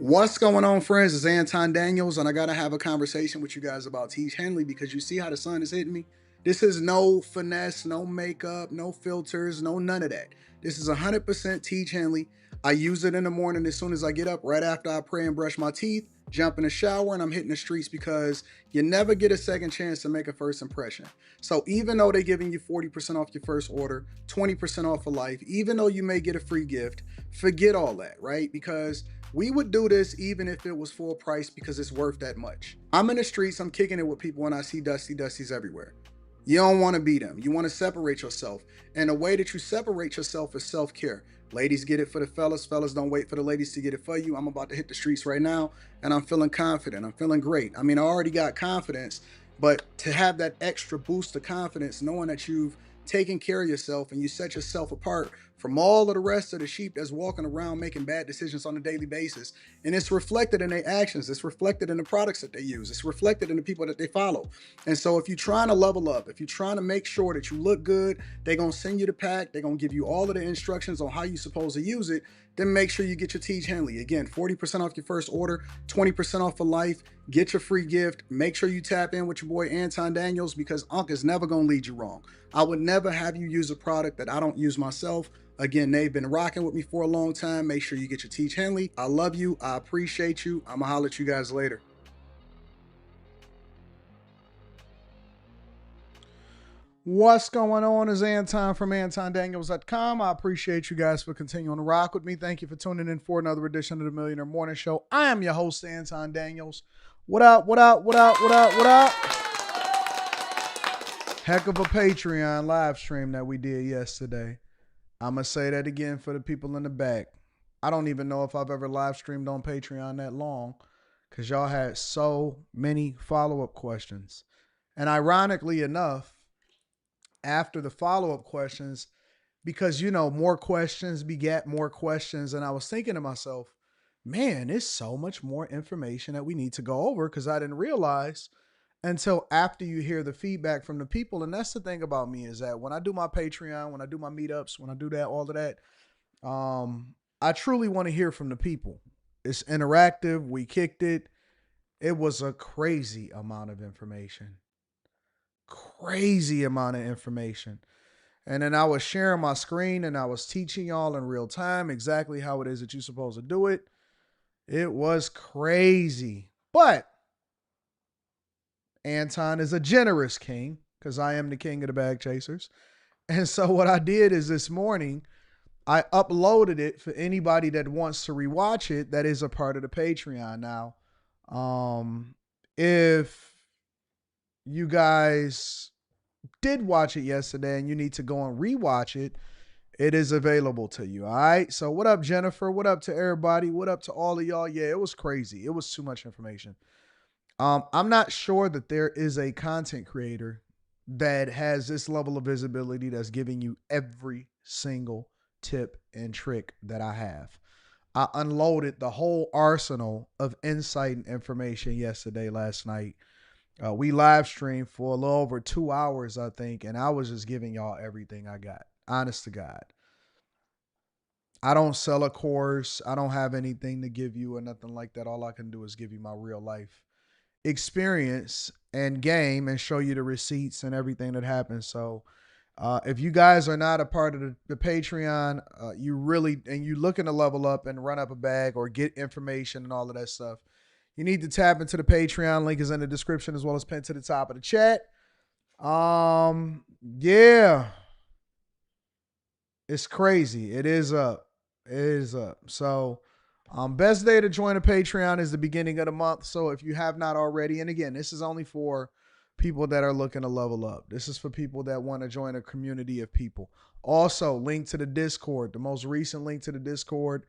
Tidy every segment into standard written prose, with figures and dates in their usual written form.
What's going on, friends? It's Anton Daniels, and I gotta have a conversation with you guys about Teach Henley because you see how the sun is hitting me. This is no finesse, no makeup, no filters, no none of that. This is 100% Teach Henley. I use it in the morning as soon as I get up, right after I pray and brush my teeth, jump in the shower, and I'm hitting the streets because you never get a second chance to make a first impression. So even though they're giving you 40% off your first order, 20% off for life, even though you may get a free gift, forget all that, right? Because we would do this even if it was full price because it's worth that much. I'm in the streets, I'm kicking it with people when I see Dusties everywhere. You don't want to be them. You want to separate yourself. And the way that you separate yourself is self care. Ladies get it for the fellas. Fellas don't wait for the ladies to get it for you. I'm about to hit the streets right now and I'm feeling confident. I'm feeling great. I mean, I already got confidence, but to have that extra boost of confidence, knowing that you've taken care of yourself and you set yourself apart from all of the rest of the sheep that's walking around making bad decisions on a daily basis. And it's reflected in their actions. It's reflected in the products that they use. It's reflected in the people that they follow. And so if you're trying to level up, if you're trying to make sure that you look good, they're going to send you the pack. They're going to give you all of the instructions on how you're supposed to use it. Then make sure you get your Teach Henley. Again, 40% off your first order, 20% off for life. Get your free gift. Make sure you tap in with your boy Anton Daniels because Unc is never going to lead you wrong. I would never have you use a product that I don't use myself. Again, they've been rocking with me for a long time. Make sure you get your Teach Henley. I love you. I appreciate you. I'm going to holler at you guys later. What's going on is Anton from AntonDaniels.com. I appreciate you guys for continuing to rock with me. Thank you for tuning in for another edition of the Millionaire Morning Show. I am your host, Anton Daniels. What up, what up, what up, what up, what up? Heck of a Patreon live stream that we did yesterday. I'm going to say that again for the people in the back. I don't even know if I've ever live streamed on Patreon that long because y'all had so many follow-up questions. And ironically enough, after the follow-up questions, because, you know, more questions begat more questions. And I was thinking to myself, man, there's so much more information that we need to go over because I didn't realize until after you hear the feedback from the people. And that's the thing about me is that when I do my Patreon, when I do my meetups, when I do that, all of that, I truly want to hear from the people. It's interactive. We kicked it. It was a crazy amount of information. Crazy amount of information. And then I was sharing my screen and I was teaching y'all in real time exactly how it is that you're supposed to do it. It was crazy. But Anton is a generous king because I am the king of the bag chasers. And so what I did is this morning, I uploaded it for anybody that wants to rewatch it that is a part of the Patreon. Now, if you guys did watch it yesterday and you need to go and rewatch it, it is available to you. All right. So what up, Jennifer? What up to everybody? What up to all of y'all? Yeah, it was crazy. It was too much information. I'm not sure that there is a content creator that has this level of visibility that's giving you every single tip and trick that I have. I unloaded the whole arsenal of insight and information yesterday, last night. We live streamed for a little over 2 hours, I think, and I was just giving y'all everything I got. Honest to God. I don't sell a course. I don't have anything to give you or nothing like that. All I can do is give you my real life experience and game and show you the receipts and everything that happens. So if you guys are not a part of the Patreon, you really, and you looking to level up and run up a bag or get information and all of that stuff, you need to tap into the Patreon. Link is in the description as well as pinned to the top of the chat. Yeah, it's crazy. It is up. It is up. So best day to join a Patreon is the beginning of the month. So if you have not already, and again, this is only for people that are looking to level up. This is for people that want to join a community of people. Also, link to the Discord. The most recent link to the Discord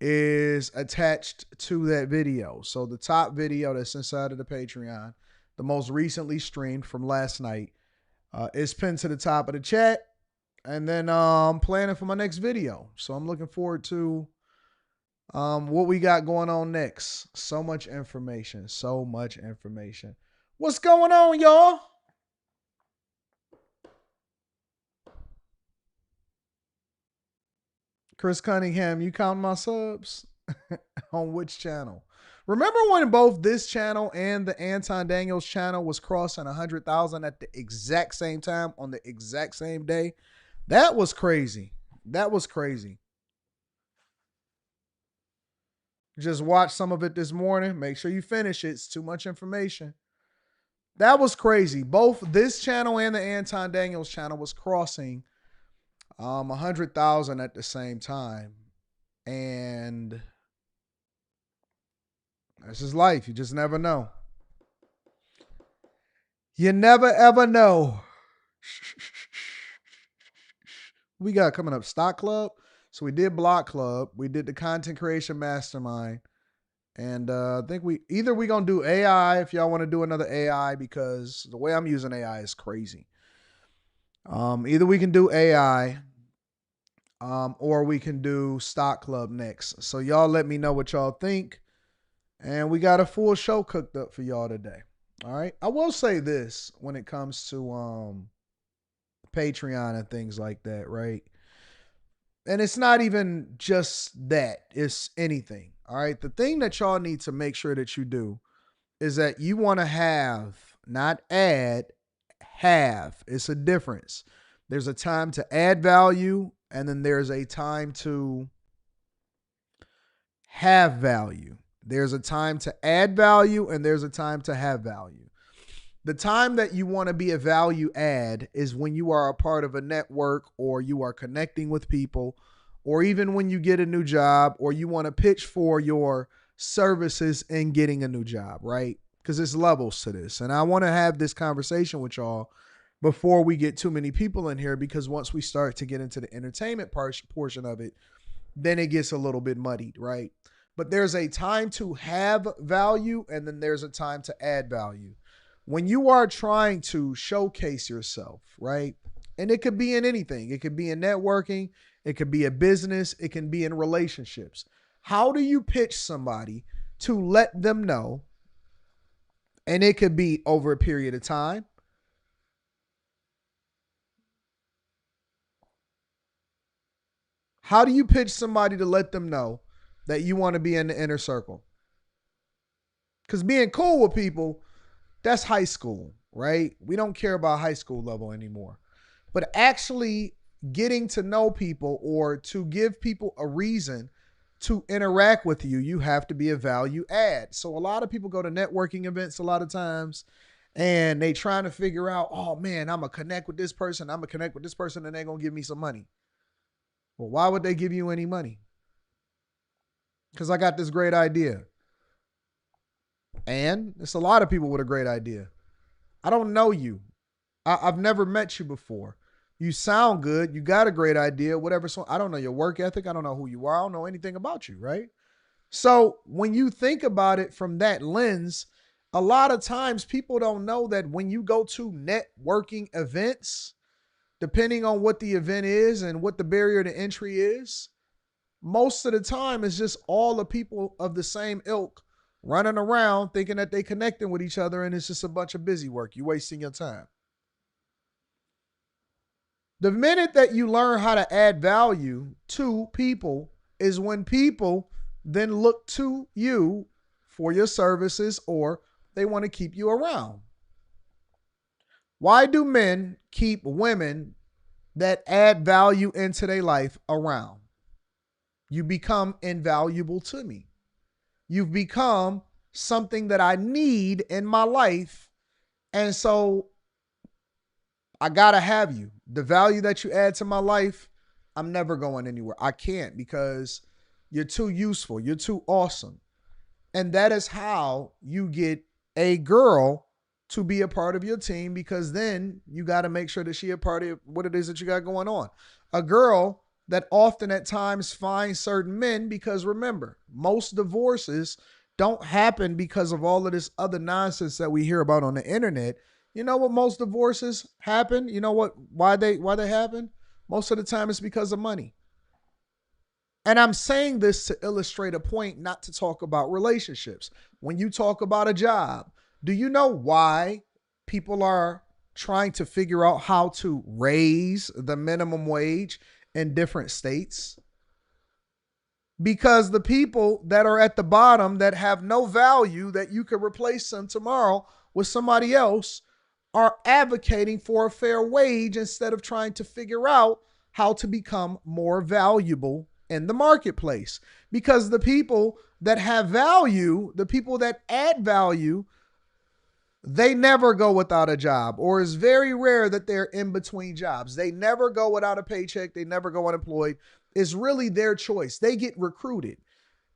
is attached to that video. So the top video that's inside of the Patreon, the most recently streamed from last night, is pinned to the top of the chat. And then I'm planning for my next video. So I'm looking forward to what we got going on next. So much information. So much information. What's going on, y'all? Chris Cunningham, you counting my subs? On which channel? Remember when both this channel and the Anton Daniels channel was crossing 100,000 at the exact same time on the exact same day? That was crazy. That was crazy. Just watch some of it this morning. Make sure you finish it. It's too much information. That was crazy. Both this channel and the Anton Daniels channel was crossing 100,000 at the same time. And that's just life. You just never know. You never ever know. We got coming up Stock Club. So we did Block Club. We did the Content Creation Mastermind. And I think we gonna do AI if y'all want to do another AI, because the way I'm using AI is crazy. Either we can do AI, or we can do Stock Club next. So y'all let me know what y'all think. And we got a full show cooked up for y'all today. All right. I will say this when it comes to Patreon and things like that, right? And it's not even just that, it's anything. All right. The thing that y'all need to make sure that you do is that you want to have, not add, have. It's a difference. There's a time to add value, and then there's a time to have value. There's a time to add value, and there's a time to have value. The time that you want to be a value add is when you are a part of a network, or you are connecting with people, or even when you get a new job, or you want to pitch for your services in getting a new job, right? Because there's levels to this. And I want to have this conversation with y'all before we get too many people in here, because once we start to get into the entertainment portion of it, then it gets a little bit muddied, right? But there's a time to have value, and then there's a time to add value. When you are trying to showcase yourself, right? And it could be in anything. It could be in networking. It could be a business. It can be in relationships. How do you pitch somebody to let them know? And it could be over a period of time. How do you pitch somebody to let them know that you want to be in the inner circle? Because being cool with people, that's high school, right? We don't care about high school level anymore. But actually getting to know people, or to give people a reason to interact with you, you have to be a value add. So a lot of people go to networking events a lot of times, and they trying to figure out, oh man, I'm going to connect with this person. I'm going to connect with this person, and they're going to give me some money. Well, why would they give you any money? Because I got this great idea. And it's a lot of people with a great idea. I don't know you. I've never met you before. You sound good. You got a great idea, whatever. So I don't know your work ethic. I don't know who you are. I don't know anything about you, right? So when you think about it from that lens, a lot of times people don't know that when you go to networking events, depending on what the event is and what the barrier to entry is, most of the time it's just all the people of the same ilk running around thinking that they connecting with each other, and it's just a bunch of busy work. You're wasting your time. The minute that you learn how to add value to people is when people then look to you for your services, or they want to keep you around. Why do men keep women that add value into their life around? You become invaluable to me. You've become something that I need in my life. And so I got to have you. The value that you add to my life, I'm never going anywhere. I can't, because you're too useful. You're too awesome. And that is how you get a girl to be a part of your team, because then you got to make sure that she a part of what it is that you got going on. A girl that often at times finds certain men, because remember, most divorces don't happen because of all of this other nonsense that we hear about on the internet. You know what most divorces happen? You know why they happen? Most of the time it's because of money. And I'm saying this to illustrate a point, not to talk about relationships. When you talk about a job, do you know why people are trying to figure out how to raise the minimum wage in different states? because the people that are at the bottom that have no value, that you could replace them tomorrow with somebody else, are advocating for a fair wage instead of trying to figure out how to become more valuable in the marketplace. Because the people that have value, the people that add value, they never go without a job, or it's very rare that they're in between jobs. They never go without a paycheck. They never go unemployed. It's really their choice. They get recruited.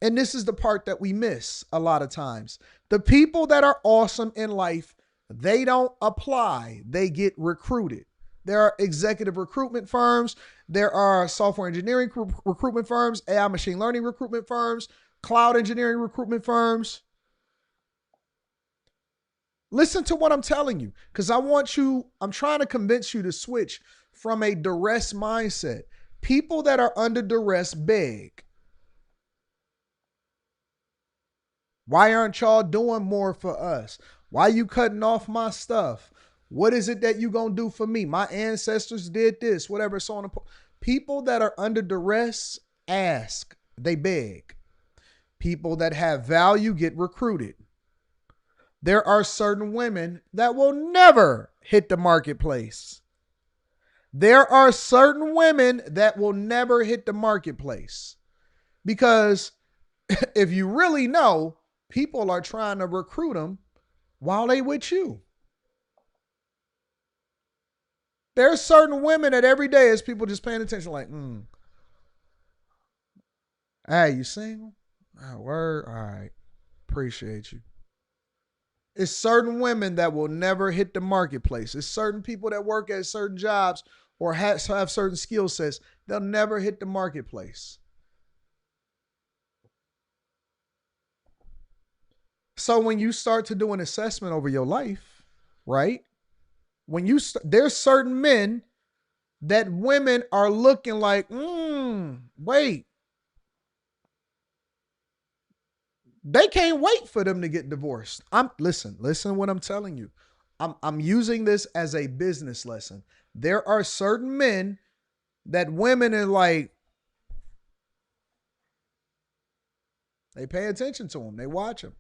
And this is the part that we miss a lot of times. The people that are awesome in life, they don't apply, they get recruited. There are executive recruitment firms. There are software engineering recruitment firms, AI machine learning recruitment firms, cloud engineering recruitment firms. Listen to what I'm telling you, because I'm trying to convince you to switch from a duress mindset. People that are under duress beg. Why aren't y'all doing more for us? Why you cutting off my stuff? What is it that you gonna do for me? My ancestors did this, whatever, so on. People that are under duress ask, they beg. People that have value get recruited. There are certain women that will never hit the marketplace. There are certain women that will never hit the marketplace because if you really know, people are trying to recruit them while they with you. There's certain women that every day is people just paying attention like, hey, you single? Oh, word? All right. Appreciate you. It's certain women that will never hit the marketplace. It's certain people that work at certain jobs or have certain skill sets. They'll never hit the marketplace. So when you start to do an assessment over your life, right? There's certain men that women are looking like, wait, they can't wait for them to get divorced. Listen what I'm telling you. I'm using this as a business lesson. There are certain men that women are like, they pay attention to them, they watch them.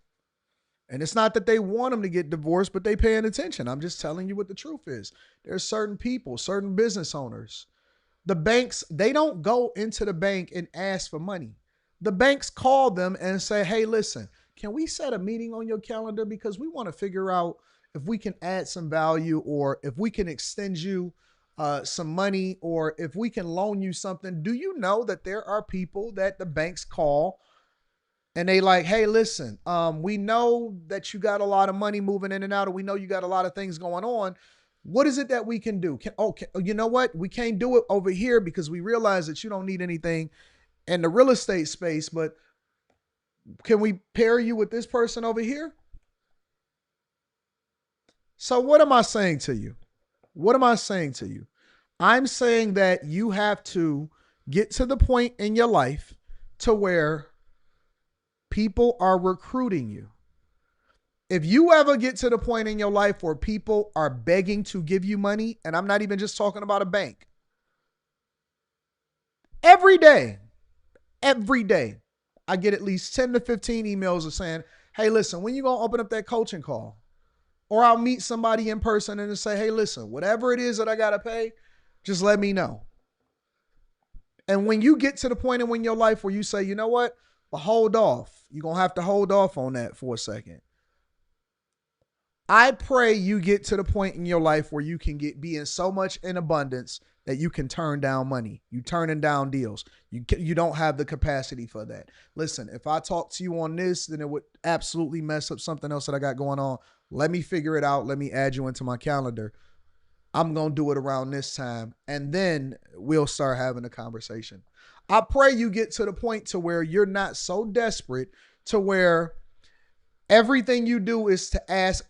And it's not that they want them to get divorced, but they paying attention. I'm just telling you what the truth is. There's certain people, certain business owners. The banks, they don't go into the bank and ask for money. The banks call them and say, hey, listen, can we set a meeting on your calendar? Because we want to figure out if we can add some value or if we can extend you some money or if we can loan you something. Do you know that there are people that the banks call and they like, hey, listen, we know that you got a lot of money moving in and out, or we know you got a lot of things going on. What is it that we can do? You know what? We can't do it over here because we realize that you don't need anything in the real estate space, but can we pair you with this person over here? So what am I saying to you? What am I saying to you? I'm saying that you have to get to the point in your life to where people are recruiting you. If you ever get to the point in your life where people are begging to give you money, and I'm not even just talking about a bank, every day, I get at least 10 to 15 emails of saying, hey, listen, when you going to open up that coaching call? Or I'll meet somebody in person and say, hey, listen, whatever it is that I got to pay, just let me know. And when you get to the point in your life where you say, you know what, but hold off, you're going to have to hold off on that for a second. I pray you get to the point in your life where you can be in so much in abundance that you can turn down money. You turning down deals. You don't have the capacity for that. Listen, if I talk to you on this, then it would absolutely mess up something else that I got going on. Let me figure it out. Let me add you into my calendar. I'm going to do it around this time. And then we'll start having a conversation. I pray you get to the point to where you're not so desperate to where everything you do is to ask,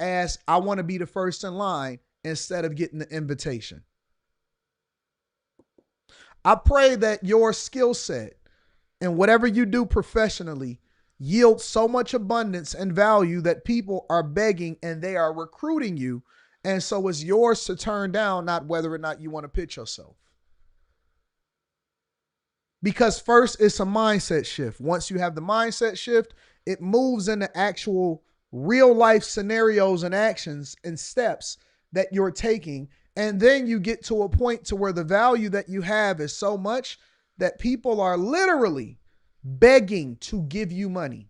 I want to be the first in line instead of getting the invitation. I pray that your skill set and whatever you do professionally yields so much abundance and value that people are begging and they are recruiting you. And so it's yours to turn down, not whether or not you want to pitch yourself. Because first, it's a mindset shift. Once you have the mindset shift, it moves into actual real life scenarios and actions and steps that you're taking. And then you get to a point to where the value that you have is so much that people are literally begging to give you money,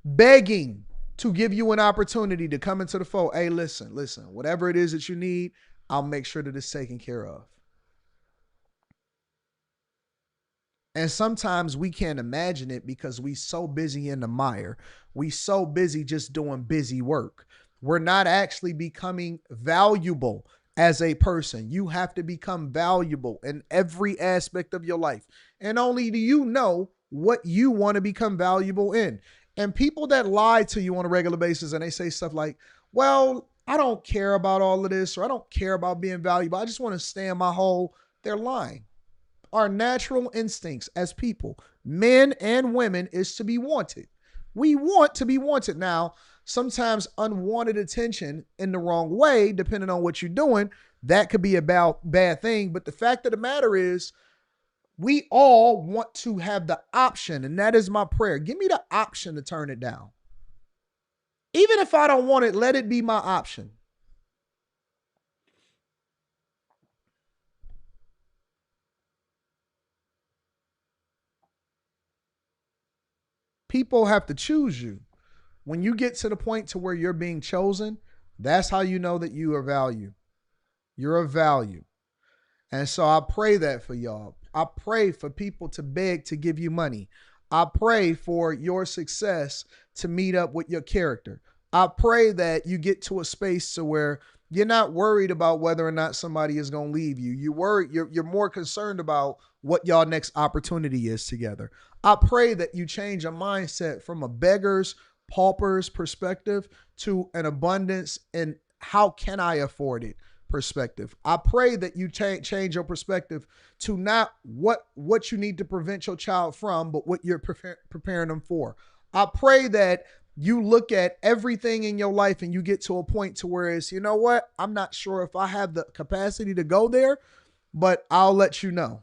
begging to give you an opportunity to come into the fold. Hey, listen, whatever it is that you need, I'll make sure that it's taken care of. And sometimes we can't imagine it because we so busy in the mire. We so busy just doing busy work. We're not actually becoming valuable as a person. You have to become valuable in every aspect of your life. And only do you know what you want to become valuable in. And people that lie to you on a regular basis and they say stuff like, well, I don't care about all of this, or I don't care about being valuable. I just want to stay in my hole. They're lying. Our natural instincts as people, men and women, is to be wanted. We want to be wanted. Now, sometimes unwanted attention in the wrong way, depending on what you're doing, that could be a bad thing. But the fact of the matter is, we all want to have the option, and that is my prayer. Give me the option to turn it down. Even if I don't want it, let it be my option. People have to choose you. When you get to the point to where you're being chosen, that's how you know that you are value. You're of value. And so I pray that for y'all. I pray for people to beg to give you money. I pray for your success to meet up with your character. I pray that you get to a space to where you're not worried about whether or not somebody is going to leave you. You're more concerned about what y'all next opportunity is together. I pray that you change your mindset from a beggar's, pauper's perspective to an abundance and how can I afford it perspective. I pray that you change your perspective to not what you need to prevent your child from, but what you're preparing them for. I pray that you look at everything in your life and you get to a point to where it's, you know what, I'm not sure if I have the capacity to go there, but I'll let you know.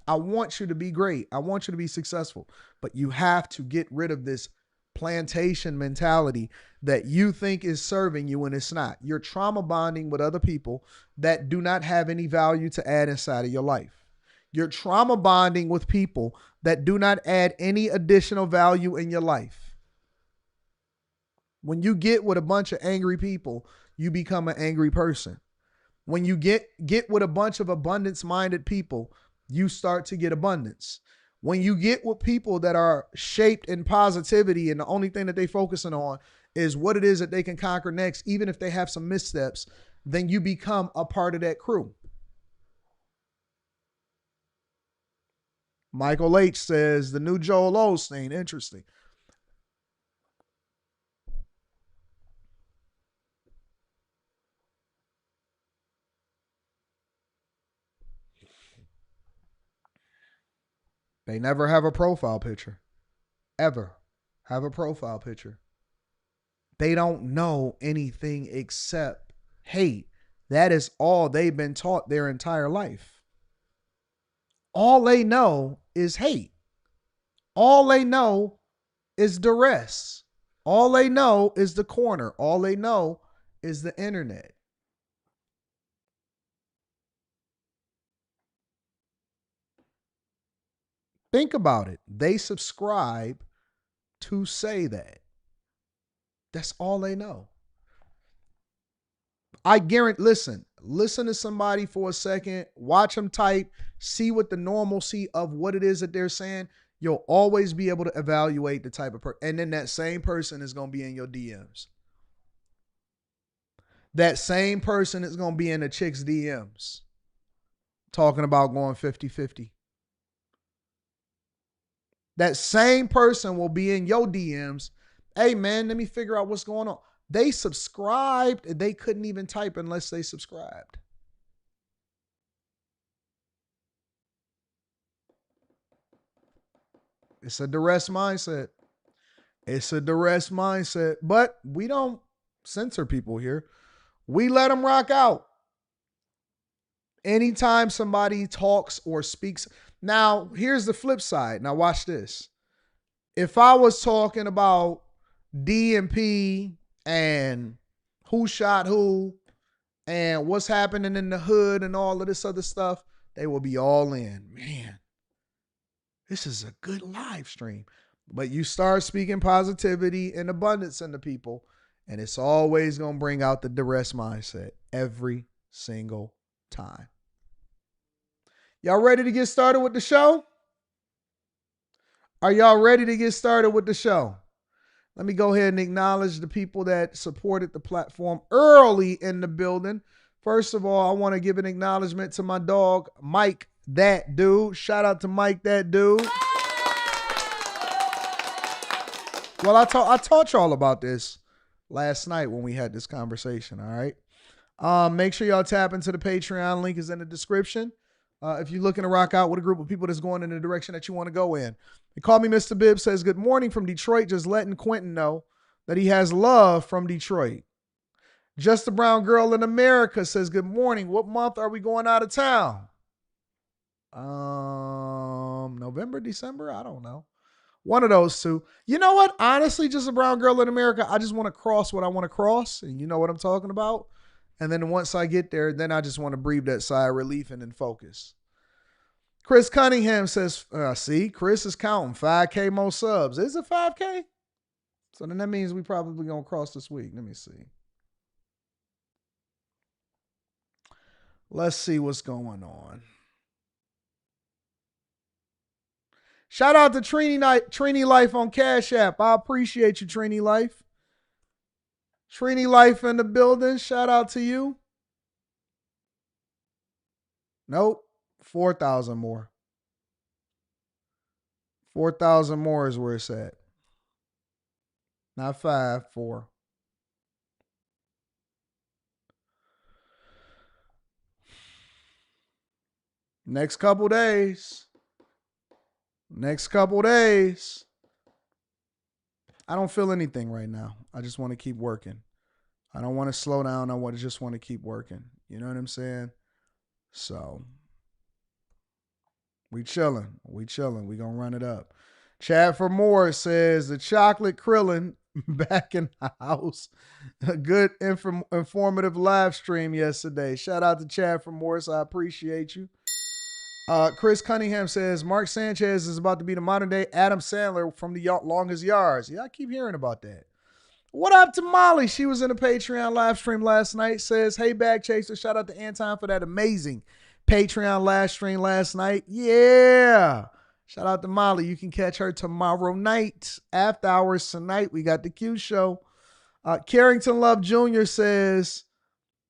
I want you to be great. I want you to be successful, but you have to get rid of this plantation mentality that you think is serving you when it's not. You're trauma bonding with other people that do not have any value to add inside of your life. You're trauma bonding with people that do not add any additional value in your life. When you get with a bunch of angry people, you become an angry person. When you get with a bunch of abundance minded people, you start to get abundance. When you get with people that are shaped in positivity and the only thing that they focusing on is what it is that they can conquer next, even if they have some missteps, then you become a part of that crew. Michael H says the new Joel Osteen. Interesting. They never have a profile picture. Ever have a profile picture. They don't know anything except hate. That is all they've been taught their entire life. All they know is hate. All they know is duress. All they know is the corner. All they know is the internet. Think about it. They subscribe to say that. That's all they know. I guarantee, listen to somebody for a second, watch them type, see what the normalcy of what it is that they're saying. You'll always be able to evaluate the type of person. And then that same person is going to be in your DMs. That same person is going to be in the chick's DMs talking about going 50-50. That same person will be in your DMs. Hey, man, let me figure out what's going on. They subscribed. They couldn't even type unless they subscribed. It's a duress mindset. It's a duress mindset. But we don't censor people here. We let them rock out. Anytime somebody talks or speaks. Now, here's the flip side. Now, watch this. If I was talking about DMP and who shot who and what's happening in the hood and all of this other stuff, they will be all in. Man, this is a good live stream. But you start speaking positivity and abundance into people, and it's always going to bring out the duress mindset every single time. Y'all ready to get started with the show? Are y'all ready to get started with the show? Let me go ahead and acknowledge the people that supported the platform early in the building. First of all, I want to give an acknowledgement to my dog, Mike, that dude. Shout out to Mike, that dude. Well, I taught y'all about this last night when we had this conversation, all right? Make sure y'all tap into the Patreon. Link is in the description. If you're looking to rock out with a group of people that's going in the direction that you want to go in. They call me Mr. Bibb, says, good morning from Detroit, just letting Quentin know that he has love from Detroit. Just a Brown Girl in America says, good morning. What month are we going out of town? November, December? I don't know. One of those two. You know what? Honestly, just a Brown Girl in America, I just want to cross what I want to cross, and you know what I'm talking about. And then once I get there, then I just want to breathe that sigh of relief and then focus. Chris Cunningham says, see, Chris is counting 5K more subs. Is it 5K? So then that means we probably going to cross this week. Let me see. Let's see what's going on. Shout out to Trini Life on Cash App. I appreciate you, Trini Life. Trini Life in the building. Shout out to you. Nope. 4,000 more. 4,000 more is where it's at. Not 5, 4. Next couple days. I don't feel anything right now. I just want to keep working. I don't want to slow down. I just want to keep working. You know what I'm saying? So we chilling. We going to run it up. Chad for Moore says the chocolate krillin back in the house. A good informative live stream yesterday. Shout out to Chad for Morris. I appreciate you. Chris Cunningham says Mark Sanchez is about to be the modern day Adam Sandler from the longest yards. Yeah, I keep hearing about that. What up to Molly? She was in a Patreon live stream last night. Says, hey, Bag Chaser. Shout out to Anton for that amazing Patreon live stream last night. Yeah. Shout out to Molly. You can catch her tomorrow night. After hours tonight, we got the Q show. Carrington Love Jr. says,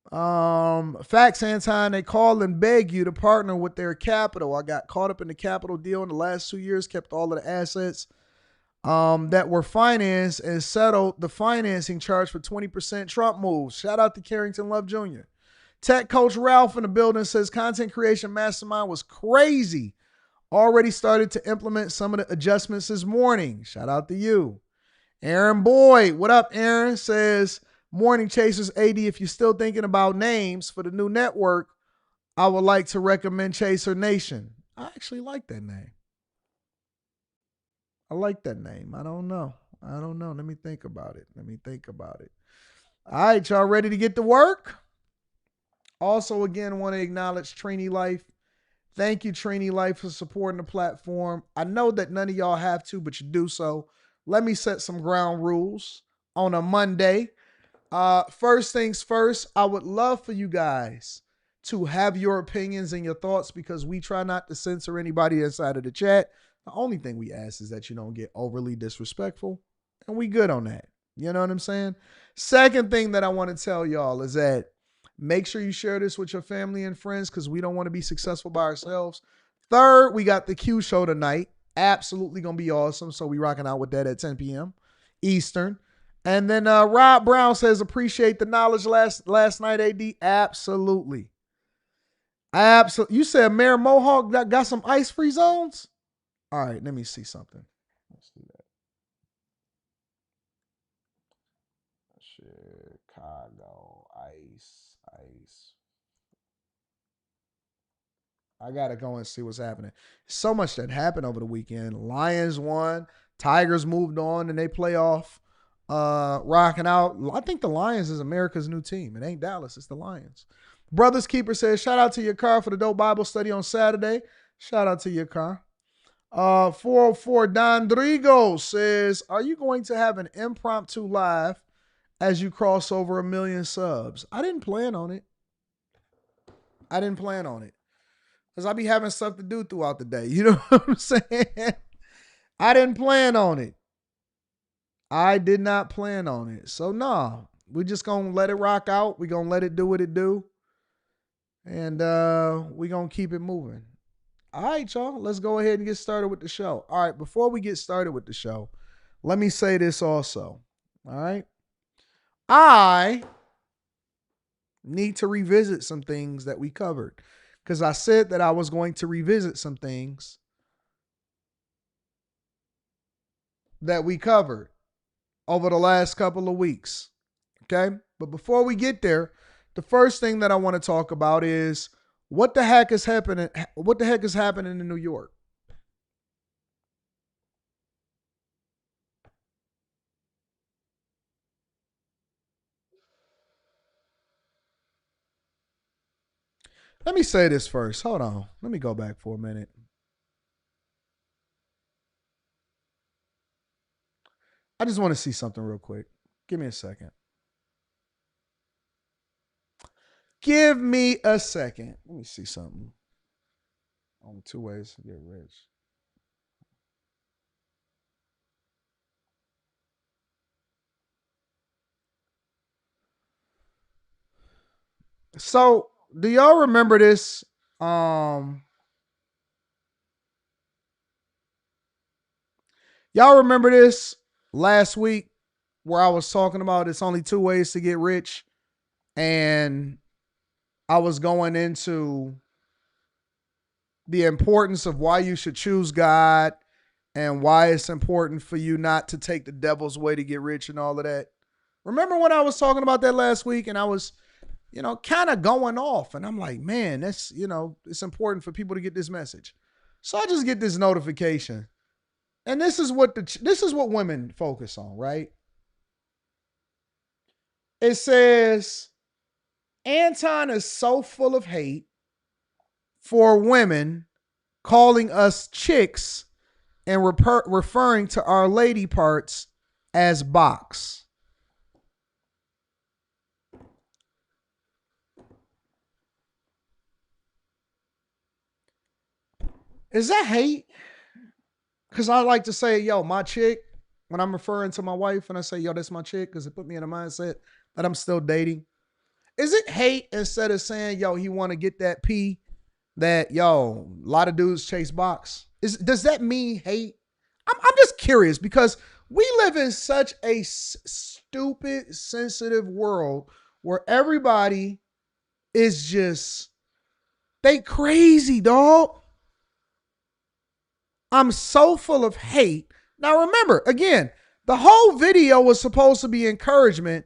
facts, Anton, they call and beg you to partner with their capital. I got caught up in the capital deal in the last 2 years, kept all of the assets that were financed and settled the financing charge for 20% Trump moves. Shout out to Carrington Love Jr. Tech Coach Ralph in the building says content creation mastermind was crazy. Already started to implement some of the adjustments this morning. Shout out to you. Aaron Boyd, what up, Aaron? Says, morning Chasers AD, if you're still thinking about names for the new network, I would like to recommend Chaser Nation. I actually like that name. I don't know. Let me think about it. All right, y'all ready to get to work? Also, again, want to acknowledge Trini Life. Thank you, Trini Life, for supporting the platform. I know that none of y'all have to, but you do so. Let me set some ground rules on a Monday. First things first, I would love for you guys to have your opinions and your thoughts because we try not to censor anybody inside of the chat. The only thing we ask is that you don't get overly disrespectful, and we good on that. You know what I'm saying? Second thing that I want to tell y'all is that make sure you share this with your family and friends because we don't want to be successful by ourselves. Third, we got the Q show tonight. Absolutely going to be awesome. So we rocking out with that at 10 p.m. Eastern. And then Rob Brown says, appreciate the knowledge last night, AD. Absolutely. You said Mayor Mohawk got some ice-free zones? All right, let me see something. Let's do that. Chicago ice. Ice. I gotta go and see what's happening. So much that happened over the weekend. Lions won. Tigers moved on and they play off. Rocking out. I think the Lions is America's new team. It ain't Dallas, it's the Lions. Brothers Keeper says, shout out to your car for the dope Bible study on Saturday. Shout out to your car. 404 Don Drigo says, are you going to have an impromptu live as you cross over 1 million subs? I didn't plan on it. Because I be having stuff to do throughout the day. You know what I'm saying? I didn't plan on it. I did not plan on it. So, nah, we just going to let it rock out. We going to let it do what it do. And we going to keep it moving. All right, y'all. Let's go ahead and get started with the show. All right, before we get started with the show, let me say this also. All right? I need to revisit some things that we covered. Because I said that I was going to revisit some things that we covered over the last couple of weeks. Okay? But before we get there, the first thing that I want to talk about is what the heck is happening? What the heck is happening in New York? Let me say this first. Hold on. Let me go back for a minute. I just want to see something real quick. Give me a second. Give me a second. Let me see something. Only 2 ways to get rich. So, do y'all remember this? Y'all remember this last week where I was talking about it's only 2 ways to get rich, and I was going into the importance of why you should choose God and why it's important for you not to take the devil's way to get rich and all of that. Remember when I was talking about that last week and I was, kind of going off and I'm like, man, that's, it's important for people to get this message. So I just get this notification. And this is what women focus on, right? It says Anton is so full of hate for women calling us chicks and referring to our lady parts as box. Is that hate? Because I like to say, yo, my chick, when I'm referring to my wife and I say, yo, that's my chick, because it put me in a mindset that I'm still dating. Is it hate instead of saying, yo, he want to get that P that, yo, a lot of dudes chase box? Does that mean hate? I'm just curious because we live in such a stupid, sensitive world where everybody is just, they crazy, dog. I'm so full of hate. Now remember, again, the whole video was supposed to be encouragement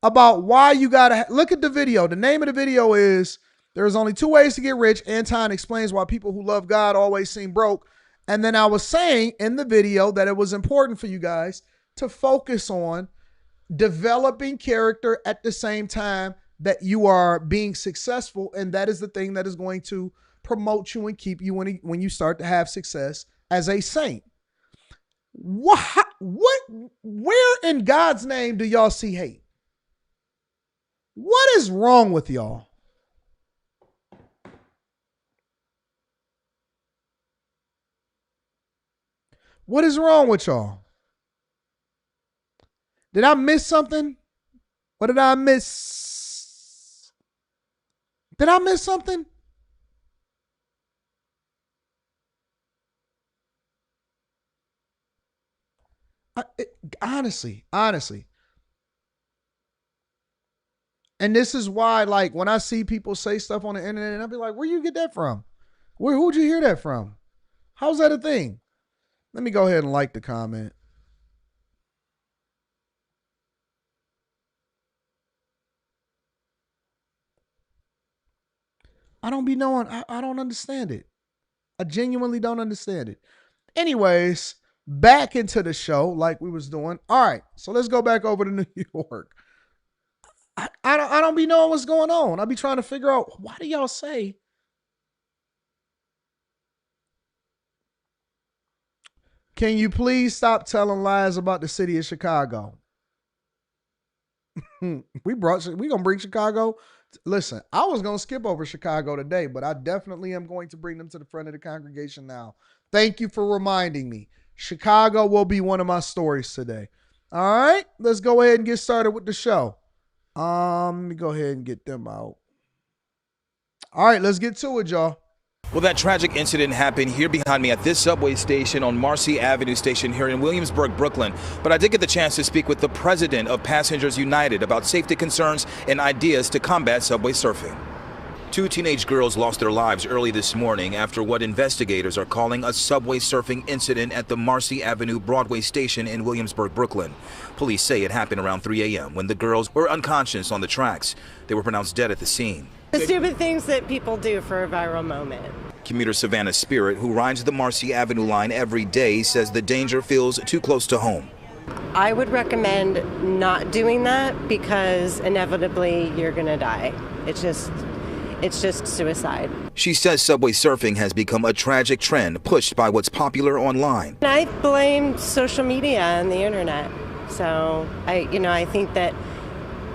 about why you gotta look at the video. The name of the video is There's Only 2 Ways to Get Rich. Anton explains why people who love God always seem broke. And then I was saying in the video that it was important for you guys to focus on developing character at the same time that you are being successful. And that is the thing that is going to promote you and keep you when you start to have success as a saint. Where in God's name do y'all see hate? What is wrong with y'all? What is wrong with y'all? Did I miss something? What did I miss? Did I miss something? Honestly. And this is why, like, when I see people say stuff on the internet, I'll be like, where you get that from? Who'd you hear that from? How's that a thing? Let me go ahead and like the comment. I don't be knowing. I don't understand it. I genuinely don't understand it. Anyways, back into the show like we was doing. All right, so let's go back over to New York. I don't be knowing what's going on. I be trying to figure out, why do y'all say can you please stop telling lies about the city of Chicago? we gonna bring Chicago. Listen, I was gonna skip over Chicago today, but I definitely am going to bring them to the front of the congregation now. Thank you for reminding me. Chicago will be one of my stories today. All right, let's go ahead and get started with the show. Let me go ahead and get them out. All right, let's get to it, y'all. Well, that tragic incident happened here behind me at this subway station on Marcy Avenue station here in Williamsburg, Brooklyn. But I did get the chance to speak with the president of Passengers United about safety concerns and ideas to combat subway surfing. Two teenage girls lost their lives early this morning after what investigators are calling a subway surfing incident at the Marcy Avenue Broadway station in Williamsburg, Brooklyn. Police say it happened around 3 a.m. when the girls were unconscious on the tracks. They were pronounced dead at the scene. The stupid things that people do for a viral moment. Commuter Savannah Spirit, who rides the Marcy Avenue line every day, says the danger feels too close to home. I would recommend not doing that because inevitably you're going to die. It's just suicide. She says subway surfing has become a tragic trend pushed by what's popular online. And I blame social media and the internet. So I think that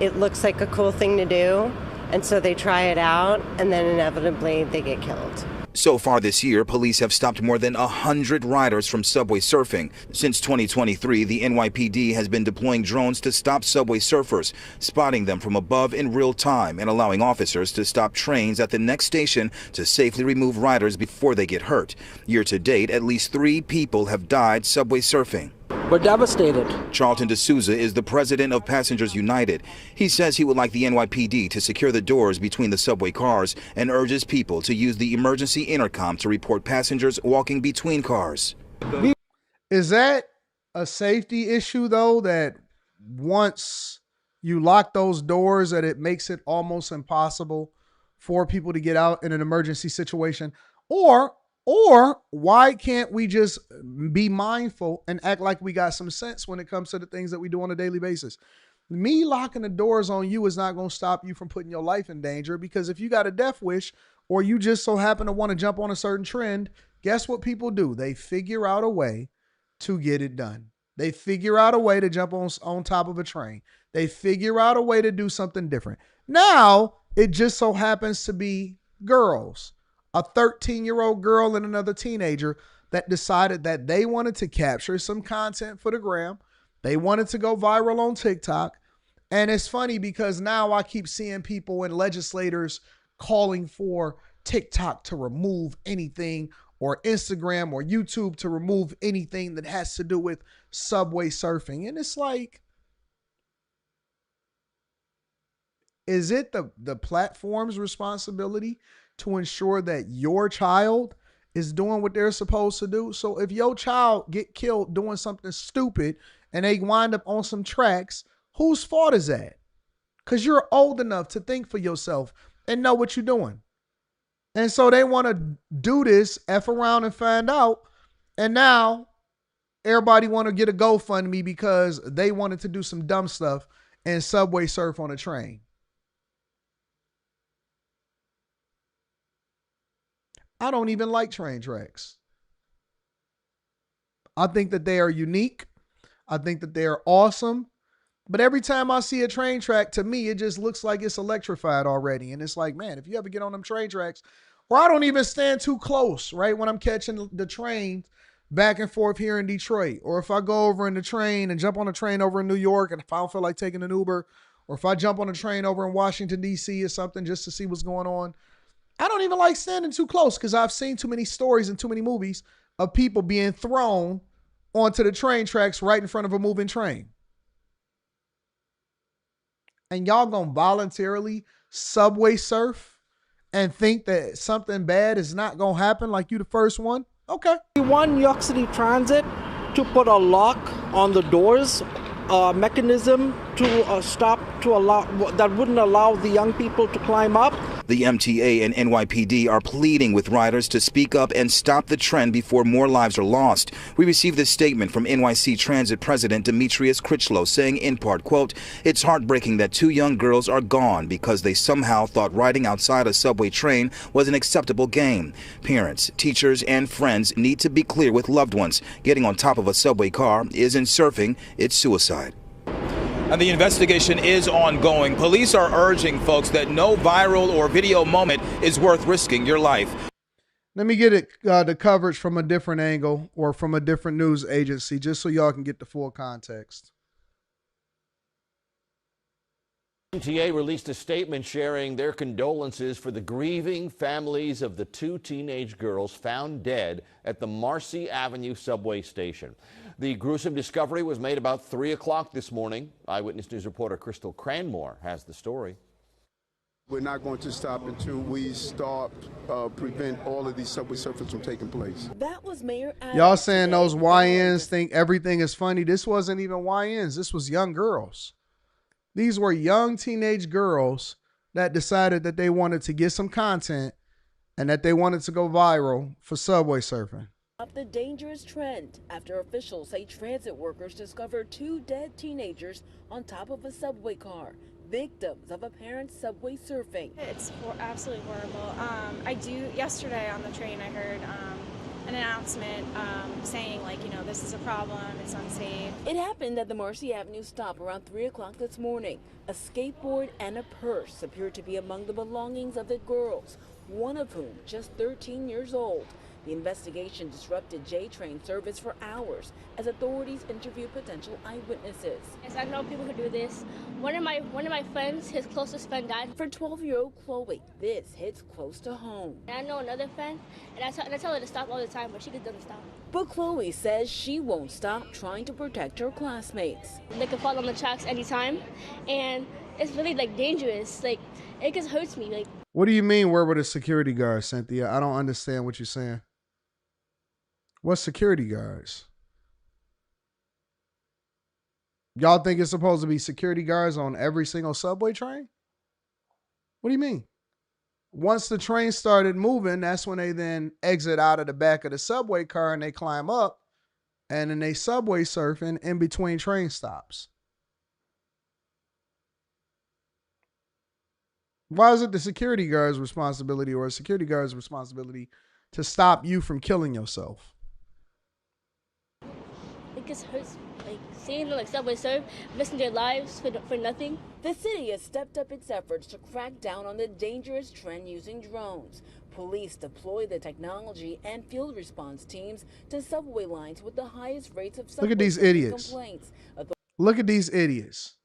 it looks like a cool thing to do. And so they try it out and then inevitably they get killed. So far this year, police have stopped more than 100 riders from subway surfing. Since 2023, the NYPD has been deploying drones to stop subway surfers, spotting them from above in real time and allowing officers to stop trains at the next station to safely remove riders before they get hurt. Year to date, at least 3 people have died subway surfing. We're devastated. Charlton D'Souza is the president of Passengers United. He says he would like the NYPD to secure the doors between the subway cars and urges people to use the emergency intercom to report passengers walking between cars. Is that a safety issue, though, that once you lock those doors that it makes it almost impossible for people to get out in an emergency situation? Or why can't we just be mindful and act like we got some sense when it comes to the things that we do on a daily basis? Me locking the doors on you is not going to stop you from putting your life in danger, because if you got a death wish or you just so happen to want to jump on a certain trend, guess what people do? They figure out a way to get it done. They figure out a way to jump on top of a train. They figure out a way to do something different. Now, it just so happens to be girls. A 13-year-old girl and another teenager that decided that they wanted to capture some content for the gram. They wanted to go viral on TikTok. And it's funny because now I keep seeing people and legislators calling for TikTok to remove anything, or Instagram or YouTube to remove anything that has to do with subway surfing. And it's like, is it the platform's responsibility to ensure that your child is doing what they're supposed to do? So if your child get killed doing something stupid and they wind up on some tracks, whose fault is that? Because you're old enough to think for yourself and know what you're doing. And so they want to do this, F around and find out. And now everybody want to get a GoFundMe because they wanted to do some dumb stuff and subway surf on a train. I don't even like train tracks. I think that they are unique. I think that they are awesome. But every time I see a train track, to me, it just looks like it's electrified already. And it's like, man, if you ever get on them train tracks, or I don't even stand too close, right? When I'm catching the train back and forth here in Detroit, or if I go over in the train and jump on a train over in New York, and if I don't feel like taking an Uber, or if I jump on a train over in Washington, D.C. or something just to see what's going on, I don't even like standing too close because I've seen too many stories and too many movies of people being thrown onto the train tracks right in front of a moving train. And y'all gonna voluntarily subway surf and think that something bad is not gonna happen like you the first one? Okay. We want New York City Transit to put a lock on the doors, a mechanism to stop, to allow that wouldn't allow the young people to climb up. The MTA and NYPD are pleading with riders to speak up and stop the trend before more lives are lost. We received this statement from NYC Transit President Demetrius Critchlow saying in part, quote, "It's heartbreaking that two young girls are gone because they somehow thought riding outside a subway train was an acceptable game. Parents, teachers, and friends need to be clear with loved ones. Getting on top of a subway car isn't surfing, it's suicide." And the investigation is ongoing. Police are urging folks that no viral or video moment is worth risking your life. Let me get the coverage from a different angle or from a different news agency, just so y'all can get the full context. MTA released a statement sharing their condolences for the grieving families of the two teenage girls found dead at the Marcy Avenue subway station. The gruesome discovery was made about 3 o'clock this morning. Eyewitness News reporter Crystal Cranmore has the story. We're not going to stop until we prevent all of these subway surfers from taking place. That was Mayor Adams. Y'all saying those YNs think everything is funny. This wasn't even YNs. This was young girls. These were young teenage girls that decided that they wanted to get some content and that they wanted to go viral for subway surfing. Up the dangerous trend after officials say transit workers discovered two dead teenagers on top of a subway car, victims of apparent subway surfing. It's absolutely horrible. Yesterday on the train, I heard an announcement saying, like, you know, this is a problem, it's unsafe. It happened at the Marcy Avenue stop around 3 o'clock this morning. A skateboard and a purse appeared to be among the belongings of the girls, one of whom just 13 years old. The investigation disrupted J-Train service for hours as authorities interviewed potential eyewitnesses. Yes, I know people who do this. One of my friends, his closest friend died. For 12-year-old Chloe, this hits close to home. And I know another friend, and I tell her to stop all the time, but she doesn't stop. But Chloe says she won't stop trying to protect her classmates. They can fall on the tracks anytime, and it's really like dangerous. Like, it just hurts me. Like, what do you mean, where were the security guards, Cynthia? I don't understand what you're saying. What security guards? Y'all think it's supposed to be security guards on every single subway train? What do you mean? Once the train started moving, that's when they then exit out of the back of the subway car and they climb up and then they subway surfing in between train stops. Why is it the security guard's responsibility or a security guard's responsibility to stop you from killing yourself? it just hurts. Like seeing them like subway surf, risking their lives for nothing. The city has stepped up its efforts to crack down on the dangerous trend using drones. Police deploy the technology and field response teams to subway lines with the highest rates of subway Look at these idiots. complaints. Look at these idiots.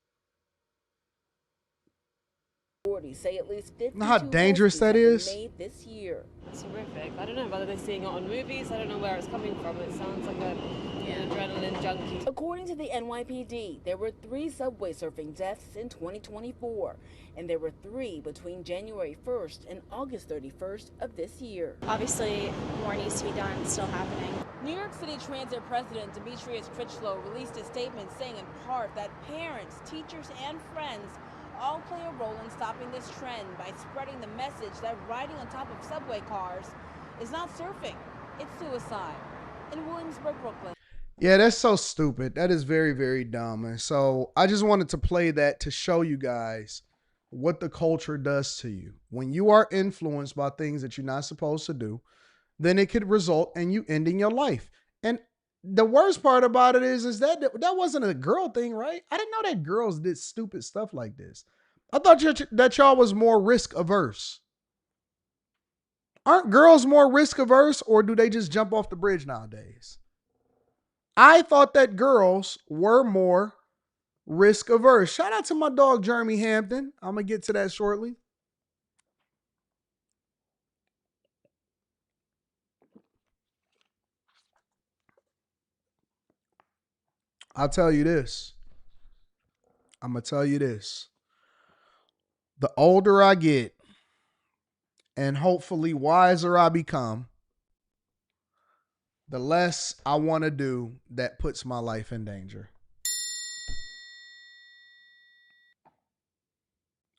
Authorities say at least 52 Know how dangerous that arrests is? have been made this year. It's horrific. I don't know whether they're seeing it on movies. I don't know where it's coming from. It sounds like an adrenaline junkie. According to the NYPD, there were 3 subway surfing deaths in 2024, and there were 3 between January 1st and August 31st of this year. Obviously, more needs to be done. It's still happening. New York City Transit President Demetrius Critchlow released a statement saying in part that parents, teachers, and friends all play a role in stopping this trend by spreading the message that riding on top of subway cars is not surfing, it's suicide. In Williamsburg, Brooklyn. Yeah, that's so stupid. That is very, very dumb. And so I just wanted to play that to show you guys what the culture does to you. When you are influenced by things that you're not supposed to do, then it could result in you ending your life. And the worst part about it is that wasn't a girl thing, right? I didn't know that girls did stupid stuff like this. I thought that y'all was more risk averse. Aren't girls more risk averse, or do they just jump off the bridge nowadays? I thought that girls were more risk averse. Shout out to my dog, Jeremy Hampton. I'm going to get to that shortly. I'll tell you this. I'm going to tell you this. The older I get and hopefully wiser I become, the less I want to do that puts my life in danger.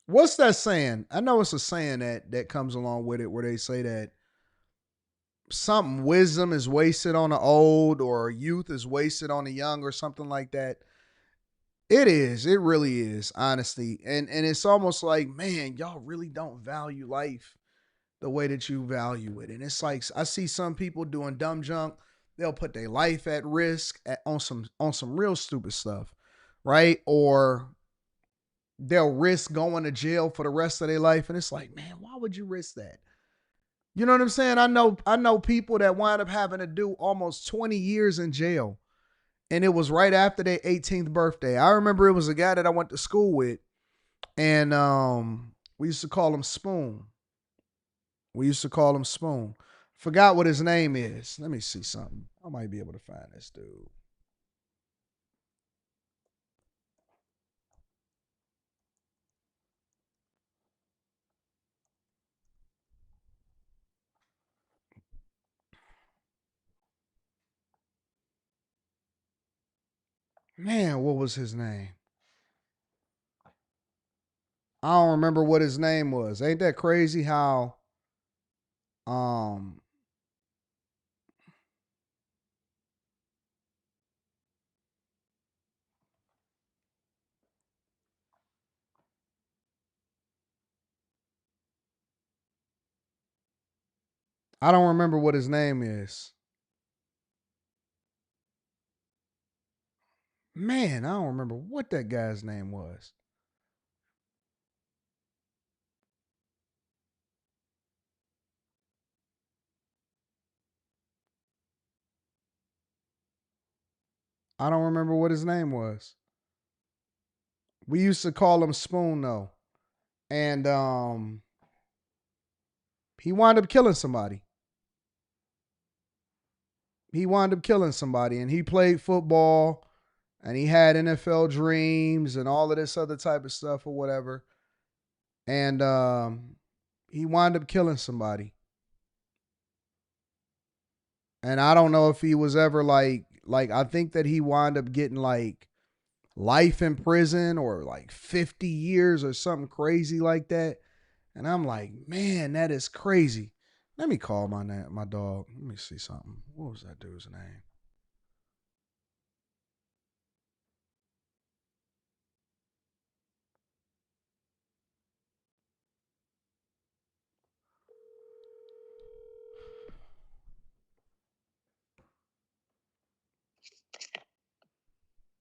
What's that saying? I know it's a saying that comes along with it where they say that something wisdom is wasted on the old or youth is wasted on the young or something like that. It is. It really is, honestly. And it's almost like, man, y'all really don't value life the way that you value it. And it's like I see some people doing dumb junk. They'll put their life at risk on some real stupid stuff, right? Or they'll risk going to jail for the rest of their life. And it's like, man, why would you risk that? You know what I'm saying? I know people that wind up having to do almost 20 years in jail. And it was right after their 18th birthday. I remember it was a guy that I went to school with. And we used to call him Spoon. Forgot what his name is. Let me see something. I might be able to find this dude. Man, what was his name? I don't remember what his name was. Ain't that crazy how um I don't remember what his name is. Man, I don't remember what that guy's name was. I don't remember what his name was. We used to call him Spoon though. And he wound up killing somebody. And he played football and he had NFL dreams and all of this other type of stuff or whatever. And he wound up killing somebody. And I don't know if he was ever like I think that he wound up getting like life in prison or like 50 years or something crazy like that. And I'm like, man, that is crazy. Let me call my dog. Let me see something. What was that dude's name?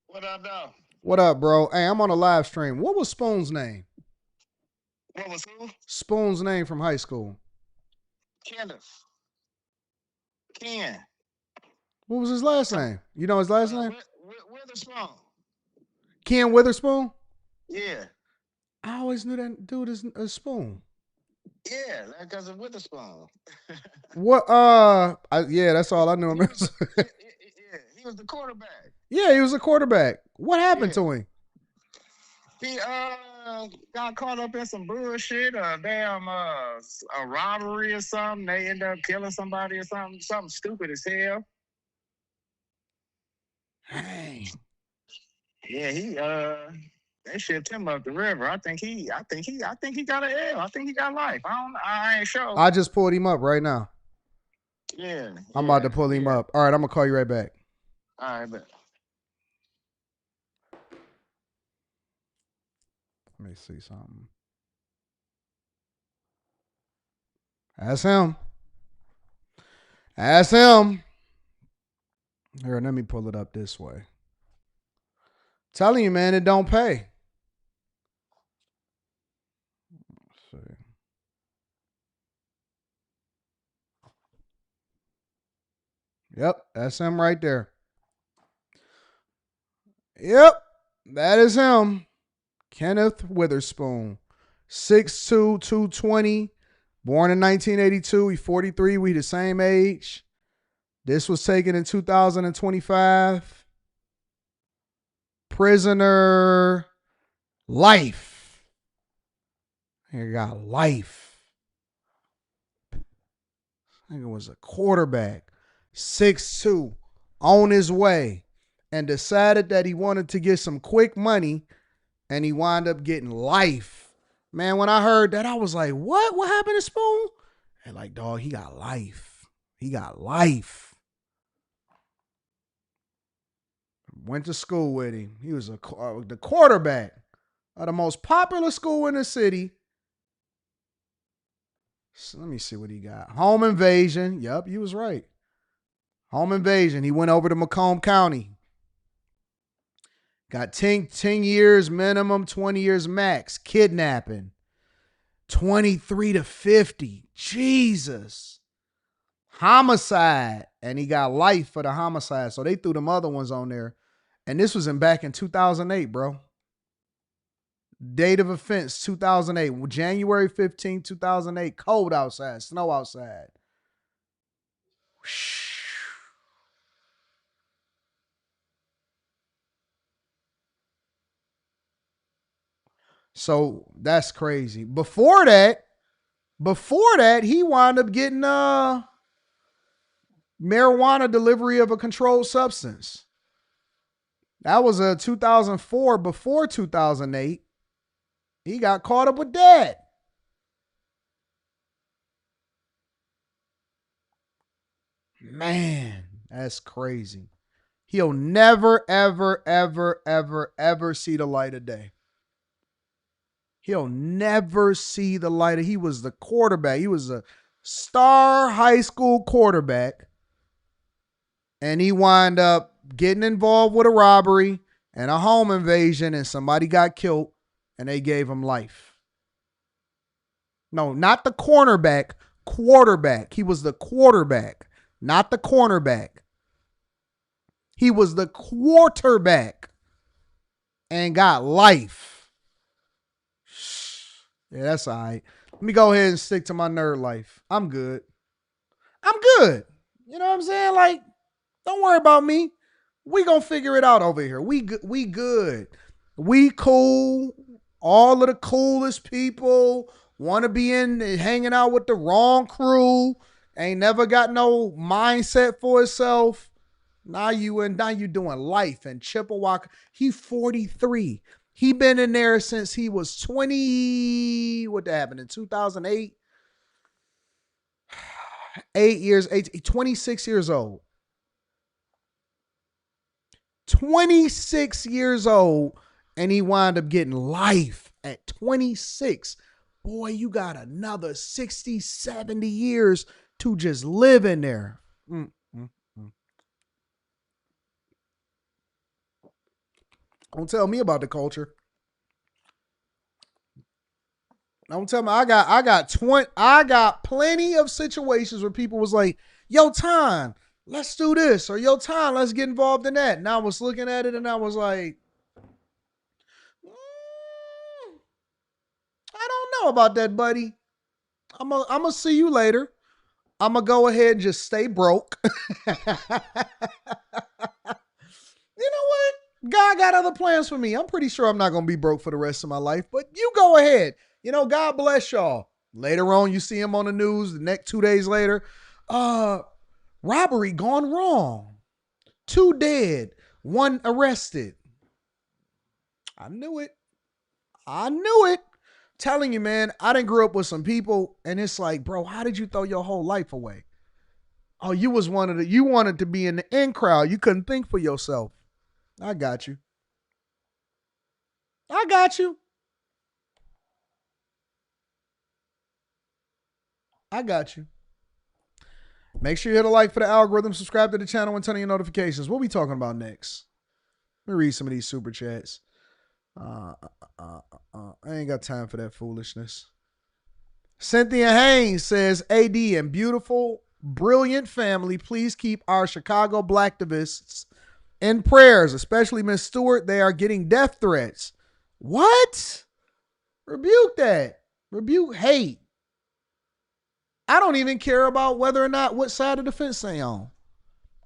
What up, though? What up, bro? Hey, I'm on a live stream. What was Spoon's name? What was who? Spoon's name from high school. Kenneth. Ken. What was his last name? You know his last name? Witherspoon. Ken Witherspoon? Yeah. I always knew that dude is a Spoon. Yeah, because of Witherspoon. What? Yeah, that's all I knew him as. He was the quarterback. Yeah, he was a quarterback. What happened to him? He got caught up in some bullshit, a robbery or something. They ended up killing somebody or something stupid as hell. Dang. Yeah, they shipped him up the river. I think he got an L. I think he got life. I ain't sure. I just pulled him up right now. Yeah. I'm about to pull him up. All right, I'm gonna call you right back. All right, bet. Let me see something. That's him. Here, let me pull it up this way. Telling you, man, it don't pay. Let's see. Yep, that's him right there. Yep, that is him. Kenneth Witherspoon. 6'2", 220. Born in 1982. He's 43. We the same age. This was taken in 2025. Prisoner. Life. He got life. I think it was a quarterback. 6'2", on his way, and decided that he wanted to get some quick money, and he wound up getting life. Man, when I heard that, I was like, what? What happened to Spoon? And like, dog, he got life. He got life. Went to school with him. He was the quarterback of the most popular school in the city. So let me see what he got. Home invasion. Yep, you was right. Home invasion. He went over to Macomb County. Got 10 years minimum, 20 years max. Kidnapping. 23 to 50. Jesus. Homicide. And he got life for the homicide. So they threw them other ones on there. And this was back in 2008, bro. Date of offense, 2008. January 15, 2008. Cold outside. Snow outside. So that's crazy. Before that, he wound up getting marijuana delivery of a controlled substance. That was a 2004. Before 2008, he got caught up with that. Man, that's crazy. He'll never, ever, ever, ever, ever see the light of day. He'll never see the light of. He was the quarterback. He was a star high school quarterback. And he wound up getting involved with a robbery and a home invasion, and somebody got killed, and they gave him life. No, not the cornerback, quarterback. He was the quarterback, not the cornerback. He was the quarterback and got life. Yeah, that's all right. Let me go ahead and stick to my nerd life. I'm good. You know what I'm saying? Like, don't worry about me. We gonna figure it out over here. We good. We cool. All of the coolest people want to be hanging out with the wrong crew. Ain't never got no mindset for itself. Now you doing life in Chippewa. He 43. He been in there since he was 20. What happened in 2008? 26 years old. 26 years old, and he wound up getting life at 26. Boy, you got another 60, 70 years to just live in there. Don't tell me about the culture. Don't tell me. I got plenty of situations where people was like, yo, Tom, let's do this. Or yo, Tom, let's get involved in that. And I was looking at it and I was like, I don't know about that, buddy. I'm gonna see you later. I'm gonna go ahead and just stay broke. You know what? God got other plans for me. I'm pretty sure I'm not going to be broke for the rest of my life, but you go ahead. You know, God bless y'all. Later on, you see him on the news the next 2 days later. Robbery gone wrong. 2 dead, 1 arrested. I knew it. Telling you, man, I done grew up with some people, and it's like, bro, how did you throw your whole life away? Oh, you wanted to be in the in crowd. You couldn't think for yourself. I got you. Make sure you hit a like for the algorithm, subscribe to the channel, and turn on your notifications. What we talking about next? Let me read some of these super chats. I ain't got time for that foolishness. Cynthia Haynes says, AD and beautiful, brilliant family, please keep our Chicago blacktivists in prayers, especially Miss Stewart. They are getting death threats. What? Rebuke that. Rebuke hate. I don't even care about whether or not what side of the fence they on.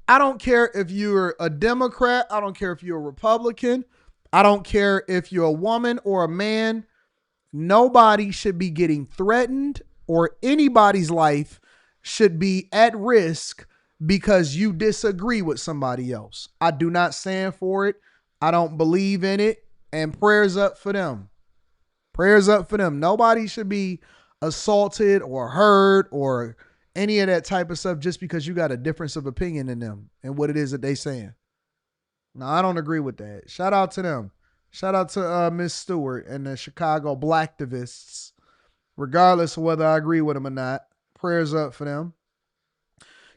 I don't care if you're a Democrat. I don't care if you're a Republican. I don't care if you're a woman or a man. Nobody should be getting threatened, or anybody's life should be at risk because you disagree with somebody else. I do not stand for it. I don't believe in it. And prayers up for them. Prayers up for them. Nobody should be assaulted or hurt or any of that type of stuff just because you got a difference of opinion in them and what it is that they saying. No, I don't agree with that. Shout out to them. Shout out to Miss Stewart and the Chicago Blacktivists, regardless of whether I agree with them or not. Prayers up for them.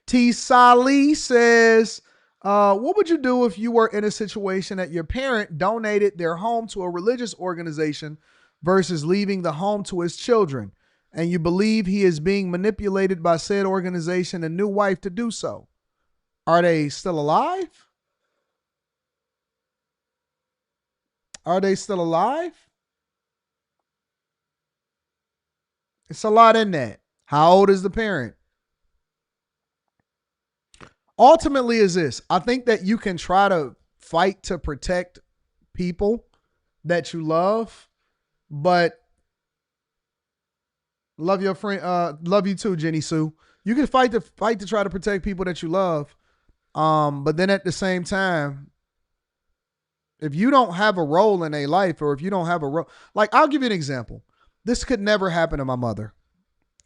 T. Sali says, what would you do if you were in a situation that your parent donated their home to a religious organization versus leaving the home to his children, and you believe he is being manipulated by said organization and new wife to do so? Are they still alive? Are they still alive? It's a lot in that. How old is the parent? Ultimately is this. I think that you can try to fight to protect people that you love, but love your friend, love you too, Jenny Sue. You can fight to try to protect people that you love. But then at the same time, if you don't have a role in their life, or if you don't have a role, like, I'll give you an example. This could never happen to my mother.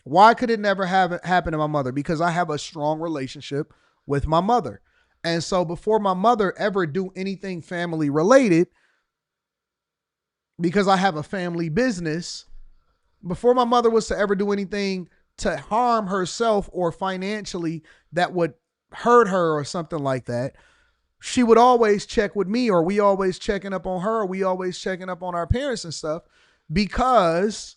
Why could it never happen to my mother? Because I have a strong relationship with my mother. And so before my mother ever do anything family related, because I have a family business, before my mother was to ever do anything to harm herself or financially that would hurt her or something like that, she would always check with me, or we always checking up on her, or we always checking up on our parents and stuff, because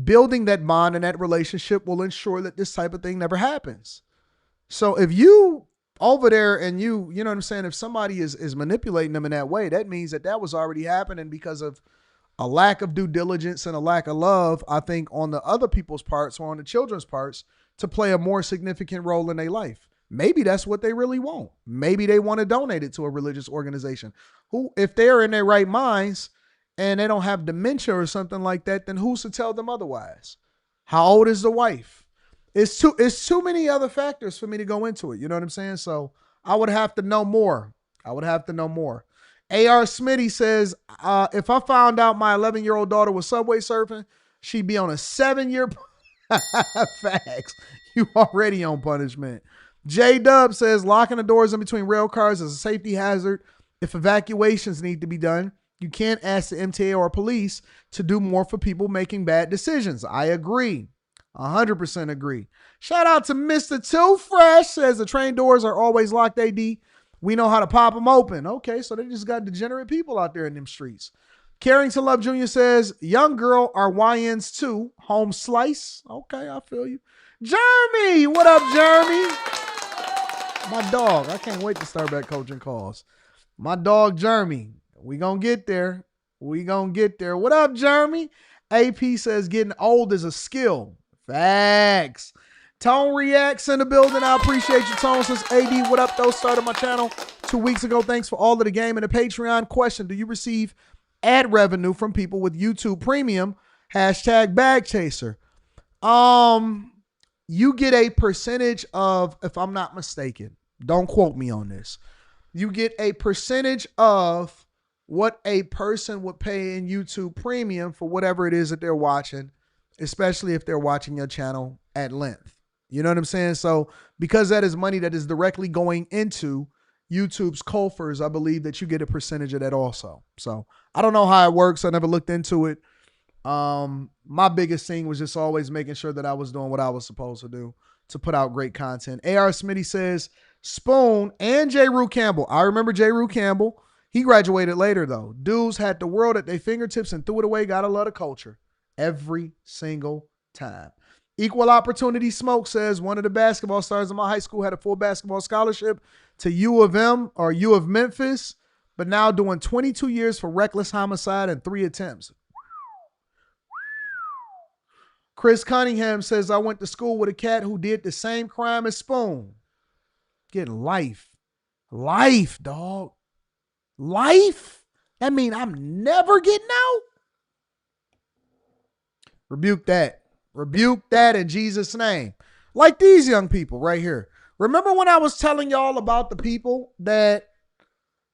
building that bond and that relationship will ensure that this type of thing never happens. So if you over there and you know what I'm saying, if somebody is manipulating them in that way, that means that was already happening because of a lack of due diligence and a lack of love, I think, on the other people's parts or on the children's parts to play a more significant role in their life. Maybe that's what they really want. Maybe they want to donate it to a religious organization who, if they're in their right minds and they don't have dementia or something like that, then who's to tell them otherwise? How old is the wife? It's too many other factors for me to go into it. You know what I'm saying? So I would have to know more. A.R. Smitty says, if I found out my 11-year-old daughter was subway surfing, she'd be on a 7-year. Facts. You already on punishment. J Dub says, locking the doors in between rail cars is a safety hazard. If evacuations need to be done, you can't ask the MTA or police to do more for people making bad decisions. I agree. 100% agree. Shout out to Mr. Too Fresh, says the train doors are always locked, AD. We know how to pop them open. Okay, so they just got degenerate people out there in them streets. Carrington Love Jr. says, young girl are YNs too. Home slice. Okay, I feel you. Jeremy, what up, Jeremy? My dog. I can't wait to start back coaching calls. My dog, Jeremy. We gonna get there. What up, Jeremy? AP says getting old is a skill. Facts. Tone Reacts in the building. I appreciate you, Tone. Says AD, what up, though? Started my channel 2 weeks ago. Thanks for all of the game and the Patreon. Question, do you receive ad revenue from people with YouTube Premium? #BagChaser. You get a percentage of, if I'm not mistaken, don't quote me on this. You get a percentage of what a person would pay in YouTube Premium for whatever it is that they're watching, especially if they're watching your channel at length. You know what I'm saying? So because that is money that is directly going into YouTube's coffers, I believe that you get a percentage of that also. So I don't know how it works. I never looked into it. My biggest thing was just always making sure that I was doing what I was supposed to do to put out great content. A.R. Smitty says Spoon and J. Rue Campbell. I remember J. Rue Campbell. He graduated later though. Dudes had the world at their fingertips and threw it away. Gotta love the culture every single time. Equal Opportunity Smoke says one of the basketball stars in my high school had a full basketball scholarship to U of M or U of Memphis, but now doing 22 years for reckless homicide and 3 attempts. Chris Cunningham says, I went to school with a cat who did the same crime as Spoon. Getting life. Life, dog. Life? That mean I'm never getting out? Rebuke that. Rebuke that in Jesus' name. Like these young people right here. Remember when I was telling y'all about the people that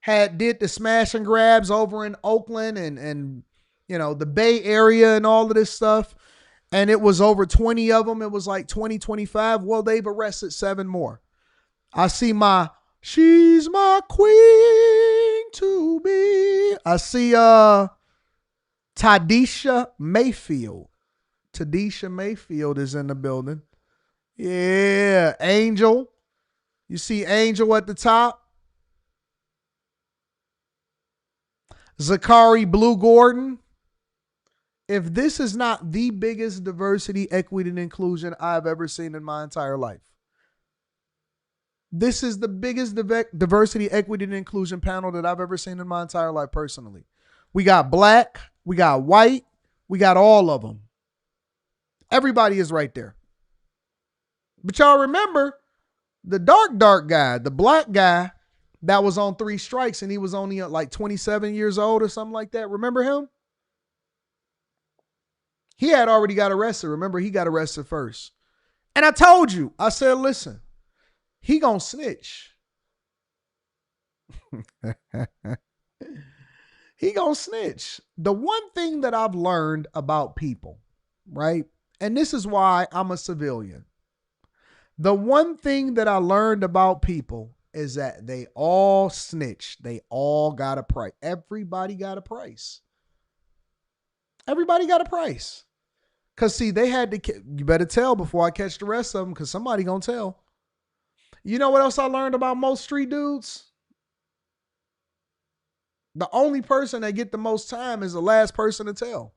did the smash and grabs over in Oakland and the Bay Area and all of this stuff. And it was over 20 of them. It was like 20, 25. Well, they've arrested 7 more. I see she's my queen to be. I see Tadisha Mayfield. Tadisha Mayfield is in the building. Yeah, Angel. You see Angel at the top. Zachary Blue Gordon. If this is not the biggest diversity, equity, and inclusion I've ever seen in my entire life. This is the biggest diversity, equity, and inclusion panel that I've ever seen in my entire life personally. We got black, we got white, we got all of them. Everybody is right there. But y'all remember the dark guy, the black guy that was on 3 strikes and he was only like 27 years old or something like that. Remember him? He had already got arrested. Remember, he got arrested first. And I told you, I said, listen, he gonna snitch. He gonna snitch. The one thing that I've learned about people, right? And this is why I'm a civilian. The one thing that I learned about people is that they all snitch. They all got a price. Everybody got a price. Everybody got a price. Because, see, they had to, you better tell before I catch the rest of them because somebody going to tell. You know what else I learned about most street dudes? The only person that get the most time is the last person to tell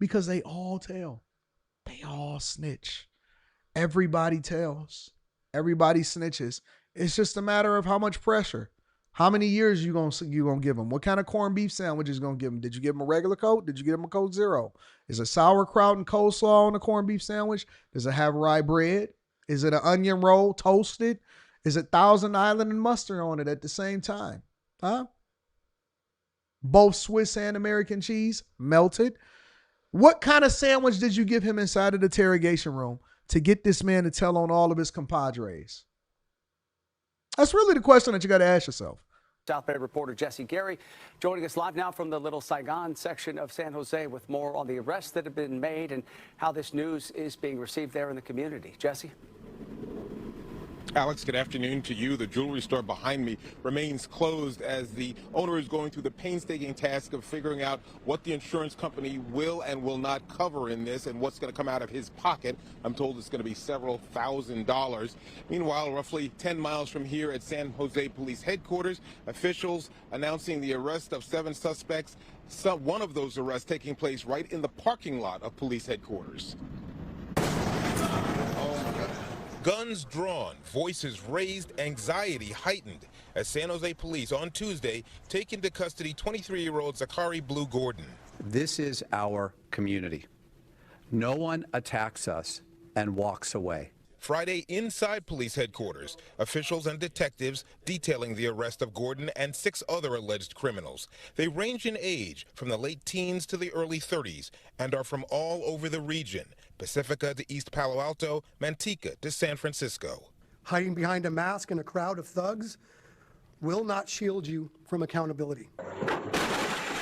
because they all tell. They all snitch. Everybody tells. Everybody snitches. It's just a matter of how much pressure. How many years you gonna give them? What kind of corned beef sandwich is gonna give them? Did you give them a regular Coke? Did you give them a Coke Zero? Is it sauerkraut and coleslaw on the corned beef sandwich? Does it have rye bread? Is it an onion roll toasted? Is it Thousand Island and mustard on it at the same time? Huh? Both Swiss and American cheese melted. What kind of sandwich did you give him inside of the interrogation room to get this man to tell on all of his compadres? That's really the question that you got to ask yourself. South Bay reporter Jesse Gary joining us live now from the Little Saigon section of San Jose with more on the arrests that have been made and how this news is being received there in the community. Jesse? Alex, good afternoon to you. The jewelry store behind me remains closed as the owner is going through the painstaking task of figuring out what the insurance company will and will not cover in this and what's going to come out of his pocket. I'm told it's going to be several $1,000s. Meanwhile, roughly 10 miles from here at San Jose Police Headquarters, officials announcing the arrest of 7 suspects. One of those arrests taking place right in the parking lot of police headquarters. Guns drawn, voices raised, anxiety heightened as San Jose police on Tuesday take into custody 23-year-old Zachary Blue Gordon. This is our community. No one attacks us and walks away. Friday inside police headquarters, officials and detectives detailing the arrest of Gordon and 6 other alleged criminals. They range in age from the late teens to the early 30s and are from all over the region, Pacifica to East Palo Alto, Manteca to San Francisco. Hiding behind a mask in a crowd of thugs will not shield you from accountability.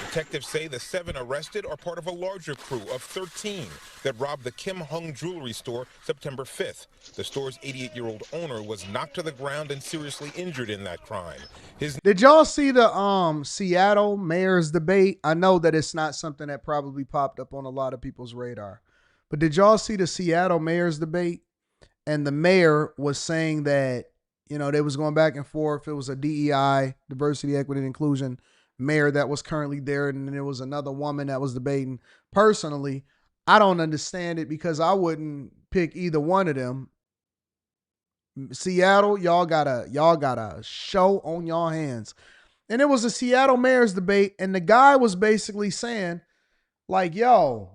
Detectives say the 7 arrested are part of a larger crew of 13 that robbed the Kim Hung jewelry store September 5th. The store's 88-year-old owner was knocked to the ground and seriously injured in that crime. Did y'all see the Seattle mayor's debate? I know that it's not something that probably popped up on a lot of people's radar. But did y'all see the Seattle mayor's debate? And the mayor was saying that, they was going back and forth. It was a DEI, diversity, equity, and inclusion mayor that was currently there, and there was another woman that was debating. Personally, I don't understand it because I wouldn't pick either one of them. Seattle, y'all got a show on y'all hands. And it was a Seattle mayor's debate, and the guy was basically saying, like, yo,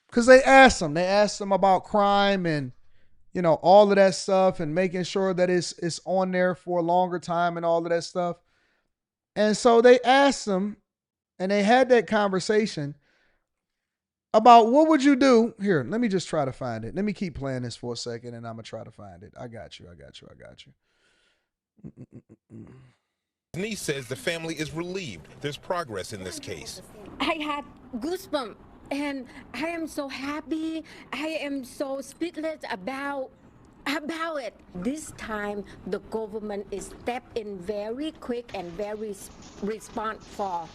because they asked him about crime and, all of that stuff and making sure that it's on there for a longer time and all of that stuff. And so they asked him, and they had that conversation about what would you do? Here, let me just try to find it. Let me keep playing this for a second, and I'm going to try to find it. I got you. Niece says the family is relieved there's progress in this case. I had goosebumps and I am so happy. I am so speechless about it. This time the government is step in very quick and very respond for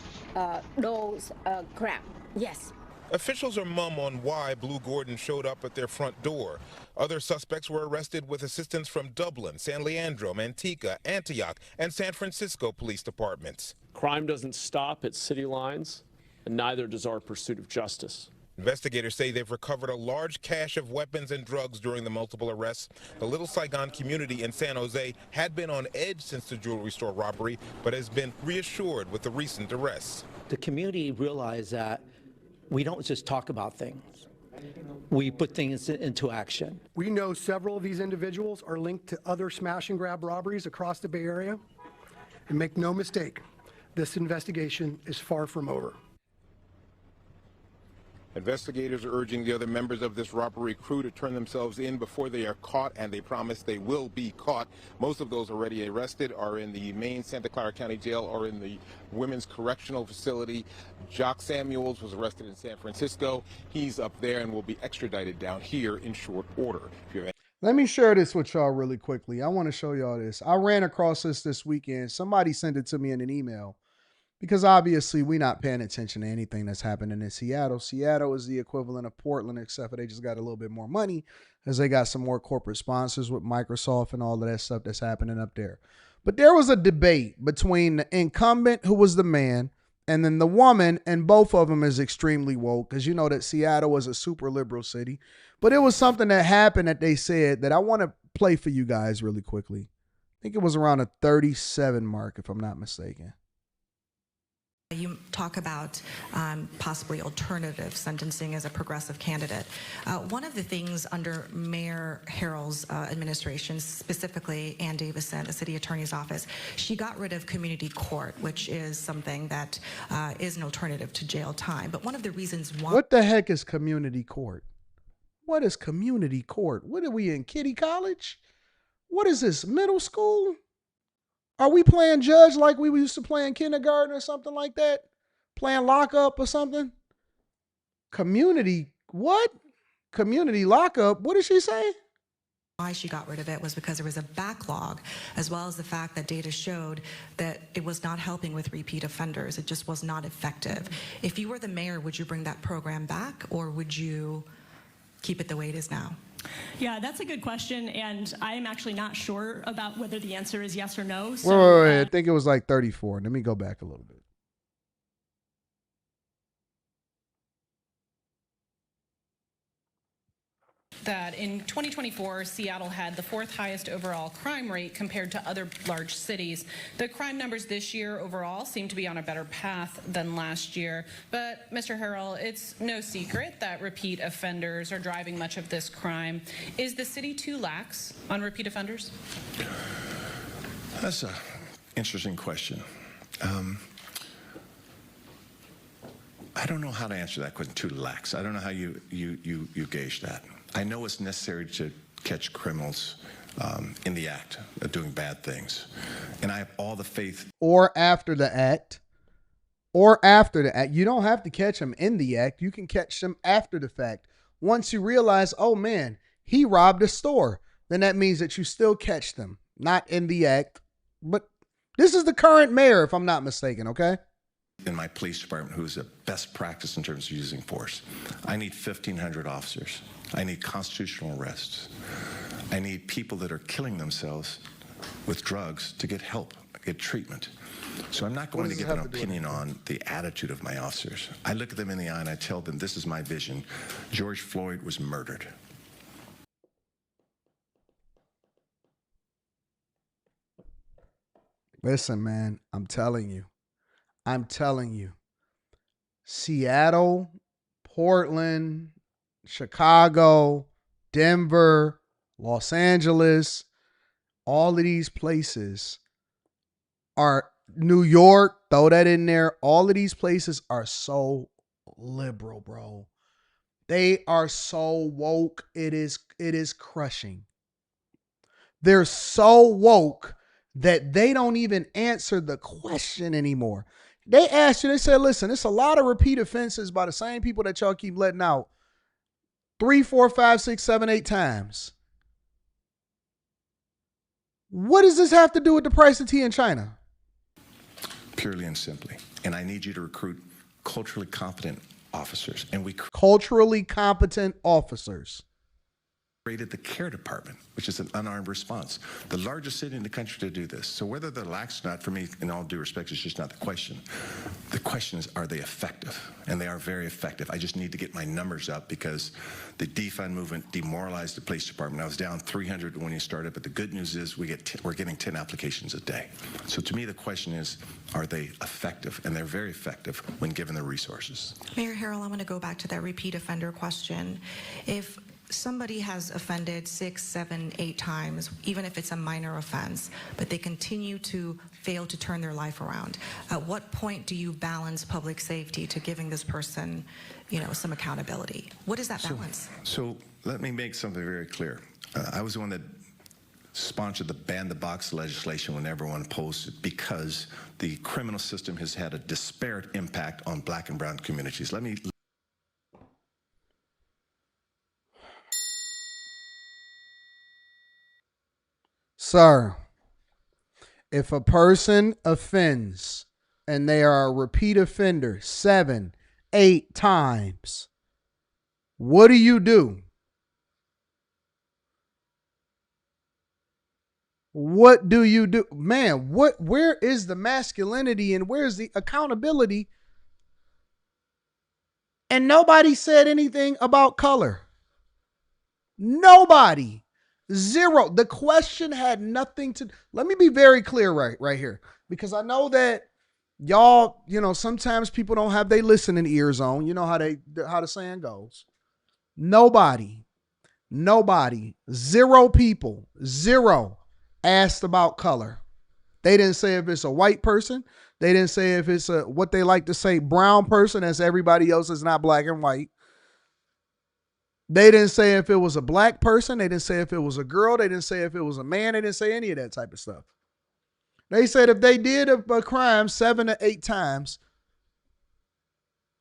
those crap. Yes. Officials are mum on why Blue Gordon showed up at their front door. Other suspects were arrested with assistance from Dublin, San Leandro, Manteca, Antioch, and San Francisco police departments. Crime doesn't stop at city lines, and neither does our pursuit of justice. Investigators say they've recovered a large cache of weapons and drugs during the multiple arrests. The Little Saigon community in San Jose had been on edge since the jewelry store robbery, but has been reassured with the recent arrests. The community realized that we don't just talk about things. We put things into action. We know several of these individuals are linked to other smash and grab robberies across the Bay Area. And make no mistake, this investigation is far from over. Investigators are urging the other members of this robbery crew to turn themselves in before they are caught, and they promise they will be caught. Most of those already arrested are in the main Santa Clara County Jail or in the Women's Correctional Facility. Jock Samuels was arrested in San Francisco. He's up there and will be extradited down here in short order. Let me share this with y'all really quickly. I want to show y'all this. I ran across this weekend. Somebody sent it to me in an email. Because obviously we're not paying attention to anything that's happening in Seattle. Seattle is the equivalent of Portland, except for they just got a little bit more money as they got some more corporate sponsors with Microsoft and all of that stuff that's happening up there. But there was a debate between the incumbent, who was the man, and then the woman, and both of them is extremely woke because you know that Seattle is a super liberal city. But it was something that happened that they said that I want to play for you guys really quickly. I think it was around a 37 mark, if I'm not mistaken. You talk about possibly alternative sentencing as a progressive candidate. One of the things under Mayor Harrell's administration, specifically Ann Davison, the city attorney's office, she got rid of community court, which is something that is an alternative to jail time. But one of the reasons why... What the heck is community court? What is community court? What are we in, Kitty College? What is this, middle school? Are we playing judge like we used to play in kindergarten or something like that? Playing lockup or something? Community, what? Community lockup? What did she say? Why she got rid of it was because there was a backlog, as well as the fact that data showed that it was not helping with repeat offenders. It just was not effective. If you were the mayor, would you bring that program back, or would you keep it the way it is now? Yeah, that's a good question, and I'm actually not sure about whether the answer is yes or no. So, wait. I think it was like 34. Let me go back a little bit. That in 2024, Seattle had the 4th highest overall crime rate compared to other large cities. The crime numbers this year overall seem to be on a better path than last year. But Mr. Harrell, it's no secret that repeat offenders are driving much of this crime. Is the city too lax on repeat offenders? That's an interesting question. I don't know how to answer that question. Too lax. I don't know how you gauge that. I know it's necessary to catch criminals in the act of doing bad things. And I have all the faith. Or after the act. Or after the act. You don't have to catch them in the act. You can catch them after the fact. Once you realize, oh man, he robbed a store, then that means that you still catch them. Not in the act. But this is the current mayor, if I'm not mistaken, okay? In my police department, who is a best practice in terms of using force. I need 1,500 officers. I need constitutional arrests. I need people that are killing themselves with drugs to get help, get treatment. So I'm not going to give an opinion on the attitude of my officers. I look at them in the eye and I tell them, this is my vision. George Floyd was murdered. Listen, man, I'm telling you. Seattle, Portland, Chicago, Denver, Los Angeles, all of these places are, New York, throw that in there. All of these places are so liberal, bro. They are so woke. It is crushing. They're so woke that they don't even answer the question anymore. They asked you, they said, listen, it's a lot of repeat offenses by the same people that y'all keep letting out 3, 4, 5, 6, 7, 8 times. What does this have to do with the price of tea in China? Purely and simply. And I need you to recruit culturally competent officers. And we Culturally competent officers. created the care department, which is an unarmed response. The largest city in the country to do this. So whether they're lax or not, for me, in all due respect, is just not the question. The question is, are they effective? And they are very effective. I just need to get my numbers up because the defund movement demoralized the police department. I was down 300 when you started, but the good news is we're getting 10 applications a day. So to me, the question is, are they effective? And they're very effective when given the resources. Mayor Harrell, I want to go back to that repeat offender question. If somebody has offended 6, 7, 8 times, even if it's a minor offense, but they continue to fail to turn their life around, at what point do you balance public safety to giving this person, some accountability? What is that balance? So let me make something very clear. I was the one that sponsored the ban the box legislation when everyone opposed it because the criminal system has had a disparate impact on black and brown communities. Sir, if a person offends and they are a repeat offender 7, 8 times, what do you do? What do you do? Man, where is the masculinity and where's the accountability? And nobody said anything about color. Nobody. Zero. The question had nothing to. Let me be very clear right here, because I know that y'all, sometimes people don't have their listening ears on. You know how the saying goes. Nobody, 0 people, 0 asked about color. They didn't say if it's a white person. They didn't say if it's a what they like to say brown person, as everybody else is not black and white. They didn't say if it was a black person. They didn't say if it was a girl. They didn't say if it was a man. They didn't say any of that type of stuff. They said if they did a crime 7 to 8 times,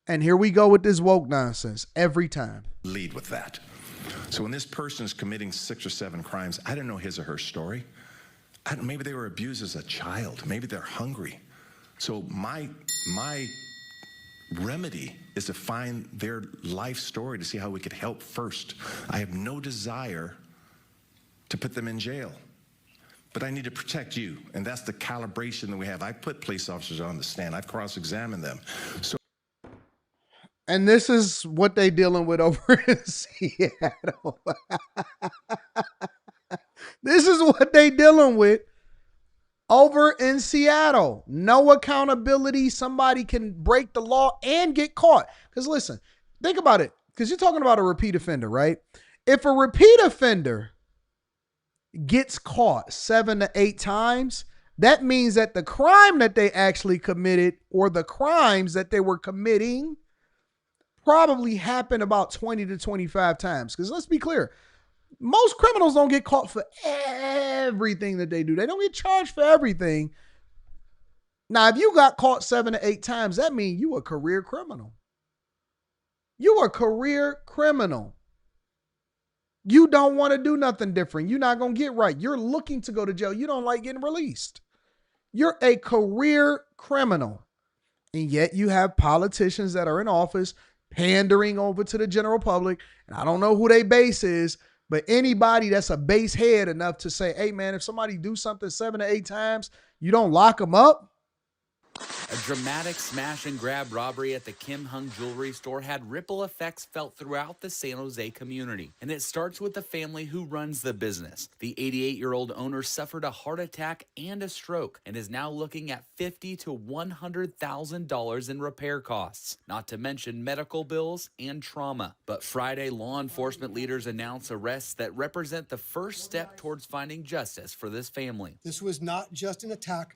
and here we go with this woke nonsense every time. Lead with that. So when this person is committing 6 or 7 crimes, I don't know his or her story. Maybe they were abused as a child. Maybe they're hungry. So my remedy is to find their life story to see how we could help first. I have no desire to put them in jail, but I need to protect you, and that's the calibration that we have. I put police officers on the stand. I've cross-examined them. And this is what they dealing with over in Seattle. This is what they dealing with over in Seattle. No accountability. Somebody can break the law and get caught. Because listen, think about it. Because you're talking about a repeat offender, right? If a repeat offender gets caught 7 to 8 times, that means that the crime that they actually committed or the crimes that they were committing probably happened about 20 to 25 times. Because let's be clear, most criminals don't get caught for everything that they do. They don't get charged for everything. Now, if you got caught 7 to 8 times, that means you a career criminal. You a career criminal. You don't want to do nothing different. You're not going to get right. You're looking to go to jail. You don't like getting released. You're a career criminal. And yet you have politicians that are in office pandering over to the general public. And I don't know who their base is, but anybody that's a base head enough to say, hey, man, if somebody do something 7 to 8 times, you don't lock them up. A dramatic smash and grab robbery at the Kim Hung jewelry store had ripple effects felt throughout the San Jose community. And it starts with the family who runs the business. The 88-year-old owner suffered a heart attack and a stroke and is now looking at $50,000 to $100,000 in repair costs, not to mention medical bills and trauma. But Friday, law enforcement leaders announced arrests that represent the first step towards finding justice for this family. This was not just an attack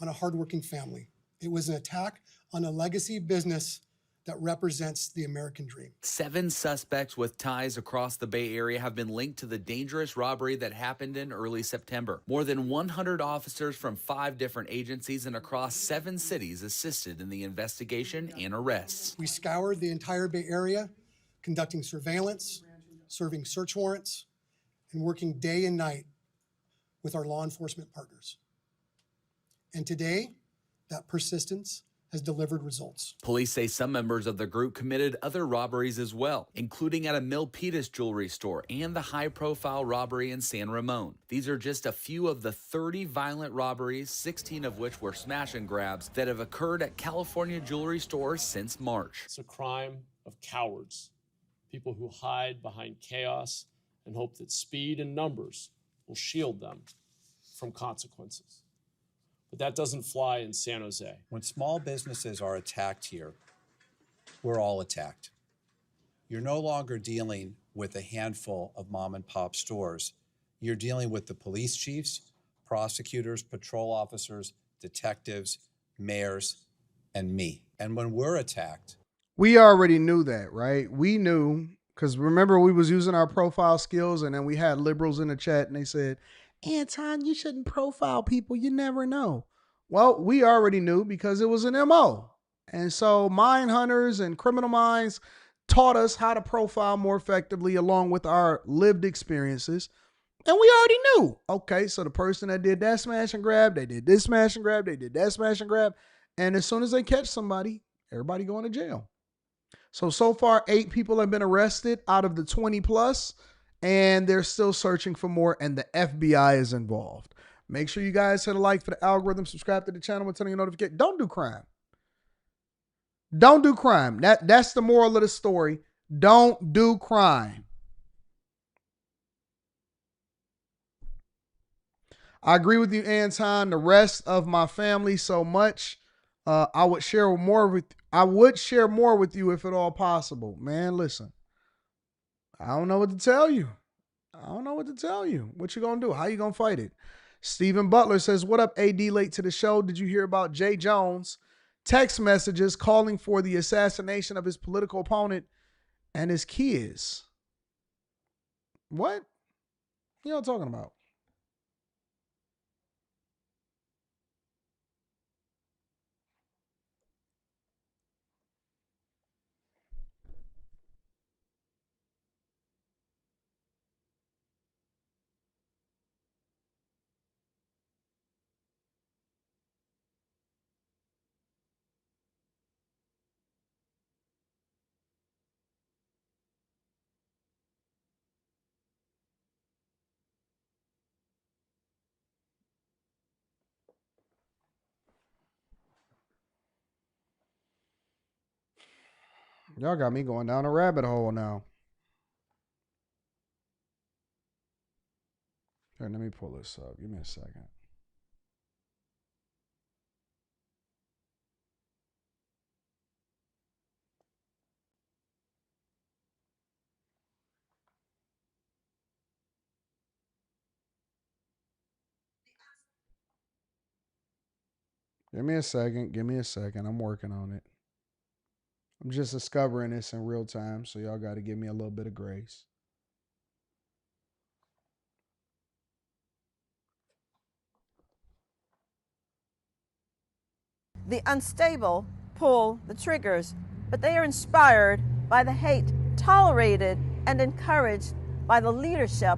on a hardworking family. It was an attack on a legacy business that represents the American dream. 7 suspects with ties across the Bay Area have been linked to the dangerous robbery that happened in early September. More than 100 officers from 5 different agencies and across 7 cities assisted in the investigation and arrests. We scoured the entire Bay Area, conducting surveillance, serving search warrants, and working day and night with our law enforcement partners. And today, that persistence has delivered results. Police say some members of the group committed other robberies as well, including at a Milpitas jewelry store and the high-profile robbery in San Ramon. These are just a few of the 30 violent robberies, 16 of which were smash and grabs, that have occurred at California jewelry stores since March. It's a crime of cowards, people who hide behind chaos and hope that speed and numbers will shield them from consequences. But that doesn't fly in San Jose. When small businesses are attacked here, we're all attacked. You're no longer dealing with a handful of mom and pop stores. You're dealing with the police chiefs, prosecutors, patrol officers, detectives, mayors, and me. And when we're attacked, We already knew that, right? We knew, because remember we was using our profile skills, and then we had liberals in the chat and they said, Anton, you shouldn't profile people. You never know. Well, we already knew because it was an MO. And so mind hunters and criminal minds taught us how to profile more effectively along with our lived experiences. And we already knew. Okay, so the person that did that smash and grab, they did this smash and grab, they did that smash and grab. And as soon as they catch somebody, everybody going to jail. So far, 8 people have been arrested out of the 20 plus. And they're still searching for more, and the FBI is involved. Make sure you guys hit a like for the algorithm, subscribe to the channel, and turn on your notification. Don't do crime. Don't do crime. That's the moral of the story. Don't do crime. I agree with you, Anton. The rest of my family so much. I would share more with you if at all possible. Man, listen. I don't know what to tell you. What you gonna do? How you gonna fight it? Stephen Butler says, what up, AD? Late to the show. Did you hear about Jay Jones' text messages calling for the assassination of his political opponent and his kids? What? You know what I'm talking about? Y'all got me going down a rabbit hole now. Here, let me pull this up. Give me a second. Give me a second. I'm working on it. I'm just discovering this in real time, so y'all got to give me a little bit of grace. The unstable pull the triggers, but they are inspired by the hate tolerated and encouraged by the leadership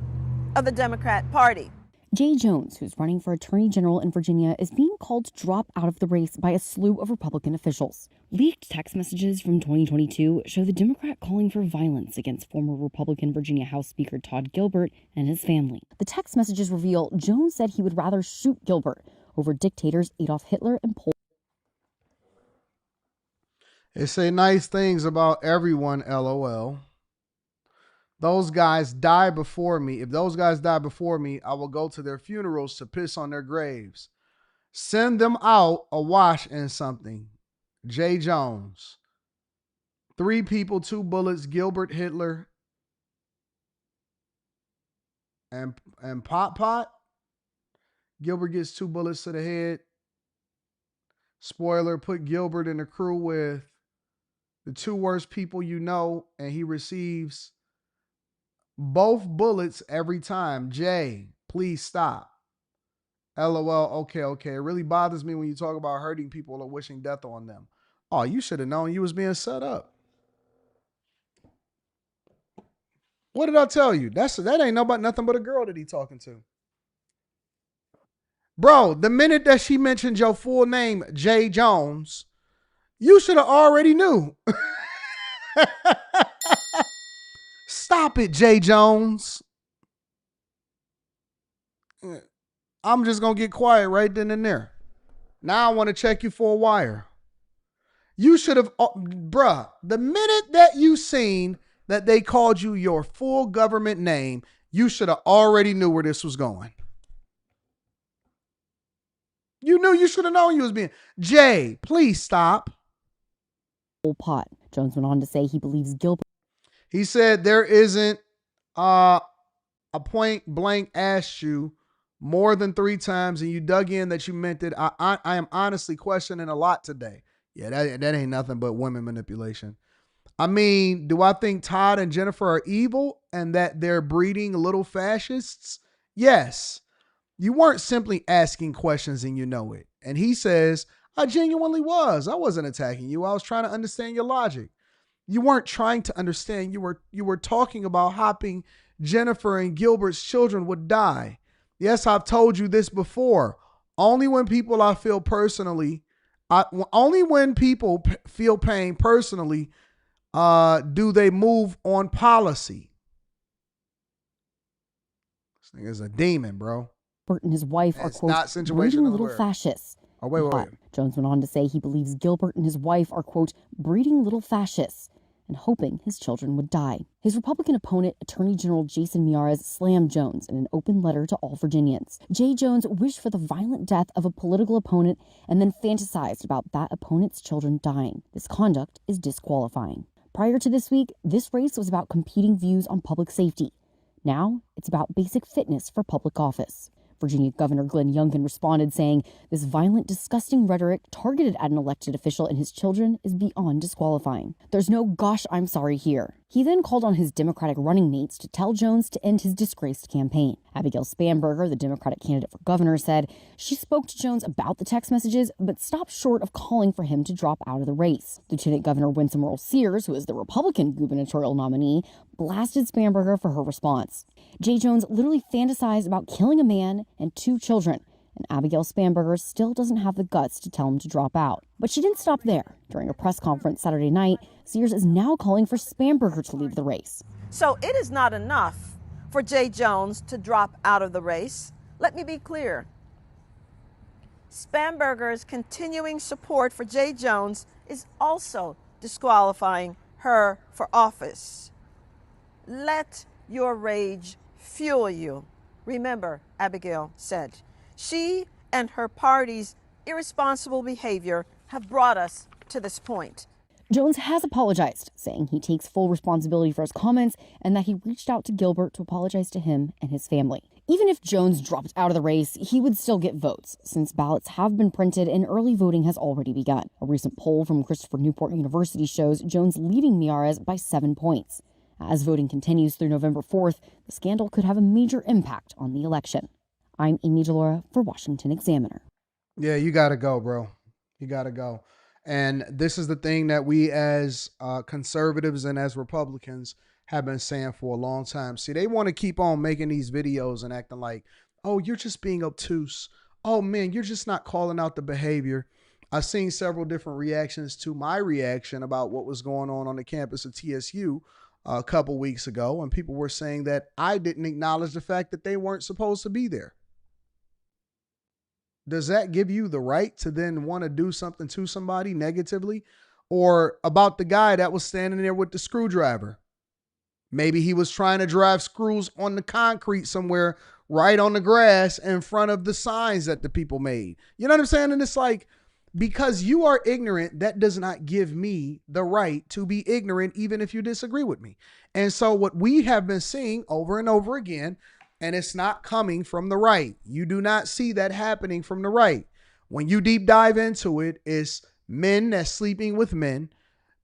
of the Democrat Party. Jay Jones, who's running for attorney general in Virginia, is being called to drop out of the race by a slew of Republican officials. Leaked text messages from 2022 show the Democrat calling for violence against former Republican Virginia House Speaker Todd Gilbert and his family. The text messages reveal Jones said he would rather shoot Gilbert over dictators Adolf Hitler and Poland. They say nice things about everyone, LOL. Those guys die before me. If those guys die before me, I will go to their funerals to piss on their graves. Send them out awash in something. Jay Jones. 3 people, 2 bullets. Gilbert, Hitler, and Pot. Gilbert gets 2 bullets to the head. Spoiler, put Gilbert in the crew with the two worst people you know, and he receives both bullets every time. Jay, please stop. LOL. Okay. It really bothers me when you talk about hurting people or wishing death on them. Oh, you should have known you was being set up. What did I tell you? That ain't nothing but a girl that he talking to. Bro, the minute that she mentioned your full name, Jay Jones, you should have already knew. Stop it, Jay Jones. I'm just going to get quiet right then and there. Now I want to check you for a wire. You should have, bruh, the minute that you seen that they called you your full government name, you should have already knew where this was going. You knew, you should have known you was being. Jay, please stop. Pot. Jones went on to say he believes Gilbert. He said there isn't a point blank asked you more than 3 times and you dug in that you meant it. I am honestly questioning a lot today. Yeah, that ain't nothing but women manipulation. I mean, do I think Todd and Jennifer are evil and that they're breeding little fascists? Yes. You weren't simply asking questions and you know it. And he says, I genuinely was. I wasn't attacking you. I was trying to understand your logic. You weren't trying to understand. You were talking about hoping Jennifer and Gilbert's children would die. Yes, I've told you this before. Only when people feel pain personally, do they move on policy. This nigga's a demon, bro. Gilbert and his wife are, quote, breeding little fascists. Oh, wait. Jones went on to say he believes Gilbert and his wife are, quote, breeding little fascists and hoping his children would die. His Republican opponent, Attorney General Jason Miyares, slammed Jones in an open letter to all Virginians. Jay Jones wished for the violent death of a political opponent and then fantasized about that opponent's children dying. This conduct is disqualifying. Prior to this week, this race was about competing views on public safety. Now, it's about basic fitness for public office. Virginia Governor Glenn Youngkin responded saying, this violent, disgusting rhetoric targeted at an elected official and his children is beyond disqualifying. There's no gosh, I'm sorry here. He then called on his Democratic running mates to tell Jones to end his disgraced campaign. Abigail Spanberger, the Democratic candidate for governor, said she spoke to Jones about the text messages, but stopped short of calling for him to drop out of the race. Lieutenant Governor Winsome Earle-Sears, who is the Republican gubernatorial nominee, blasted Spanberger for her response. Jay Jones literally fantasized about killing a man and 2 children, and Abigail Spanberger still doesn't have the guts to tell him to drop out. But she didn't stop there. During a press conference Saturday night, Sears is now calling for Spanberger to leave the race. So it is not enough for Jay Jones to drop out of the race. Let me be clear. Spanberger's continuing support for Jay Jones is also disqualifying her for office. Let your rage fuel you. Remember, Abigail said, she and her party's irresponsible behavior have brought us to this point. Jones has apologized, saying he takes full responsibility for his comments and that he reached out to Gilbert to apologize to him and his family. Even if Jones dropped out of the race, he would still get votes, since ballots have been printed and early voting has already begun. A recent poll from Christopher Newport University shows Jones leading Miyares by 7 points. As voting continues through November 4th, the scandal could have a major impact on the election. I'm Amy DeLaura for Washington Examiner. Yeah, you got to go, bro. You got to go. And this is the thing that we as conservatives and as Republicans have been saying for a long time. See, they want to keep on making these videos and acting like, oh, you're just being obtuse. Oh, man, you're just not calling out the behavior. I've seen several different reactions to my reaction about what was going on the campus of TSU a couple weeks ago. And people were saying that I didn't acknowledge the fact that they weren't supposed to be there. Does that give you the right to then want to do something to somebody negatively? Or about the guy that was standing there with the screwdriver? Maybe he was trying to drive screws on the concrete somewhere right on the grass in front of the signs that the people made. You know what I'm saying? And it's like, because you are ignorant, that does not give me the right to be ignorant, even if you disagree with me. And so what we have been seeing over and over again, and it's not coming from the right. You do not see that happening from the right. When you deep dive into it, it's men that's sleeping with men,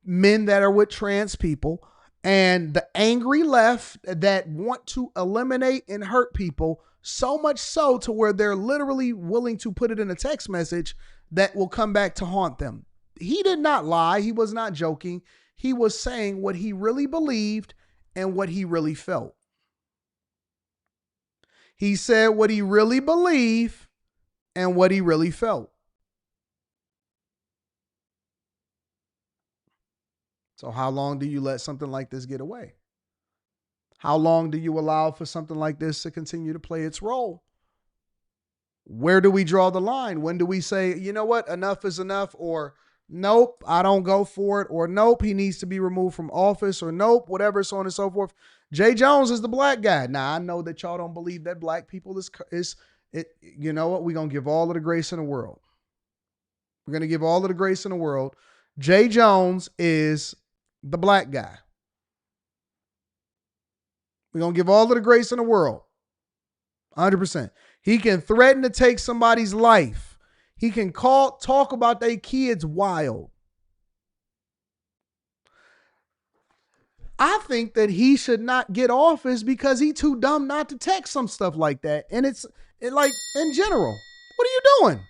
men that are with trans people, and the angry left that want to eliminate and hurt people, so much so to where they're literally willing to put it in a text message that will come back to haunt them. He did not lie. He was not joking. He was saying what he really believed and what he really felt. He said what he really believed and what he really felt. So how long do you let something like this get away? How long do you allow for something like this to continue to play its role? Where do we draw the line? When do we say, you know what, enough is enough, or nope, I don't go for it, or nope, he needs to be removed from office, or nope, whatever, so on and so forth. Jay Jones is the black guy. Now, I know that y'all don't believe that black people is you know what? We're going to give all of the grace in the world. We're going to give all of the grace in the world. Jay Jones is the black guy. We're going to give all of the grace in the world. 100%. He can threaten to take somebody's life. He can talk about their kids wild. I think that he should not get office because he's too dumb not to text some stuff like that. And it's like, in general, what are you doing?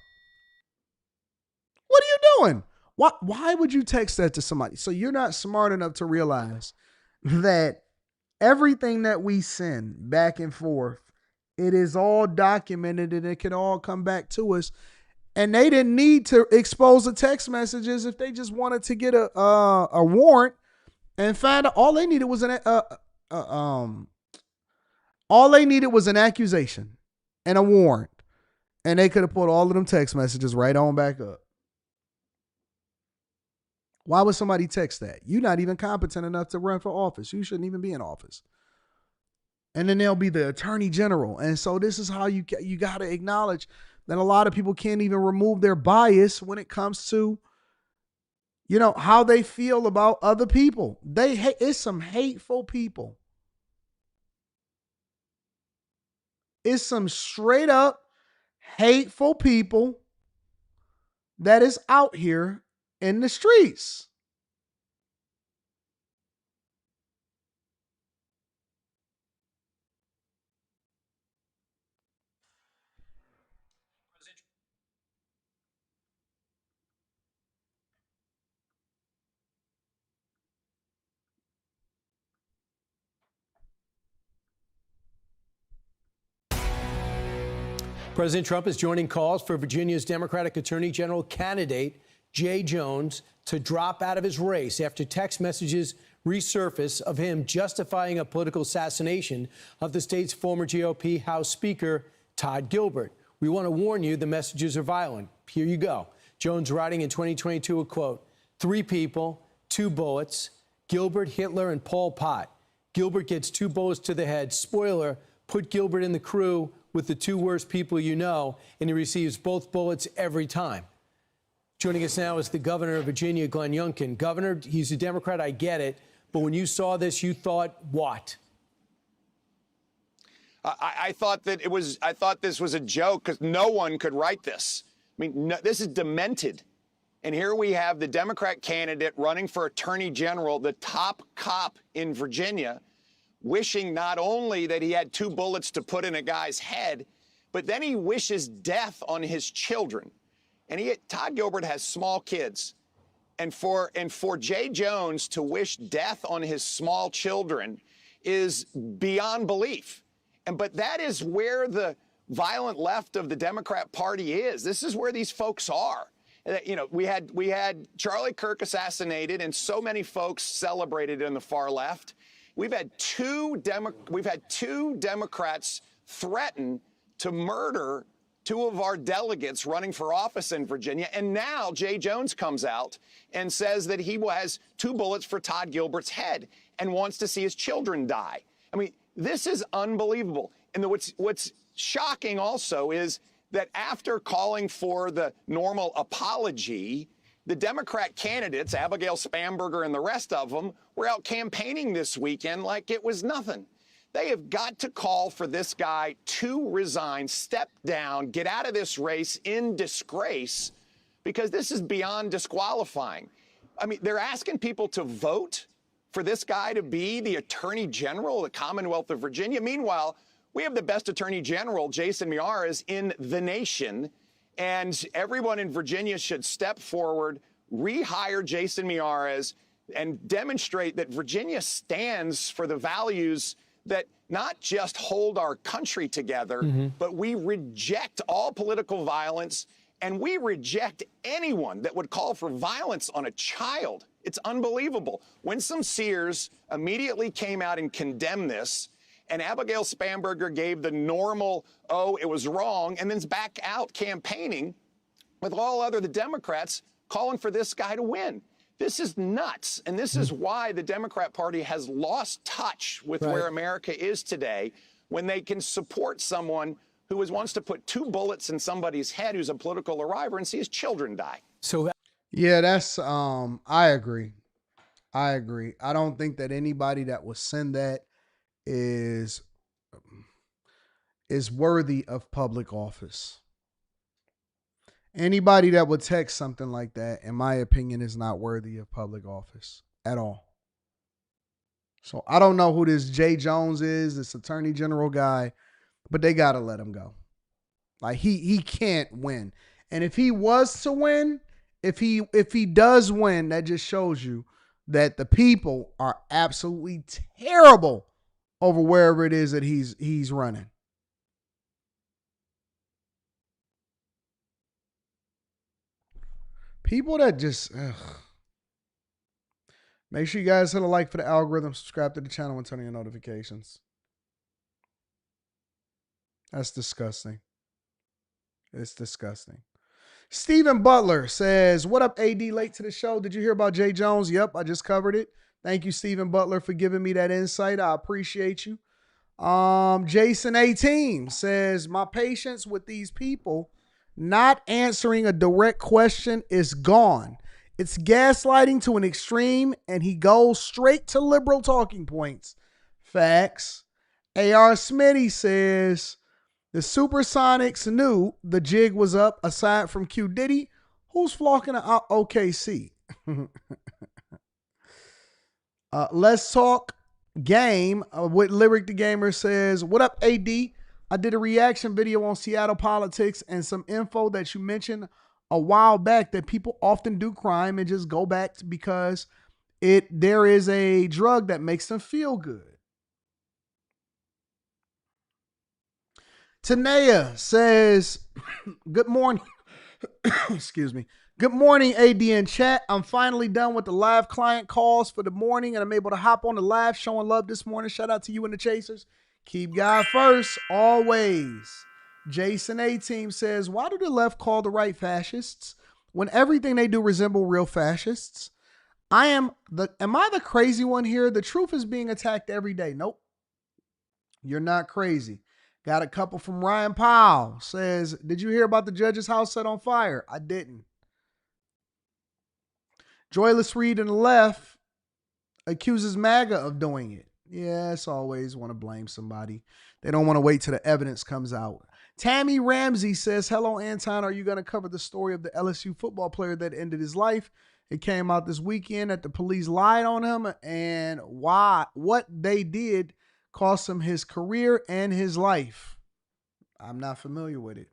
What are you doing? Why would you text that to somebody? So you're not smart enough to realize that everything that we send back and forth, it is all documented and it can all come back to us. And they didn't need to expose the text messages if they just wanted to get a warrant and find out. All they needed was an accusation and a warrant, and they could have put all of them text messages right on back up. Why would somebody text that? You're not even competent enough to run for office. You shouldn't even be in office. And then they'll be the attorney general. And so this is how you got to acknowledge that a lot of people can't even remove their bias when it comes to, how they feel about other people. It's some hateful people. It's some straight up hateful people that is out here in the streets. President Trump is joining calls for Virginia's Democratic Attorney General candidate, Jay Jones, to drop out of his race after text messages resurface of him justifying a political assassination of the state's former GOP House Speaker, Todd Gilbert. We want to warn you, the messages are violent. Here you go. Jones writing in 2022 a quote, 3 people, 2 bullets, Gilbert, Hitler, and Pol Pot. Gilbert gets 2 bullets to the head. Spoiler, put Gilbert in the crew with the 2 worst people you know, and he receives both bullets every time. Joining us now is the governor of Virginia, Glenn Youngkin. Governor, he's a Democrat, I get it, but when you saw this, you thought what? I thought this was a joke because no one could write this. I mean, no, this is demented. And here we have the Democrat candidate running for attorney general, the top cop in Virginia, wishing not only that he had 2 bullets to put in a guy's head, but then he wishes death on his children. And Todd Gilbert has small kids. And for Jay Jones to wish death on his small children is beyond belief. But that is where the violent left of the Democrat Party is. This is where these folks are. We had Charlie Kirk assassinated, and so many folks celebrated in the far left. We've had two Democrats threaten to murder 2 of our delegates running for office in Virginia. And now Jay Jones comes out and says that he has 2 bullets for Todd Gilbert's head and wants to see his children die. I mean, this is unbelievable. And what's shocking also is that after calling for the normal apology, the Democrat candidates, Abigail Spanberger and the rest of them, were out campaigning this weekend like it was nothing. They have got to call for this guy to resign, step down, get out of this race in disgrace, because this is beyond disqualifying. I mean, they're asking people to vote for this guy to be the Attorney General of the Commonwealth of Virginia. Meanwhile, we have the best Attorney General, Jason Miyares, in the nation. And everyone in Virginia should step forward, rehire Jason Miyares, and demonstrate that Virginia stands for the values that not just hold our country together, but we reject all political violence, and we reject anyone that would call for violence on a child. It's unbelievable. Winsome Sears immediately came out and condemned this, and Abigail Spanberger gave the normal, oh, it was wrong, and then's back out campaigning with all the Democrats calling for this guy to win. This is nuts, and this is why the Democrat Party has lost touch with where America is today, when they can support someone who wants to put 2 bullets in somebody's head who's a political arrival and see his children die. So, yeah, that's, I agree. I don't think that anybody that would send that is worthy of public office. Anybody that would text something like that, in my opinion, is not worthy of public office at all. So I don't know who this Jay Jones is, this Attorney General guy, but they got to let him go. Like he can't win. And if he was to win, if he does win, that just shows you that the people are absolutely terrible over wherever it is that he's running. People that just, make sure you guys hit a like for the algorithm, subscribe to the channel, and turn on your notifications. That's disgusting. It's disgusting. Stephen Butler says, what up, AD? Late to the show. Did you hear about Jay Jones? Yep, I just covered it. Thank you, Stephen Butler, for giving me that insight. I appreciate you. Jason A-Team says, my patience with these people not answering a direct question is gone. It's gaslighting to an extreme, and he goes straight to liberal talking points. Facts. A.R. Smitty says, the Supersonics knew the jig was up aside from Q Diddy. Who's flocking to OKC? Let's talk game with Lyric the Gamer says, what up, AD? I did a reaction video on Seattle politics and some info that you mentioned a while back that people often do crime and just go back because there is a drug that makes them feel good. Tanea says, good morning. Excuse me. Good morning, AD and chat. I'm finally done with the live client calls for the morning, and I'm able to hop on the live, showing love this morning. Shout out to you and the Chasers. Keep God first, always. Jason A-Team says, why do the left call the right fascists when everything they do resemble real fascists? Am I the crazy one here? The truth is being attacked every day. Nope. You're not crazy. Got a couple from Ryan Powell. Says, did you hear about the judge's house set on fire? I didn't. Joyless Reed and the left accuses MAGA of doing it. Yes, always want to blame somebody. They don't want to wait till the evidence comes out. Tammy Ramsey says, hello, Anton. Are you going to cover the story of the LSU football player that ended his life? It came out this weekend that the police lied on him, and what they did cost him his career and his life. I'm not familiar with it.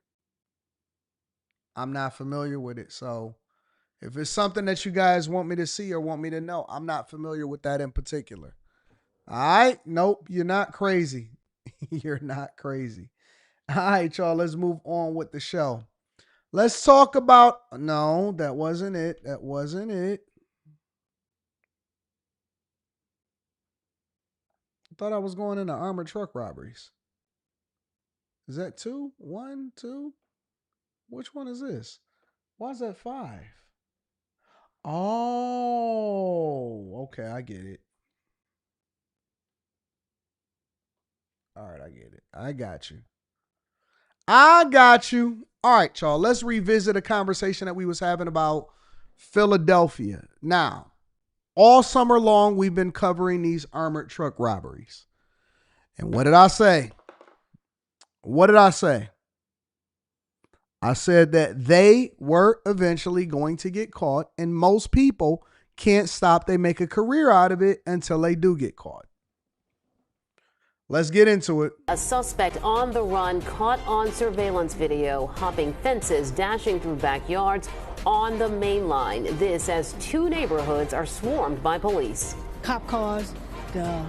So if it's something that you guys want me to see or want me to know, I'm not familiar with that in particular. All right. Nope. You're not crazy. You're not crazy. All right, y'all. Let's move on with the show. Let's talk about, no, that wasn't it. I thought I was going into armored truck robberies. Is that 2? 1, 2? Which one is this? Why is that 5? Oh, okay. I get it. All right, I get it. I got you. All right, y'all. Let's revisit a conversation that we was having about Philadelphia. Now, all summer long, we've been covering these armored truck robberies. And what did I say? I said that they were eventually going to get caught, and most people can't stop. They make a career out of it until they do get caught. Let's get into it. A suspect on the run caught on surveillance video, hopping fences, dashing through backyards on the main line. This as 2 neighborhoods are swarmed by police. Cop cars, the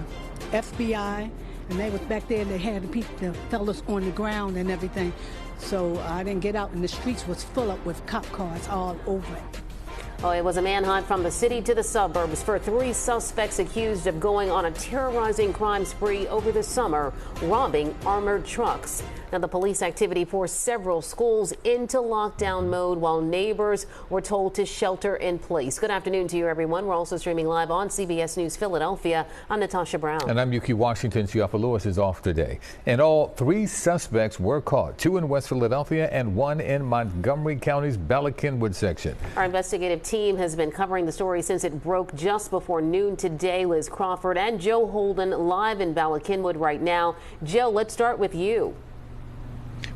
FBI, and they was back there. They had the fellas on the ground and everything. So I didn't get out, and the streets was full up with cop cars all over it. Oh, it was a manhunt from the city to the suburbs for 3 suspects accused of going on a terrorizing crime spree over the summer, robbing armored trucks. Now, the police activity forced several schools into lockdown mode while neighbors were told to shelter in place. Good afternoon to you, everyone. We're also streaming live on CBS News Philadelphia. I'm Natasha Brown. And I'm Yuki Washington. Ciafa Lewis is off today. And all 3 suspects were caught, 2 in West Philadelphia and 1 in Montgomery County's Bala-Cynwyd section. Our investigative team has been covering the story since it broke just before noon today. Liz Crawford and Joe Holden live in Bala-Cynwyd right now. Joe, let's start with you.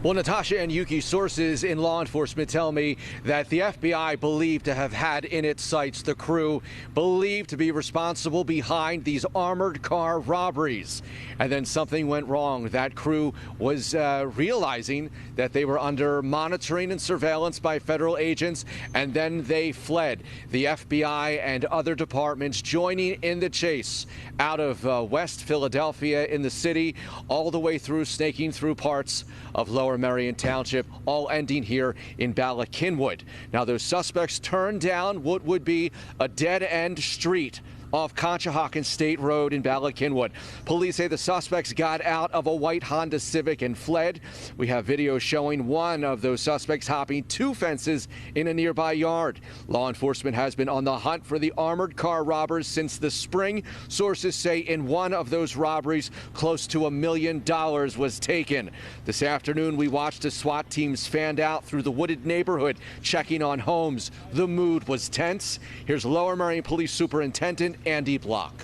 Well, Natasha and Yuki, sources in law enforcement tell me that the FBI believed to have had in its sights the crew believed to be responsible behind these armored car robberies. And then something went wrong. That crew was realizing that they were under monitoring and surveillance by federal agents, and then they fled. The FBI and other departments joining in the chase out of West Philadelphia in the city, all the way through, snaking through parts of Lower Merion Township, all ending here in Bala-Cynwyd. Now, those suspects turned down what would be a dead-end street off Conshohocken State Road in Bala-Cynwyd. Police say the suspects got out of a white Honda Civic and fled. We have video showing one of those suspects hopping 2 fences in a nearby yard. Law enforcement has been on the hunt for the armored car robbers since the spring. Sources say in one of those robberies, close to $1 million was taken. This afternoon, we watched as SWAT teams fanned out through the wooded neighborhood, checking on homes. The mood was tense. Here's Lower Merion Police Superintendent Andy Block.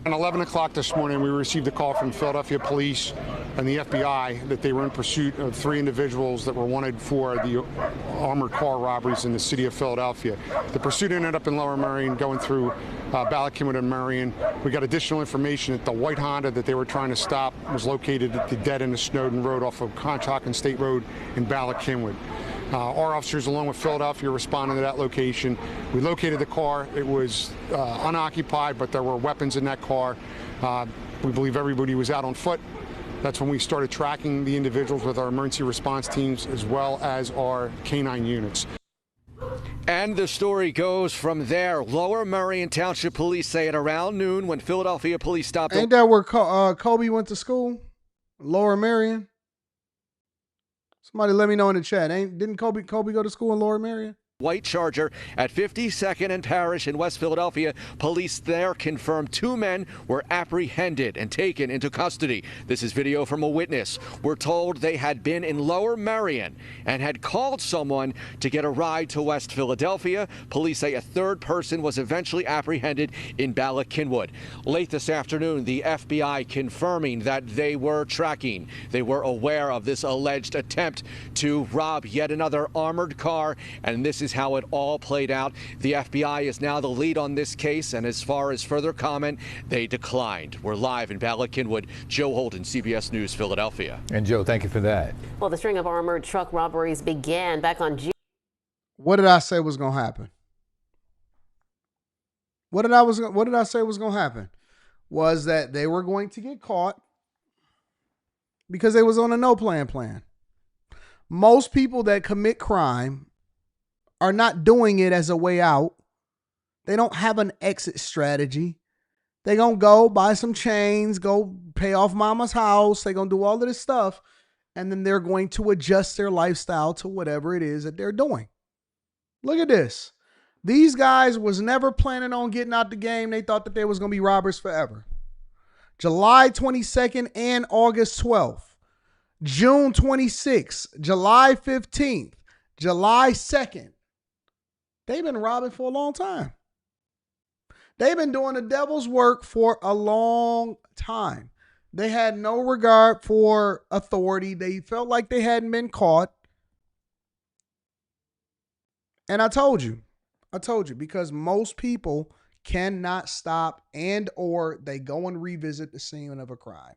At 11 o'clock this morning, we received a call from Philadelphia Police and the FBI that they were in pursuit of 3 individuals that were wanted for the armored car robberies in the city of Philadelphia. The pursuit ended up in Lower Merion, going through Bala-Cynwyd and Merion. We got additional information that the white Honda that they were trying to stop was located at the dead end of Snowden Road off of Conshohocken State Road in Bala-Cynwyd. Our officers, along with Philadelphia, responded to that location. We located the car. It was unoccupied, but there were weapons in that car. We believe everybody was out on foot. That's when we started tracking the individuals with our emergency response teams as well as our canine units. And the story goes from there. Lower Merion Township Police say at around noon when Philadelphia police stopped. Ain't that where Kobe went to school? Lower Merion? Somebody let me know in the chat. Didn't Kobe go to school in Lower Merion? White Charger at 52nd and Parish in West Philadelphia. Police there confirmed 2 men were apprehended and taken into custody. This is video from a witness. We're told they had been in Lower Merion and had called someone to get a ride to West Philadelphia. Police say a 3rd person was eventually apprehended in Bala-Cynwyd. Late this afternoon, the FBI confirming that they were tracking. They were aware of this alleged attempt to rob yet another armored car, and this is how it all played out. The FBI is now the lead on this case, and as far as further comment, they declined. We're live in Bala-Cynwyd. Joe Holden, CBS News, Philadelphia. And Joe, thank you for that. Well, the string of armored truck robberies began back on June. What did I say was going to happen? What did I say was going to happen? Was that they were going to get caught because they was on a no-plan plan. Most people that commit crime are not doing it as a way out. They don't have an exit strategy. They gonna go buy some chains, go pay off mama's house. They gonna do all of this stuff, and then they're going to adjust their lifestyle to whatever it is that they're doing. Look at this. These guys was never planning on getting out the game. They thought that they was gonna be robbers forever. July 22nd and August 12th, June 26th, July 15th, July 2nd. They've been robbing for a long time. They've been doing the devil's work for a long time. They had no regard for authority. They felt like they hadn't been caught. And I told you I told you, because most people cannot stop and or they go and revisit the scene of a crime.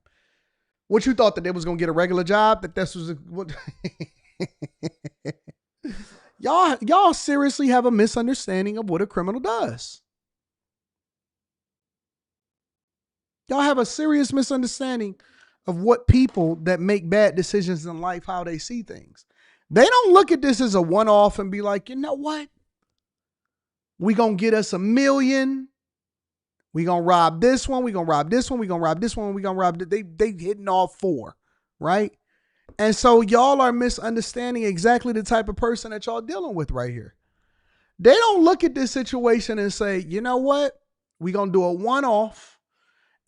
What you thought, that they was going to get a regular job? That this was what y'all seriously have a misunderstanding of what a criminal does. Y'all have a serious misunderstanding of what people that make bad decisions in life, how they see things. They don't look at this as a one-off and be like, you know what? We gonna get us $1 million. We gonna rob this one. We gonna rob this one. We gonna rob this one. We gonna rob. They hitting all four, right? And so y'all are misunderstanding exactly the type of person that y'all dealing with right here. They don't look at this situation and say, you know what? We gonna do a one-off,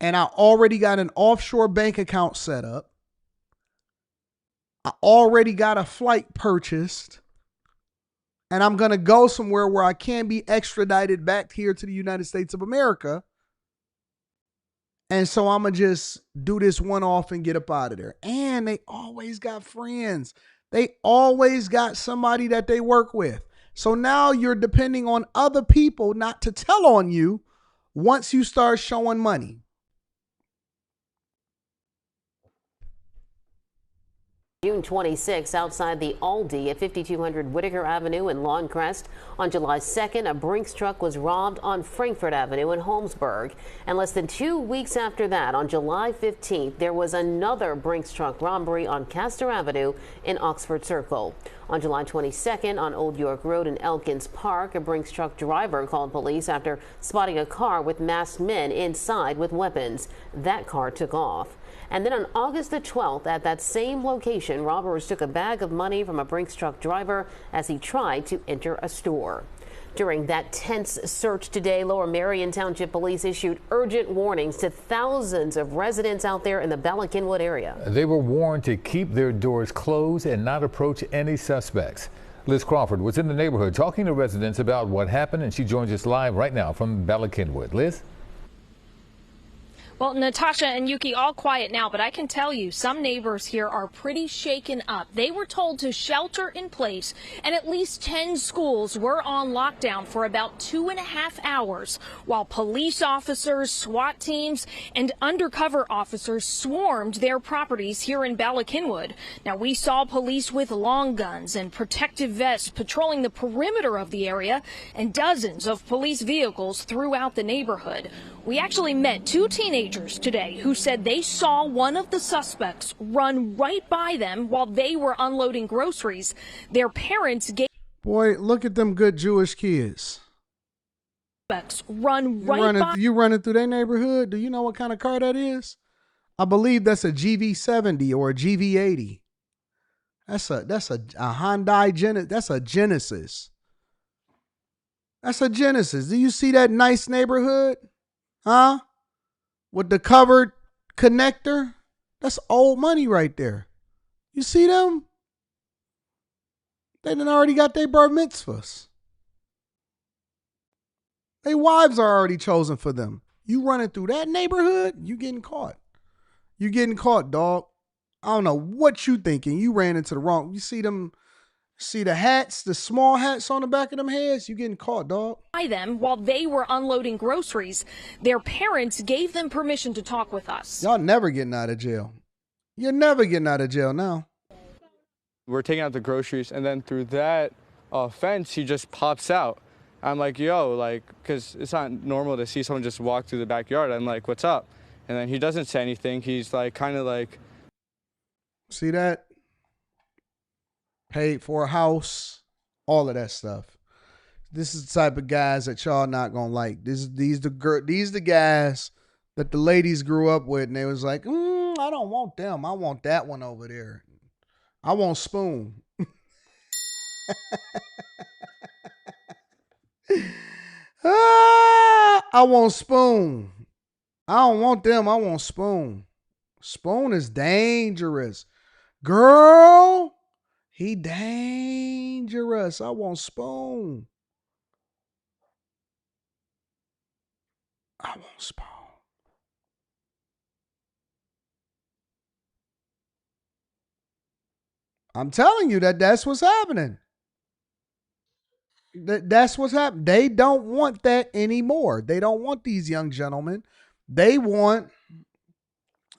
and I already got an offshore bank account set up. I already got a flight purchased. And I'm going to go somewhere where I can be extradited back here to the United States of America. And so I'm going to just do this one off and get up out of there. And they always got friends. They always got somebody that they work with. So now you're depending on other people not to tell on you once you start showing money. June 26 outside the Aldi at 5200 Whitaker Avenue in Lawncrest. On July 2nd, a Brinks truck was robbed on Frankfurt Avenue in Holmesburg. And less than 2 weeks after that, on July 15th, there was another Brinks truck robbery on Castor Avenue in Oxford Circle. On July 22nd, on Old York Road in Elkins Park, a Brinks truck driver called police after spotting a car with masked men inside with weapons. That car took off. And then on August the 12th, at that same location, robbers took a bag of money from a Brinks truck driver as he tried to enter a store. During that tense search today, Lower Merion Township Police issued urgent warnings to thousands of residents out there in the Bella Cynwyd area. They were warned to keep their doors closed and not approach any suspects. Liz Crawford was in the neighborhood talking to residents about what happened, and she joins us live right now from Bella Cynwyd. Liz? Well, Natasha and Yuki, all quiet now, but I can tell you some neighbors here are pretty shaken up. They were told to shelter in place, and at least 10 schools were on lockdown for about 2.5 hours, while police officers, SWAT teams, and undercover officers swarmed their properties here in Bella Cynwyd. Now, we saw police with long guns and protective vests patrolling the perimeter of the area, and dozens of police vehicles throughout the neighborhood. We actually met 2 teenagers today who said they saw one of the suspects run right by them while they were unloading groceries. Their parents gave... Boy, look at them good Jewish kids. Run right by... You running through their neighborhood? Do you know what kind of car that is? I believe that's a GV70 or a GV80. That's a Hyundai Genesis. That's a Genesis. That's a Genesis. Do you see that nice neighborhood? Huh? With the covered connector? That's old money right there. You see them? They done already got their bar mitzvahs. Their wives are already chosen for them. You running through that neighborhood, you getting caught. You getting caught, dog. I don't know what you thinking. You ran into the wrong. You see them, see the hats, the small hats on the back of them heads? You getting caught, dog. By them while they were unloading groceries. Their parents gave them permission to talk with us. Y'all never getting out of jail. You're never getting out of jail now. We're taking out the groceries, and then through that fence, he just pops out. I'm like, yo, like, because it's not normal to see someone just walk through the backyard. I'm like, what's up? And then he doesn't say anything. He's like, kind of like. See that? Paid for a house, all of that stuff. This is the type of guys that y'all not gonna like. These the guys that the ladies grew up with, and they was like, I don't want them. I want that one over there. I want Spoon. I want Spoon. I don't want them. I want Spoon. Spoon is dangerous. Girl, he dangerous. I want Spoon. I want Spoon. I'm telling you that's what's happening. That's what's happening. They don't want that anymore. They don't want these young gentlemen. They want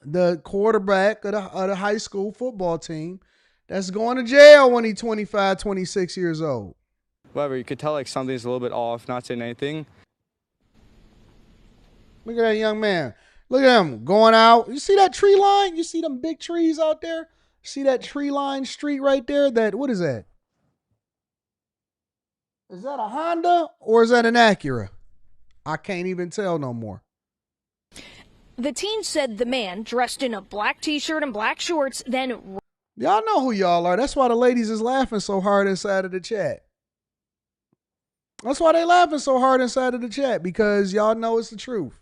the quarterback of the high school football team that's going to jail when he's 25, 26 years old. Whatever, you could tell like something's a little bit off, not saying anything. Look at that young man. Look at him going out. You see that tree line? You see them big trees out there? See that tree line street right there? What is that? Is that a Honda or is that an Acura? I can't even tell no more. The teen said the man, dressed in a black T-shirt and black shorts, then... Y'all know who y'all are. That's why the ladies is laughing so hard inside of the chat. That's why they laughing so hard inside of the chat, because y'all know it's the truth.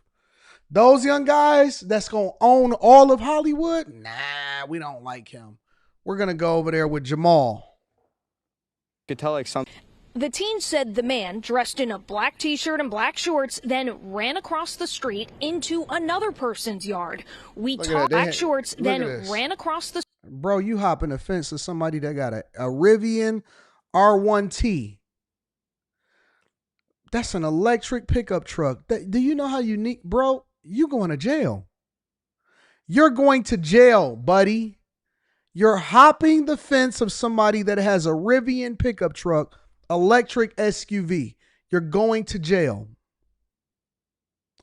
Those young guys that's going to own all of Hollywood, nah, we don't like him. We're going to go over there with Jamal. You could tell like something. The teen said the man, dressed in a black T-shirt and black shorts, then ran across the street into another person's yard. We talked black shorts, then ran across the... Bro, you hopping the fence to somebody that got a Rivian R1T. That's an electric pickup truck. Do you know how unique, bro? You going to jail. You're going to jail, buddy. You're hopping the fence of somebody that has a Rivian pickup truck, electric SUV. You're going to jail.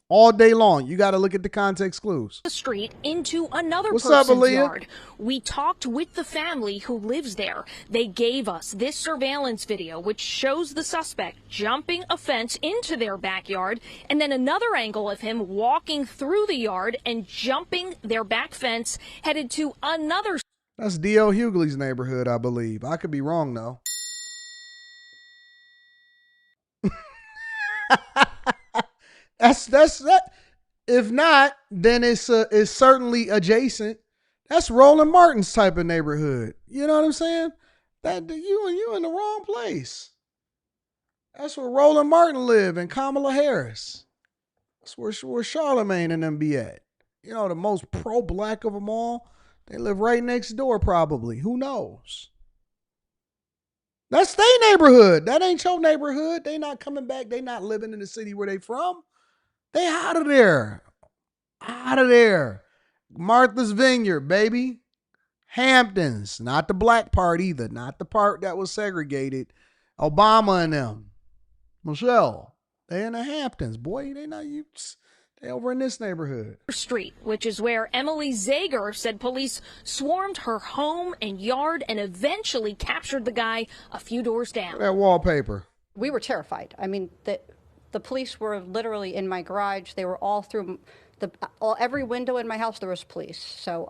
All day long. You got to look at the context clues. The street into another What's up, person's Aaliyah? yard. We talked with the family who lives there. They gave us this surveillance video, which shows the suspect jumping a fence into their backyard, and then another angle of him walking through the yard and jumping their back fence, headed to another... That's D.L. Hughley's neighborhood, I believe. I could be wrong, though. That's that. If not, then it's certainly adjacent. That's Roland Martin's type of neighborhood. You know what I'm saying? That you in the wrong place. That's where Roland Martin live and Kamala Harris. That's where Charlemagne and them be at. You know, the most pro-black of them all. They live right next door, probably. Who knows? That's their neighborhood. That ain't your neighborhood. They not coming back. They not living in the city where they from. They out of there. Out of there. Martha's Vineyard, baby. Hamptons. Not the black part either. Not the part that was segregated. Obama and them. Michelle. They in the Hamptons. Boy, they not you. They over in this neighborhood. Street, which is where Emily Zager said police swarmed her home and yard and eventually captured the guy a few doors down. That wallpaper. We were terrified. I mean, the police were literally in my garage. They were all through every window in my house. There was police. So,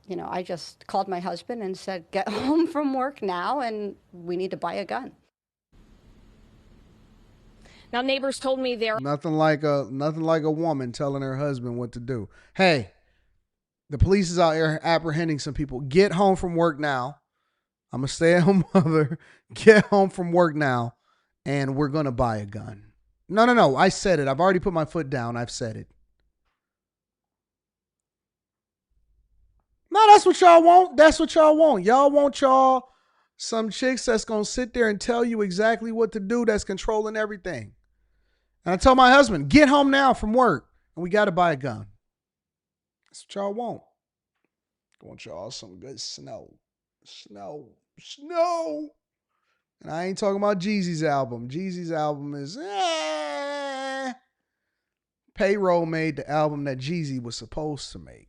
you know, I just called my husband and said, "Get home from work now, and we need to buy a gun." Now, neighbors told me they're nothing like a woman telling her husband what to do. Hey, the police is out here apprehending some people. Get home from work now. I'm a stay-at-home mother. Get home from work now, and we're gonna buy a gun. No. I said it. I've already put my foot down. I've said it. No, that's what y'all want. That's what y'all want. Y'all want some chicks that's gonna sit there and tell you exactly what to do. That's controlling everything. And I tell my husband, get home now from work, and we got to buy a gun. That's what y'all want. I want y'all some good snow. And I ain't talking about Jeezy's album. Jeezy's album is, Payroll made the album that Jeezy was supposed to make.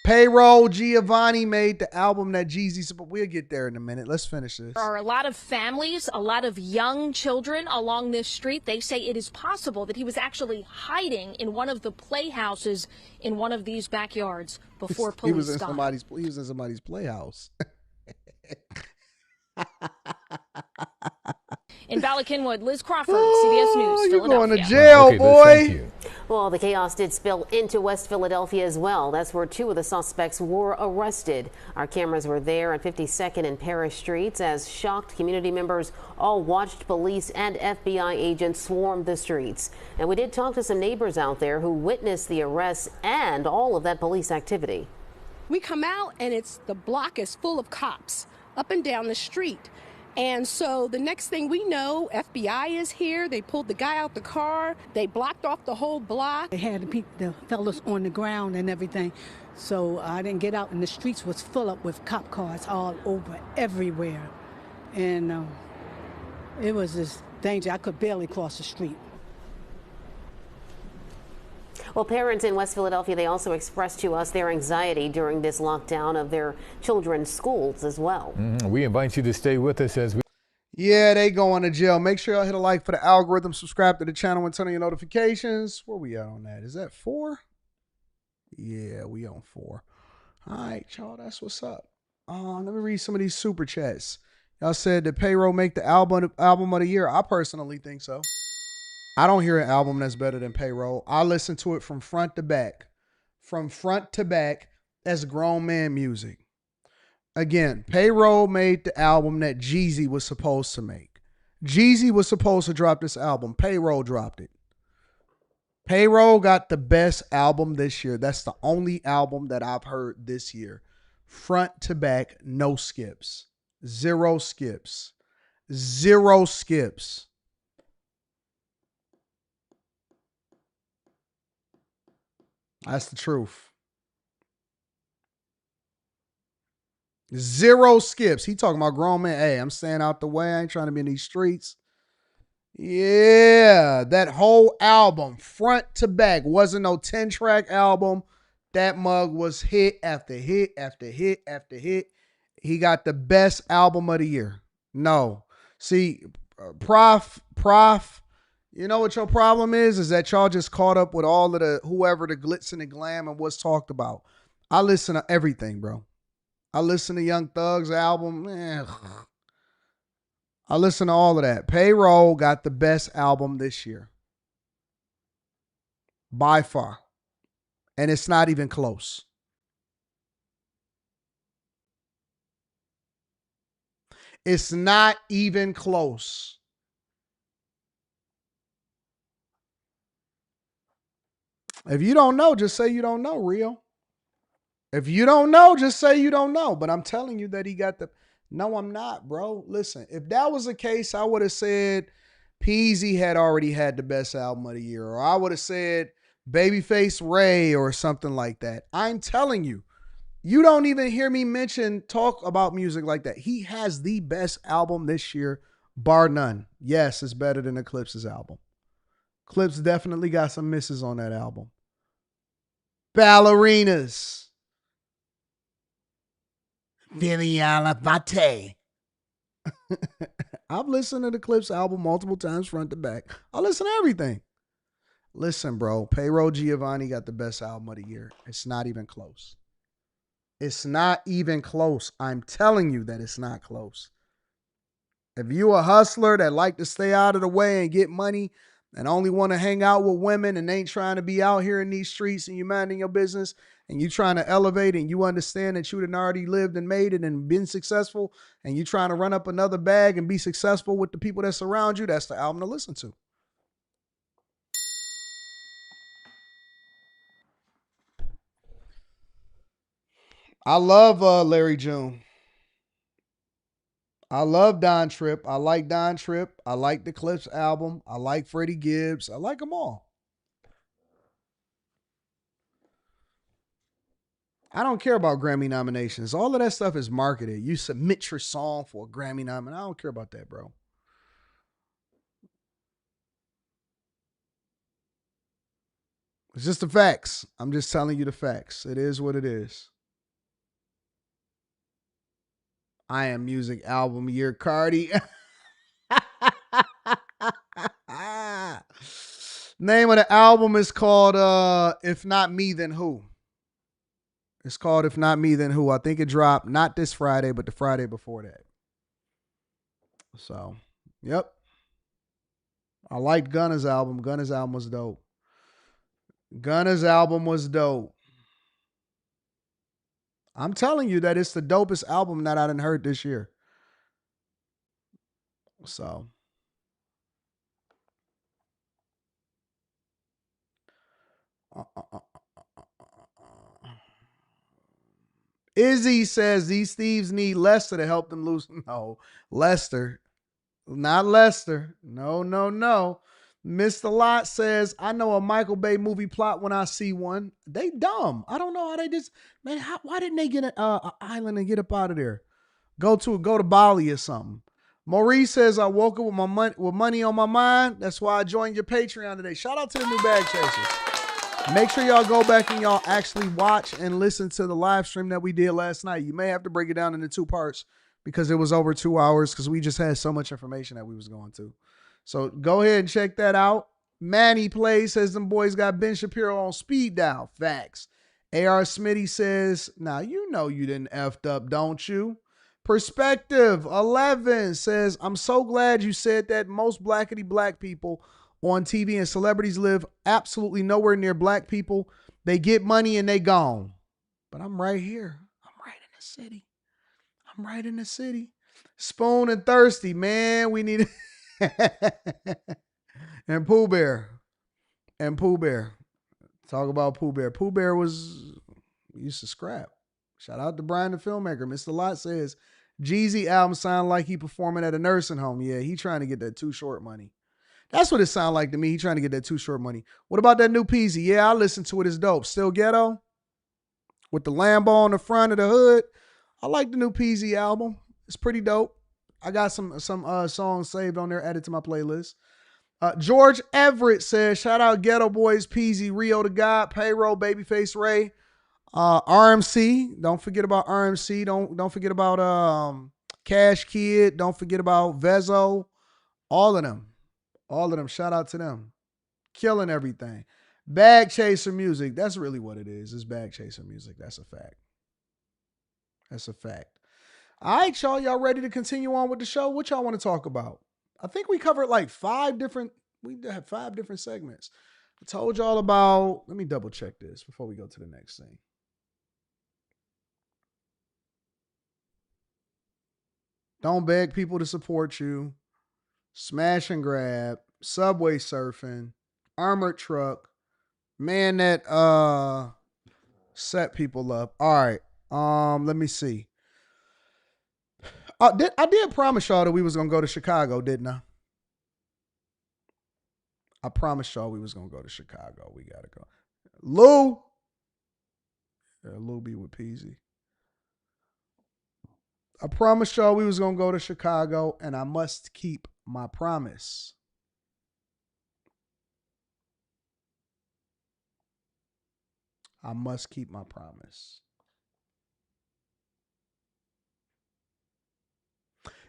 Payroll Giovanni made the album that Jeezy, but we'll get there in a minute. Let's finish this. There are a lot of families, a lot of young children along this street. They say it is possible that he was actually hiding in one of the playhouses in one of these backyards before police He was in somebody's playhouse. In Bala-Cynwyd, Liz Crawford, CBS News, You're Philadelphia. going to jail, boy. Well, the chaos did spill into West Philadelphia as well. That's where two of the suspects were arrested. Our cameras were there on 52nd and Parish Streets as shocked community members all watched police and FBI agents swarm the streets. And we did talk to some neighbors out there who witnessed the arrests and all of that police activity. We come out and the block is full of cops up and down the street. And so the next thing we know, FBI is here. They pulled the guy out the car. They blocked off the whole block. They had the fellas on the ground and everything. So I didn't get out, and the streets was full up with cop cars all over, everywhere. And it was just danger. I could barely cross the street. Well, parents in West Philadelphia, they also expressed to us their anxiety during this lockdown of their children's schools as well. We invite you to stay with us as we. Yeah, they going to jail. Make sure y'all hit a like for the algorithm, subscribe to the channel, and turn on your notifications. Where we at on that? Is that 4? Yeah, we on 4. All right, y'all, that's what's up. Let me read some of these super chats. Y'all said that Payroll make the album of the year. I personally think so. I don't hear an album that's better than Payroll. I listen to it from front to back. From front to back as grown man music. Again, Payroll made the album that Jeezy was supposed to make. Jeezy was supposed to drop this album. Payroll dropped it. Payroll got the best album this year. That's the only album that I've heard this year. Front to back, no skips. 0 skips. 0 skips. That's the truth. 0 skips. He talking about grown man. Hey, I'm staying out the way. I ain't trying to be in these streets. Yeah, that whole album, front to back, wasn't no 10-track album. That mug was hit after hit after hit after hit. He got the best album of the year. No. See, Prof, you know what your problem is? Is that y'all just caught up with all of the whoever the glitz and the glam and what's talked about. I listen to everything, bro. I listen to Young Thug's album. I listen to all of that. Payroll got the best album this year. By far. And it's not even close. It's not even close. If you don't know, just say you don't know, Rio. If you don't know, just say you don't know. But I'm telling you that he got the... No, I'm not, bro. Listen, if that was the case, I would have said Peasy had already had the best album of the year. Or I would have said Babyface Ray or something like that. I'm telling you, you don't even hear me talk about music like that. He has the best album this year, bar none. Yes, it's better than Eclipse's album. Clips definitely got some misses on that album. Ballerinas. Viviana Bate. I've listened to the Clips album multiple times front to back. I listen to everything. Listen, bro. Payroll Giovanni got the best album of the year. It's not even close. It's not even close. I'm telling you that it's not close. If you a hustler that like to stay out of the way and get money and only want to hang out with women and ain't trying to be out here in these streets and you minding your business and you trying to elevate and you understand that you done already lived and made it and been successful and you trying to run up another bag and be successful with the people that surround you, that's the album to listen to. I love Larry June. I love Don Tripp. I like Don Tripp. I like the Clips album. I like Freddie Gibbs. I like them all. I don't care about Grammy nominations. All of that stuff is marketed. You submit your song for a Grammy nomination. I don't care about that, bro. It's just the facts. I'm just telling you the facts. It is what it is. I Am Music album year, Cardi. Name of the album is called If Not Me, Then Who? It's called If Not Me, Then Who? I think it dropped not this Friday, but the Friday before that. So, yep. I liked Gunna's album. Gunna's album was dope. Gunna's album was dope. I'm telling you that it's the dopest album that I done heard this year. So. Izzy says these thieves need Lester to help them lose. No, Lester. Not Lester. No, no, no. Mr. Lot says, I know a Michael Bay movie plot when I see one. They dumb. I don't know how they just, man, why didn't they get an island and get up out of there? Go to Bali or something. Maurice says, I woke up with money on my mind. That's why I joined your Patreon today. Shout out to the new bag chasers. Make sure y'all go back and y'all actually watch and listen to the live stream that we did last night. You may have to break it down into 2 parts because it was over 2 hours because we just had so much information that we was going to. So go ahead and check that out. Manny Plays says them boys got Ben Shapiro on speed dial. Facts. AR Smitty says, now you know you didn't effed up, don't you? Perspective 11 says, I'm so glad you said that. Most blackity black people on TV and celebrities live absolutely nowhere near black people. They get money and they gone. But I'm right here. I'm right in the city. I'm right in the city. Spoon and Thirsty, man. We need and Pooh Bear. And Pooh Bear. Talk about Pooh Bear. Pooh Bear used to scrap. Shout out to Brian the filmmaker. Mr. Lot says, Jeezy album sound like he performing at a nursing home. Yeah, he trying to get that Too Short money. That's what it sound like to me. He trying to get that Too Short money. What about that new Peasy? Yeah, I listened to it. It's dope. Still ghetto? With the Lambo on the front of the hood. I like the new Peasy album. It's pretty dope. I got some songs saved on there, added to my playlist. George Everett says, shout out Ghetto Boys, Peasy, Rio the God, Payroll, Babyface Ray, RMC. Don't forget about RMC. Don't forget about Cash Kid. Don't forget about Vezo. All of them. All of them. Shout out to them. Killing everything. Bag Chaser music. That's really what it is. It's Bag Chaser music. That's a fact. That's a fact. All right, y'all. Y'all ready to continue on with the show? What y'all want to talk about? I think we covered like 5 different segments. I told y'all about, let me double check this before we go to the next thing. Don't beg people to support you. Smash and grab. Subway surfing. Armored truck. Man that set people up. All right. Let me see. I did promise y'all that we was gonna go to Chicago, didn't I? I promised y'all we was gonna go to Chicago. We gotta go. Lou. Yeah, Lou be with Peasy. I promised y'all we was gonna go to Chicago, and I must keep my promise. I must keep my promise.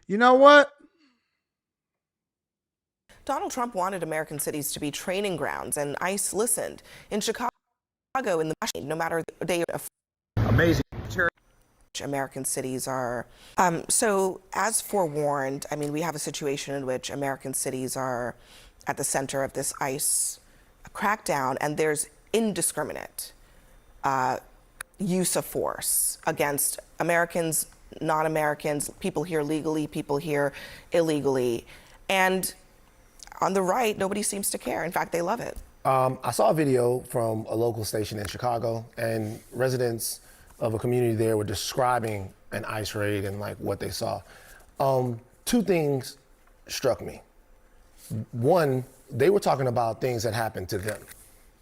You know what? Donald Trump wanted American cities to be training grounds, and ICE listened. In Chicago, in the no matter the day of amazing American cities are. So as forewarned, I mean, we have a situation in which American cities are at the center of this ICE crackdown, and there's indiscriminate use of force against Americans, non-Americans, people here legally, people here illegally. And on the right, nobody seems to care. In fact, they love it. I saw a video from a local station in Chicago, and residents of a community there were describing an ICE raid and like what they saw. 2 things struck me. One, they were talking about things that happened to them.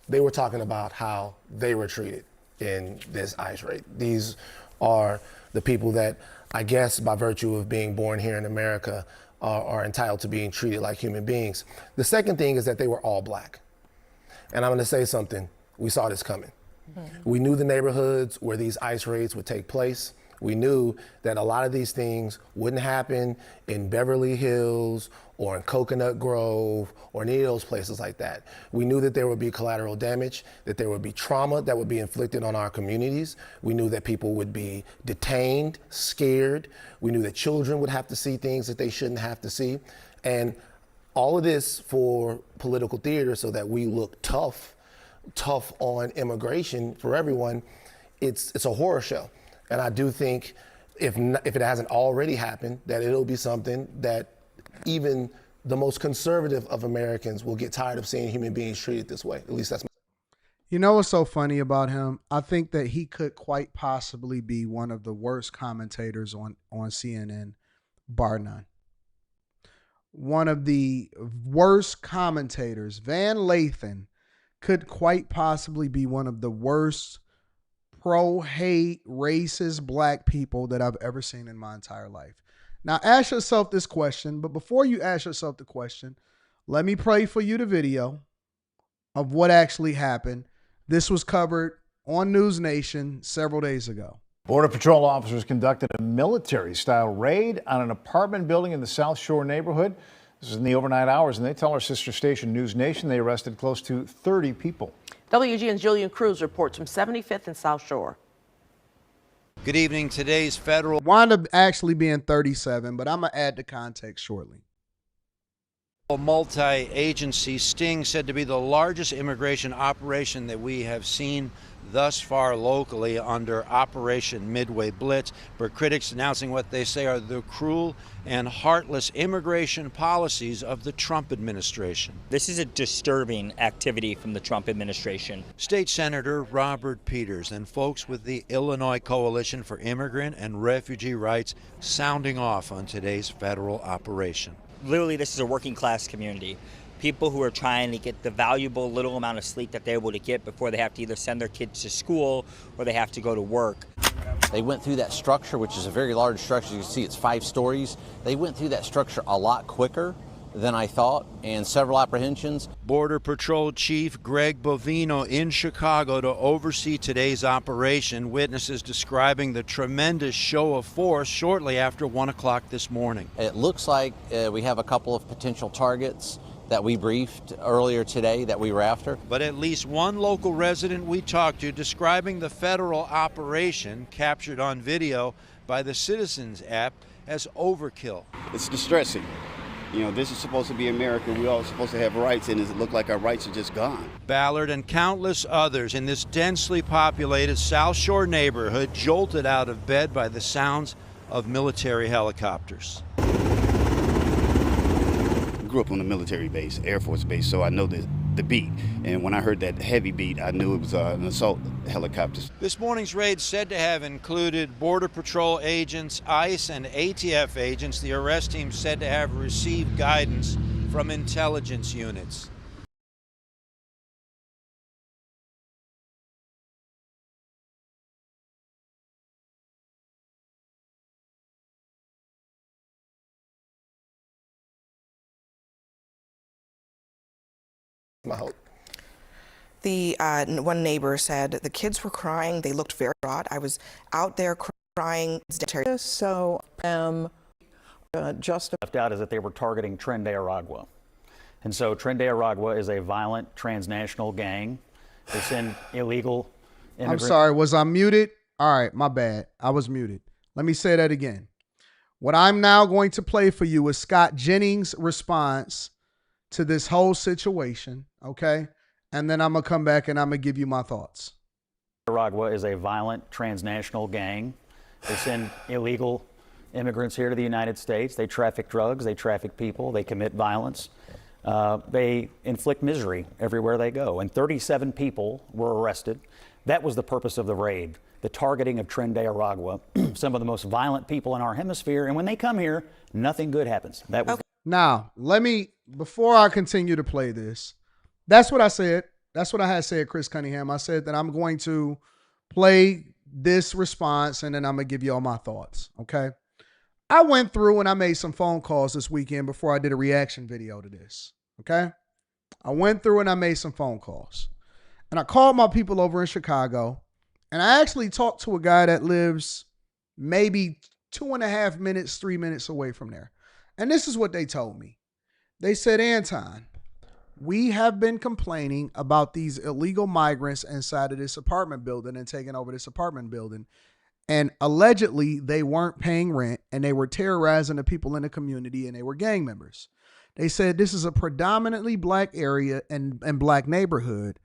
They were talking about how they were treated in this ICE raid. These are the people that, I guess by virtue of being born here in America, are entitled to being treated like human beings. The second thing is that they were all black. And I'm gonna say something, we saw this coming. Mm-hmm. We knew the neighborhoods where these ICE raids would take place. We knew that a lot of these things wouldn't happen in Beverly Hills or in Coconut Grove or any of those places like that. We knew that there would be collateral damage, that there would be trauma that would be inflicted on our communities. We knew that people would be detained, scared. We knew that children would have to see things that they shouldn't have to see. And all of this for political theater so that we look tough on immigration for everyone. It's a horror show. And I do think if it hasn't already happened, that it'll be something that even the most conservative of Americans will get tired of seeing human beings treated this way. At least that's my. You know what's so funny about him? I think that he could quite possibly be one of the worst commentators on CNN, bar none. One of the worst commentators, Van Lathan, could quite possibly be one of the worst pro-hate, racist black people that I've ever seen in my entire life. Now, ask yourself this question, but before you ask yourself the question, let me play for you the video of what actually happened. This was covered on News Nation several days ago. Border Patrol officers conducted a military-style raid on an apartment building in the South Shore neighborhood. This is in the overnight hours, and they tell our sister station News Nation they arrested close to 30 people. WGN's Julian Cruz reports from 75th and South Shore. Good evening. Today's federal Wound up actually being 37, but I'm going to add the context shortly. multi-agency sting said to be the largest immigration operation that we have seen thus far locally under Operation Midway Blitz, but critics announcing what they say are the cruel and heartless immigration policies of the Trump administration. This is a disturbing activity from the Trump administration. State Senator Robert Peters and folks with the Illinois Coalition for Immigrant and Refugee Rights sounding off on today's federal operation. Literally, this is a working class community. People who are trying to get the valuable little amount of sleep that they're able to get before they have to either send their kids to school or they have to go to work. They went through that structure, which is a very large structure. You can see it's 5 stories. They went through that structure a lot quicker than I thought, and several apprehensions. Border Patrol Chief Greg Bovino in Chicago to oversee today's operation. Witnesses describing the tremendous show of force shortly after 1 o'clock this morning. It looks like we have a couple of potential targets that we briefed earlier today that we were after. But at least one local resident we talked to describing the federal operation captured on video by the Citizens app as overkill. It's distressing. You know, this is supposed to be America. We're all supposed to have rights, and it looks like our rights are just gone. Ballard and countless others in this densely populated South Shore neighborhood jolted out of bed by the sounds of military helicopters. I grew up on a military base, Air Force base, so I know the beat. And when I heard that heavy beat, I knew it was an assault helicopter. This morning's raid said to have included Border Patrol agents, ICE, and ATF agents. The arrest team said to have received guidance from intelligence units. My hope. The one neighbor said the kids were crying. They looked very distraught. I was out there crying. So, just left out is that they were targeting Tren de Aragua. And so Tren de Aragua is a violent transnational gang. They send illegal immigrants. I'm sorry, was I muted? All right, my bad. I was muted. Let me say that again. What I'm now going to play for you is Scott Jennings' response to this whole situation, okay? And then I'm going to come back and I'm going to give you my thoughts. Aragua is a violent transnational gang. They send illegal immigrants here to the United States. They traffic drugs, they traffic people, they commit violence. They inflict misery everywhere they go. And 37 people were arrested. That was the purpose of the raid, the targeting of Tren de Aragua, some of the most violent people in our hemisphere. And when they come here, nothing good happens. That was Now, before I continue to play this, that's what I said. That's what I had said, Chris Cunningham. I said that I'm going to play this response and then I'm going to give you all my thoughts, okay? I went through and I made some phone calls this weekend before I did a reaction video to this, okay? I went through and I made some phone calls. And I called my people over in Chicago, and I actually talked to a guy that lives maybe 2.5 minutes, 3 minutes away from there. And this is what they told me. They said, Anton, we have been complaining about these illegal migrants inside of this apartment building and taking over this apartment building. And allegedly, they weren't paying rent and they were terrorizing the people in the community and they were gang members. They said this is a predominantly black area and black neighborhood.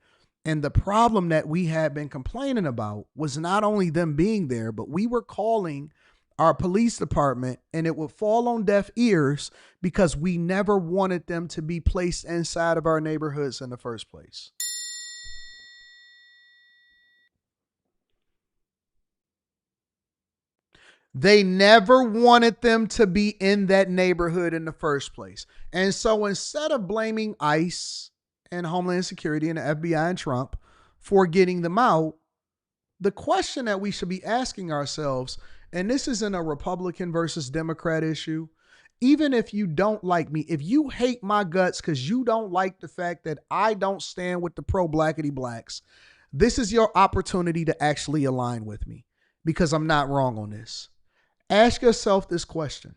And the problem that we had been complaining about was not only them being there, but we were calling our police department and it would fall on deaf ears because we never wanted them to be placed inside of our neighborhoods in the first place. They never wanted them to be in that neighborhood in the first place. And so instead of blaming ICE and Homeland Security and the FBI and Trump for getting them out, the question that we should be asking ourselves, and this isn't a Republican versus Democrat issue, even if you don't like me, if you hate my guts because you don't like the fact that I don't stand with the pro-blackity blacks, this is your opportunity to actually align with me because I'm not wrong on this. Ask yourself this question.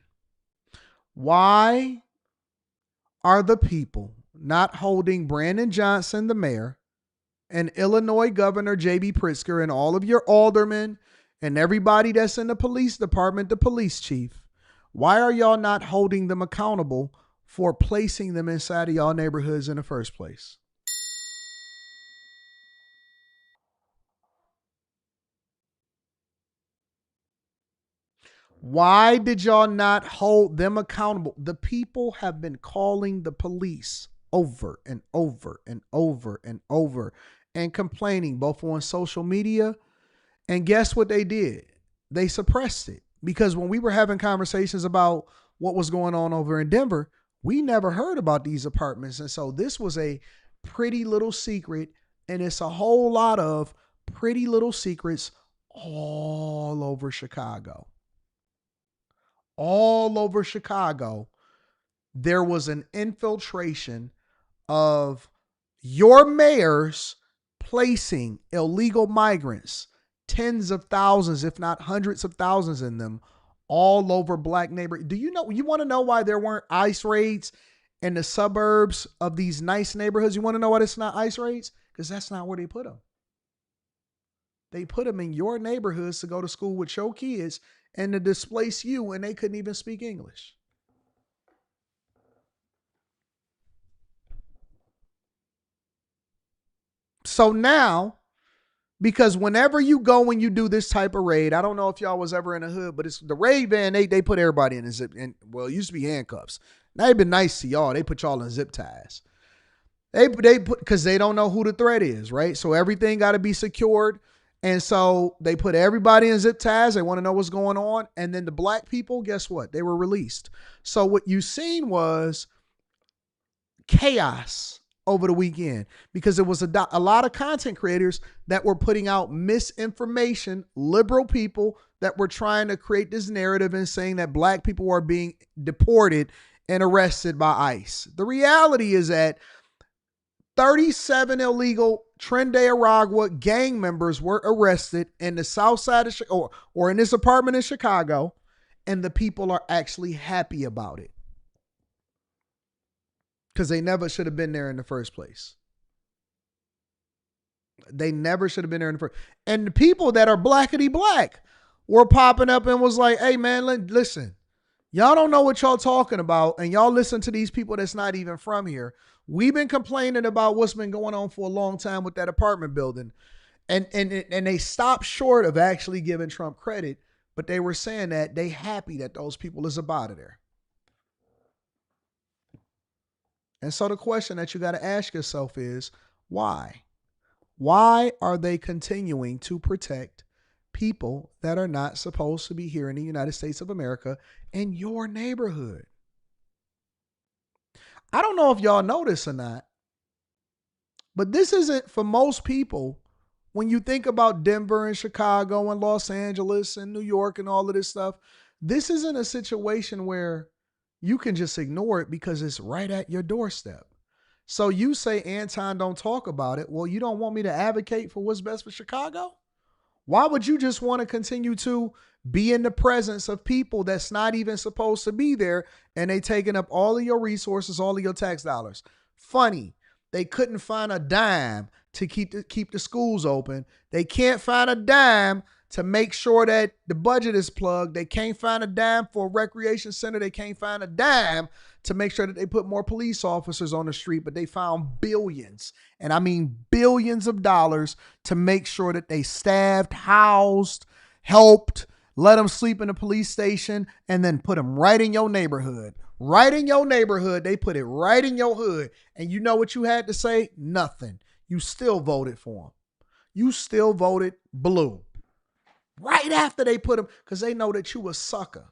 Why are the people not holding Brandon Johnson, the mayor, and Illinois Governor J.B. Pritzker and all of your aldermen and everybody that's in the police department, the police chief, why are y'all not holding them accountable for placing them inside of y'all neighborhoods in the first place? Why did y'all not hold them accountable? The people have been calling the police over and over and over and over and complaining both on social media. And guess what they did? They suppressed it because when we were having conversations about what was going on over in Denver, we never heard about these apartments. And so this was a pretty little secret. And it's a whole lot of pretty little secrets all over Chicago. All over Chicago, there was an infiltration of your mayors placing illegal migrants, tens of thousands, if not hundreds of thousands in them, all over black neighborhoods. Do you want to know why there weren't ICE raids in the suburbs of these nice neighborhoods? You want to know why it's not ICE raids? Because that's not where they put them. They put them in your neighborhoods to go to school with your kids and to displace you, and they couldn't even speak English. So now, because whenever you go and you do this type of raid, I don't know if y'all was ever in a hood, but it's the raid van, they put everybody in a zip, and well, it used to be handcuffs. Now they've been nice to y'all. They put y'all in zip ties. They put, because they don't know who the threat is, right? So everything got to be secured. And so they put everybody in zip ties. They want to know what's going on. And then the black people, guess what? They were released. So what you seen was chaos over the weekend because it was a lot of content creators that were putting out misinformation, liberal people that were trying to create this narrative and saying that black people are being deported and arrested by ICE. The reality is that 37 illegal Tren de Aragua gang members were arrested in the south side of or in this apartment in Chicago, and the people are actually happy about it because they never should have been there in the first place. They never should have been there in the first. And the people that are blackity black were popping up and was like, hey man, listen, y'all don't know what y'all talking about, and y'all listen to these people that's not even from here. We've been complaining about what's been going on for a long time with that apartment building. And they stopped short of actually giving Trump credit, but they were saying that they happy that those people is up out of there. And so the question that you got to ask yourself is, why? Why are they continuing to protect people that are not supposed to be here in the United States of America in your neighborhood? I don't know if y'all know this or not, but this isn't for most people. When you think about Denver and Chicago and Los Angeles and New York and all of this stuff, this isn't a situation where you can just ignore it because it's right at your doorstep. So you say, Anton, don't talk about it. Well, you don't want me to advocate for what's best for Chicago? Why would you just want to continue to be in the presence of people that's not even supposed to be there, and they taking up all of your resources, all of your tax dollars? Funny, they couldn't find a dime to keep the schools open. They can't find a dime to make sure that the budget is plugged. They can't find a dime for a recreation center. They can't find a dime to make sure that they put more police officers on the street, but they found billions, and I mean billions of dollars to make sure that they staffed, housed, helped, let them sleep in a police station, and then put them right in your neighborhood. Right in your neighborhood. They put it right in your hood. And you know what you had to say? Nothing. You still voted for them. You still voted blue. Right after they put him, because they know that you a sucker.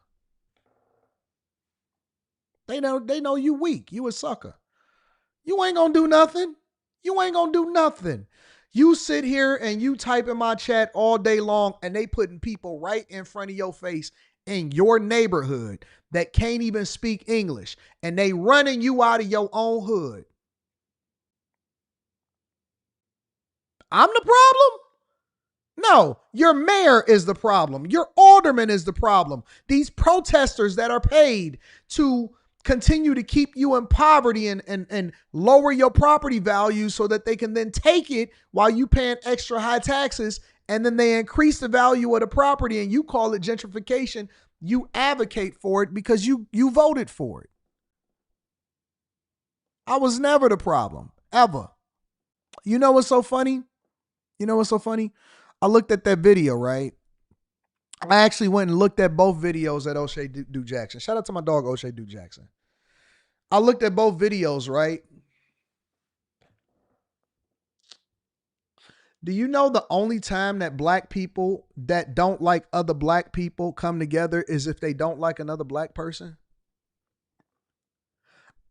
They know you weak. You a sucker. You ain't gonna do nothing. You ain't gonna do nothing. You sit here and you type in my chat all day long, and they putting people right in front of your face in your neighborhood that can't even speak English, and they running you out of your own hood. I'm the problem? No, your mayor is the problem. Your alderman is the problem. These protesters that are paid to continue to keep you in poverty and lower your property values so that they can then take it while you paying extra high taxes, and then they increase the value of the property, and you call it gentrification. You advocate for it because you voted for it. I was never the problem, ever. You know what's so funny? I looked at that video, right? I actually went and looked at both videos at O'Shea Duke Jackson. Shout out to my dog, O'Shea Duke Jackson. I looked at both videos, right? Do you know the only time that black people that don't like other black people come together is if they don't like another black person?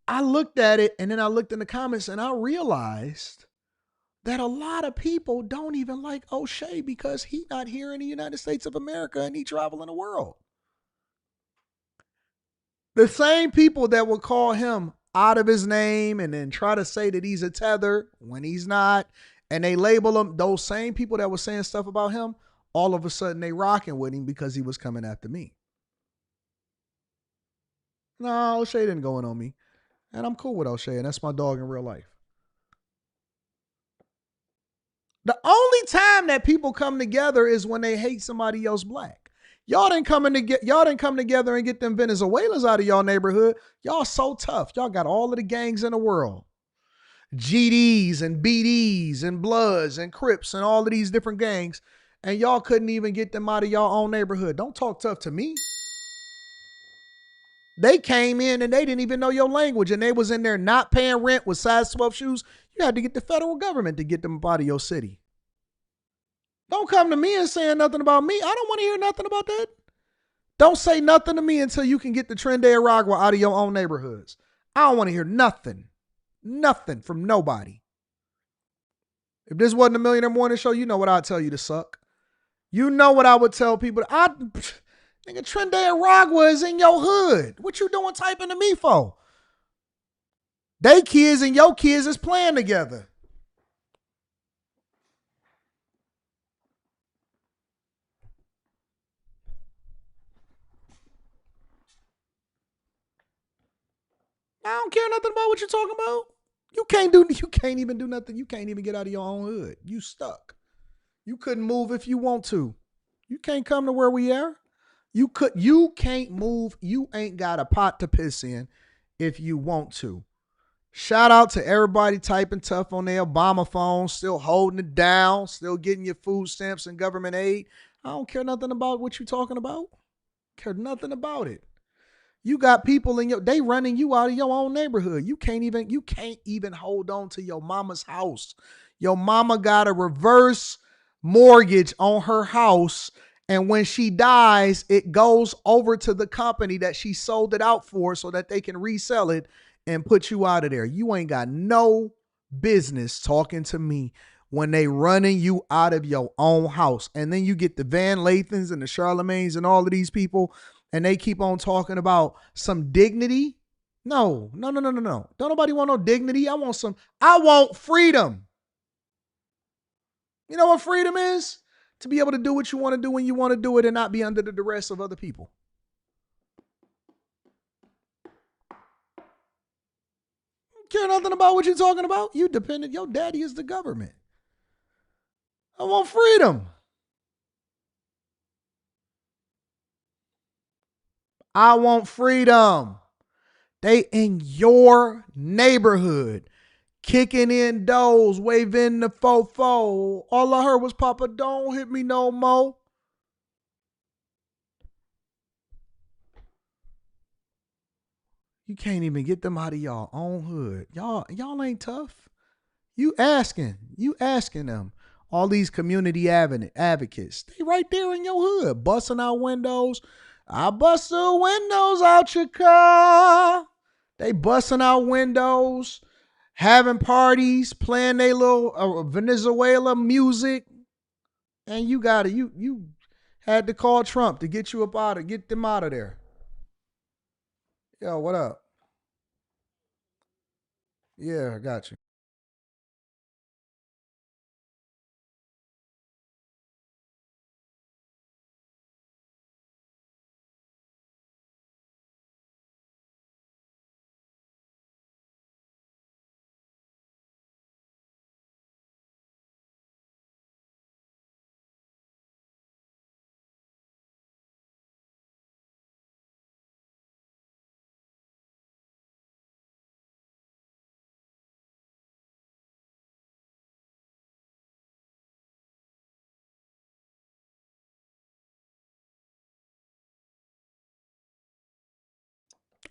I looked at it, and then I looked in the comments, and I realized that a lot of people don't even like O'Shea because he's not here in the United States of America and he traveling the world. The same people that will call him out of his name and then try to say that he's a tether when he's not, and they label him, those same people that were saying stuff about him, all of a sudden they rocking with him because he was coming after me. No, O'Shea didn't go in on me. And I'm cool with O'Shea, and that's my dog in real life. The only time that people come together is when they hate somebody else black. Y'all didn't come together and get them Venezuelans out of y'all neighborhood. Y'all so tough. Y'all got all of the gangs in the world. GDs and BDs and Bloods and Crips and all of these different gangs. And y'all couldn't even get them out of y'all own neighborhood. Don't talk tough to me. They came in and they didn't even know your language, and they was in there not paying rent with size 12 shoes. You had to get the federal government to get them out of your city. Don't come to me and saying nothing about me. I don't want to hear nothing about that. Don't say nothing to me until you can get the Tren de Aragua out of your own neighborhoods. I don't want to hear nothing. Nothing from nobody. If this wasn't a Millionaire Morning Show, you know what I'd tell you to suck. You know what I would tell people. Nigga, Tren de Aragua is in your hood. What you doing typing to me for? They kids and your kids is playing together. I don't care nothing about what you're talking about. You can't even do nothing. You can't even get out of your own hood. You stuck. You couldn't move if you want to. You can't come to where we are. You can't move. You ain't got a pot to piss in if you want to. Shout out to everybody typing tough on their Obama phone, still holding it down, still getting your food stamps and government aid. I don't care nothing about what you're talking about. Care nothing about it. You got people they running you out of your own neighborhood. You can't even hold on to your mama's house. Your mama got a reverse mortgage on her house, and when she dies, it goes over to the company that she sold it out for so that they can resell it and put you out of there. You ain't got no business talking to me when they running you out of your own house. And then you get the Van Lathens and the Charlemagnes and all of these people, and they keep on talking about some dignity. No. Don't nobody want no dignity. I want freedom. You know what freedom is? To be able to do what you want to do when you want to do it and not be under the duress of other people. Care nothing about what you're talking about. You dependent. Your daddy is the government. I want freedom. I want freedom. They in your neighborhood, kicking in doors, waving the fofo. All I heard was, Papa, don't hit me no more. You can't even get them out of y'all own hood. Y'all ain't tough. You asking them. All these community advocates, they right there in your hood, busting out windows. I bust the windows out your car. They busting out windows, having parties, playing their little Venezuela music. And you had to call Trump to get them out of there. Yo, what up? Yeah, I got you.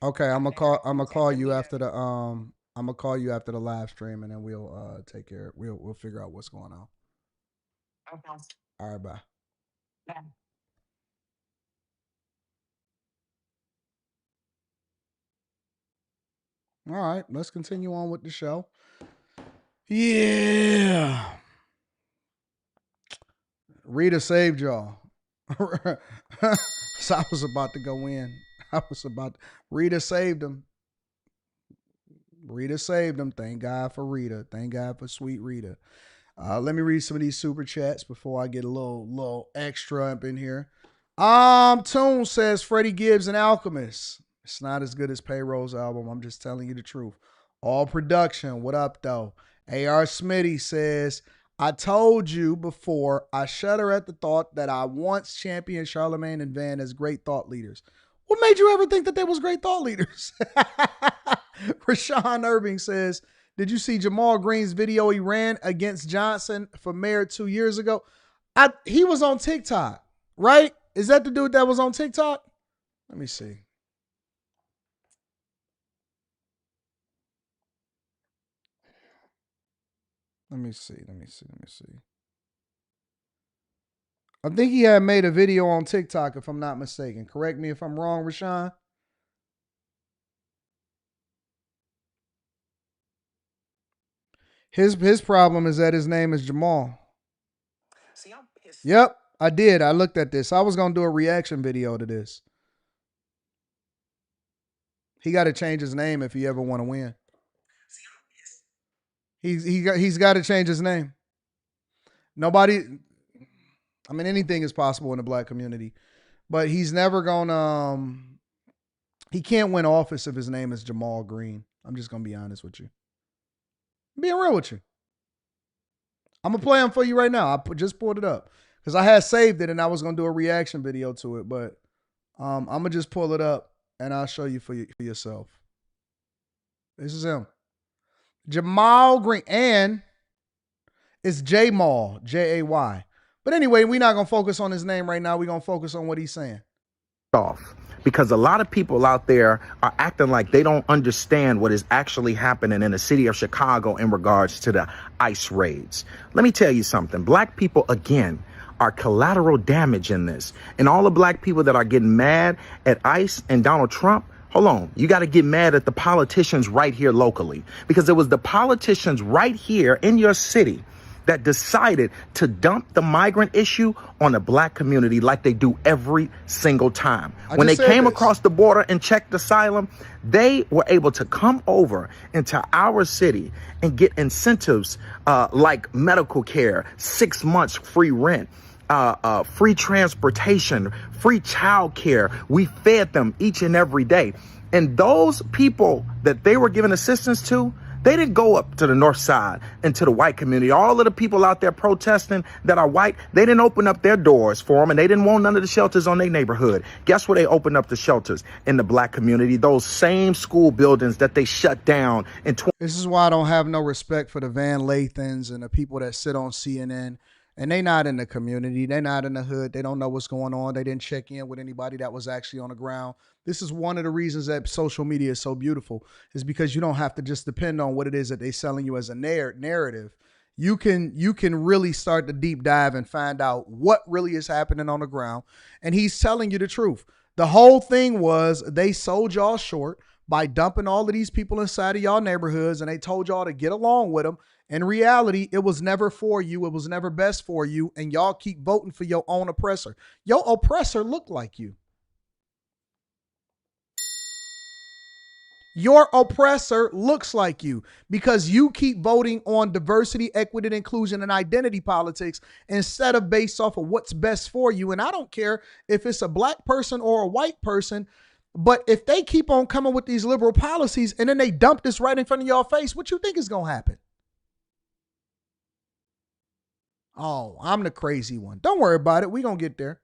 Okay, I'm gonna call you after the live stream, and then we'll take care. We'll figure out what's going on. All right, bye. All right, let's continue on with the show. Yeah. Rita saved y'all. So I was about to go in. Rita saved him. Rita saved him. Thank God for Rita. Thank God for sweet Rita. Let me read some of these super chats before I get a little extra up in here. Tune says Freddie Gibbs and Alchemist. It's not as good as Payroll's album. I'm just telling you the truth. All production. What up, though? A.R. Smitty says, I told you before, I shudder at the thought that I once championed Charlemagne and Van as great thought leaders. What made you ever think that they was great thought leaders? Rashawn Irving says, did you see Jamal Green's video he ran against Johnson for mayor 2 years ago? He was on TikTok, right? Is that the dude that was on TikTok? Let me see. Let me see. I think he had made a video on TikTok, if I'm not mistaken. Correct me if I'm wrong, Rashawn. His problem is that his name is Jamal. Yep, I did. I looked at this. I was going to do a reaction video to this. He got to change his name if he ever want to win. He's got to change his name. Nobody, I mean, anything is possible in the black community, but he's never gonna, he can't win office if his name is Jamal Green. I'm just going to be honest with you. I'm being real with you. I'm going to play him for you right now. I just pulled it up because I had saved it and I was going to do a reaction video to it, but I'm going to just pull it up and I'll show you for yourself. This is him. Jamal Green, and it's J-Mal, J-A-Y. But anyway, we're not going to focus on his name right now. We're going to focus on what he's saying. Because a lot of people out there are acting like they don't understand what is actually happening in the city of Chicago in regards to the ICE raids. Let me tell you something. Black people, again, are collateral damage in this. And all the black people that are getting mad at ICE and Donald Trump, hold on, you got to get mad at the politicians right here locally, because it was the politicians right here in your city that decided to dump the migrant issue on the black community like they do every single time. When they came across the border and checked asylum, they were able to come over into our city and get incentives like medical care, 6 months free rent, free transportation, free child care. We fed them each and every day. And those people that they were giving assistance to, they didn't go up to the north side and to the white community. All of the people out there protesting that are white, they didn't open up their doors for them, and they didn't want none of the shelters on their neighborhood. Guess where they opened up the shelters? In the black community. Those same school buildings that they shut down in. This is why I don't have no respect for the Van Lathens and the people that sit on CNN. And they not in the community. They're not in the hood. They don't know what's going on. They didn't check in with anybody that was actually on the ground. This is one of the reasons that social media is so beautiful, is because you don't have to just depend on what it is that they're selling you as a narrative. you can really start to deep dive and find out what really is happening on the ground. And he's telling you the truth. The whole thing was they sold y'all short by dumping all of these people inside of y'all neighborhoods, and they told y'all to get along with them. In reality, it was never for you. It was never best for you. And y'all keep voting for your own oppressor. Your oppressor looked like you. Your oppressor looks like you because you keep voting on diversity, equity, and inclusion and identity politics instead of based off of what's best for you. And I don't care if it's a black person or a white person, but if they keep on coming with these liberal policies and then they dump this right in front of your face, what you think is going to happen? Oh, I'm the crazy one. Don't worry about it. We're going to get there.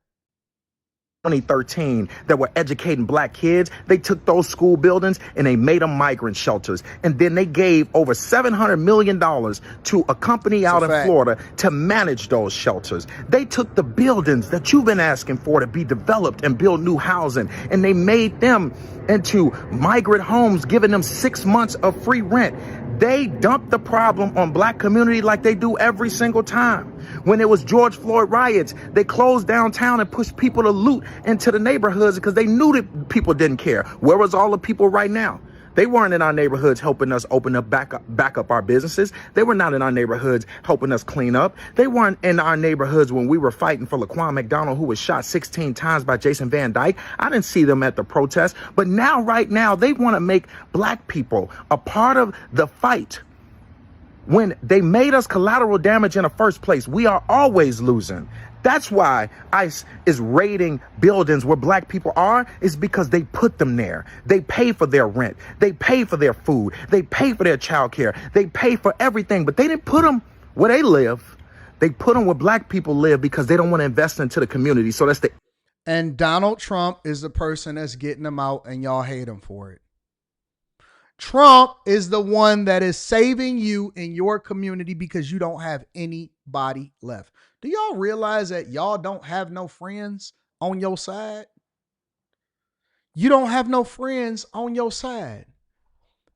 2013 that were educating black kids, they took those school buildings and they made them migrant shelters. And then they gave over $700 million to a company out in Florida to manage those shelters. They took the buildings that you've been asking for to be developed and build new housing, and they made them into migrant homes, giving them 6 months of free rent. They dumped the problem on black community like they do every single time. When it was George Floyd riots, they closed downtown and pushed people to loot into the neighborhoods because they knew that people didn't care. Where was all the people right now? They weren't in our neighborhoods helping us open up back up our businesses. They were not in our neighborhoods helping us clean up. They weren't in our neighborhoods when we were fighting for Laquan McDonald, who was shot 16 times by Jason Van Dyke. I didn't see them at the protest. But now, right now, they want to make black people a part of the fight. When they made us collateral damage in the first place, we are always losing. That's why ICE is raiding buildings where black people are, is because they put them there. They pay for their rent. They pay for their food. They pay for their child care. They pay for everything, but they didn't put them where they live. They put them where black people live because they don't want to invest into the community. So that's the... And Donald Trump is the person that's getting them out, and y'all hate him for it. Trump is the one that is saving you in your community because you don't have anybody left. Do y'all realize that y'all don't have no friends on your side? You don't have no friends on your side.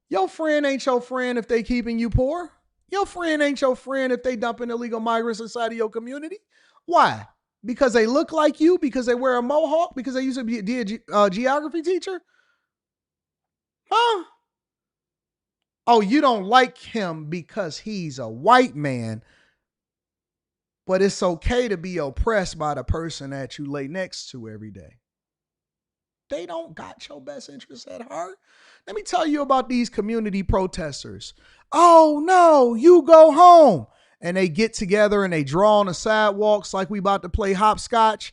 Your friend ain't your friend if they keeping you poor. Your friend ain't your friend if they dumping illegal migrants inside of your community. Why? Because they look like you? Because they wear a mohawk? Because they used to be a geography teacher? Huh? Oh, you don't like him because he's a white man, but it's okay to be oppressed by the person that you lay next to every day. They don't got your best interests at heart. Let me tell you about these community protesters. Oh, no, you go home. And they get together and they draw on the sidewalks like we about to play hopscotch.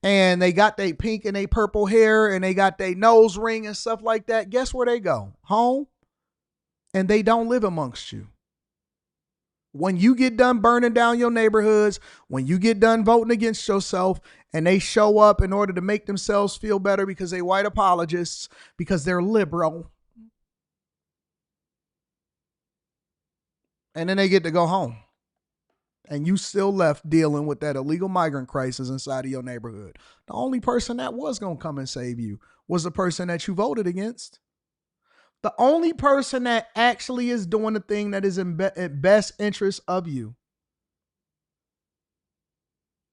And they got their pink and their purple hair and they got their nose ring and stuff like that. Guess where they go? Home. And they don't live amongst you. When you get done burning down your neighborhoods, when you get done voting against yourself, and they show up in order to make themselves feel better because they white apologists, because they're liberal, and then they get to go home. And you still left dealing with that illegal migrant crisis inside of your neighborhood. The only person that was going to come and save you was the person that you voted against. The only person that actually is doing the thing that is in best interest of you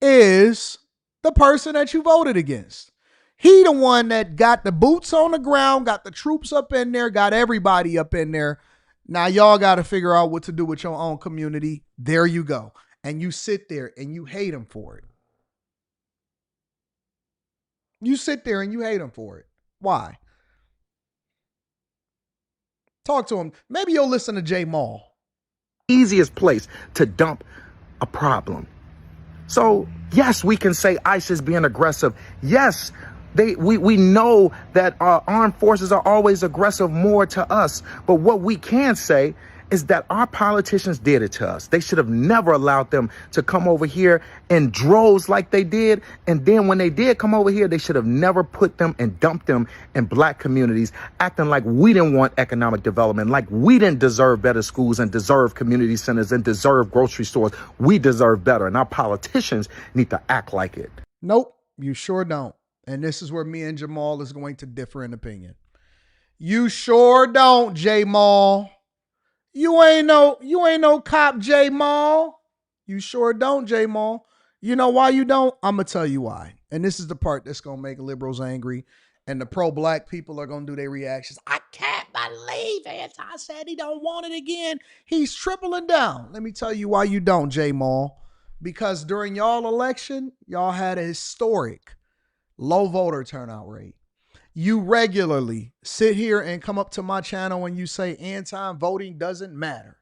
is the person that you voted against. He the one that got the boots on the ground, got the troops up in there, got everybody up in there. Now y'all got to figure out what to do with your own community. There you go. And you sit there and you hate him for it. You sit there and you hate him for it. Why? Talk to him. Maybe you'll listen to Jay Mall. Easiest place to dump a problem. So, yes, we can say ICE is being aggressive. Yes, we know that our armed forces are always aggressive more to us. But what we can say is that our politicians did it to us. They should have never allowed them to come over here in droves like they did. And then when they did come over here, they should have never put them and dumped them in black communities, acting like we didn't want economic development, like we didn't deserve better schools and deserve community centers and deserve grocery stores. We deserve better. And our politicians need to act like it. Nope, you sure don't. And this is where me and Jamal is going to differ in opinion. You sure don't, J Mall. You ain't no cop, J Mall. You sure don't, J Mall. You know why you don't? I'm going to tell you why. And this is the part that's going to make liberals angry. And the pro-black people are going to do their reactions. I can't believe Anton said he don't want it again. He's tripling down. Let me tell you why you don't, J Mall. Because during y'all election, y'all had a historic low voter turnout rate. You regularly sit here and come up to my channel and you say, Anton, voting doesn't matter.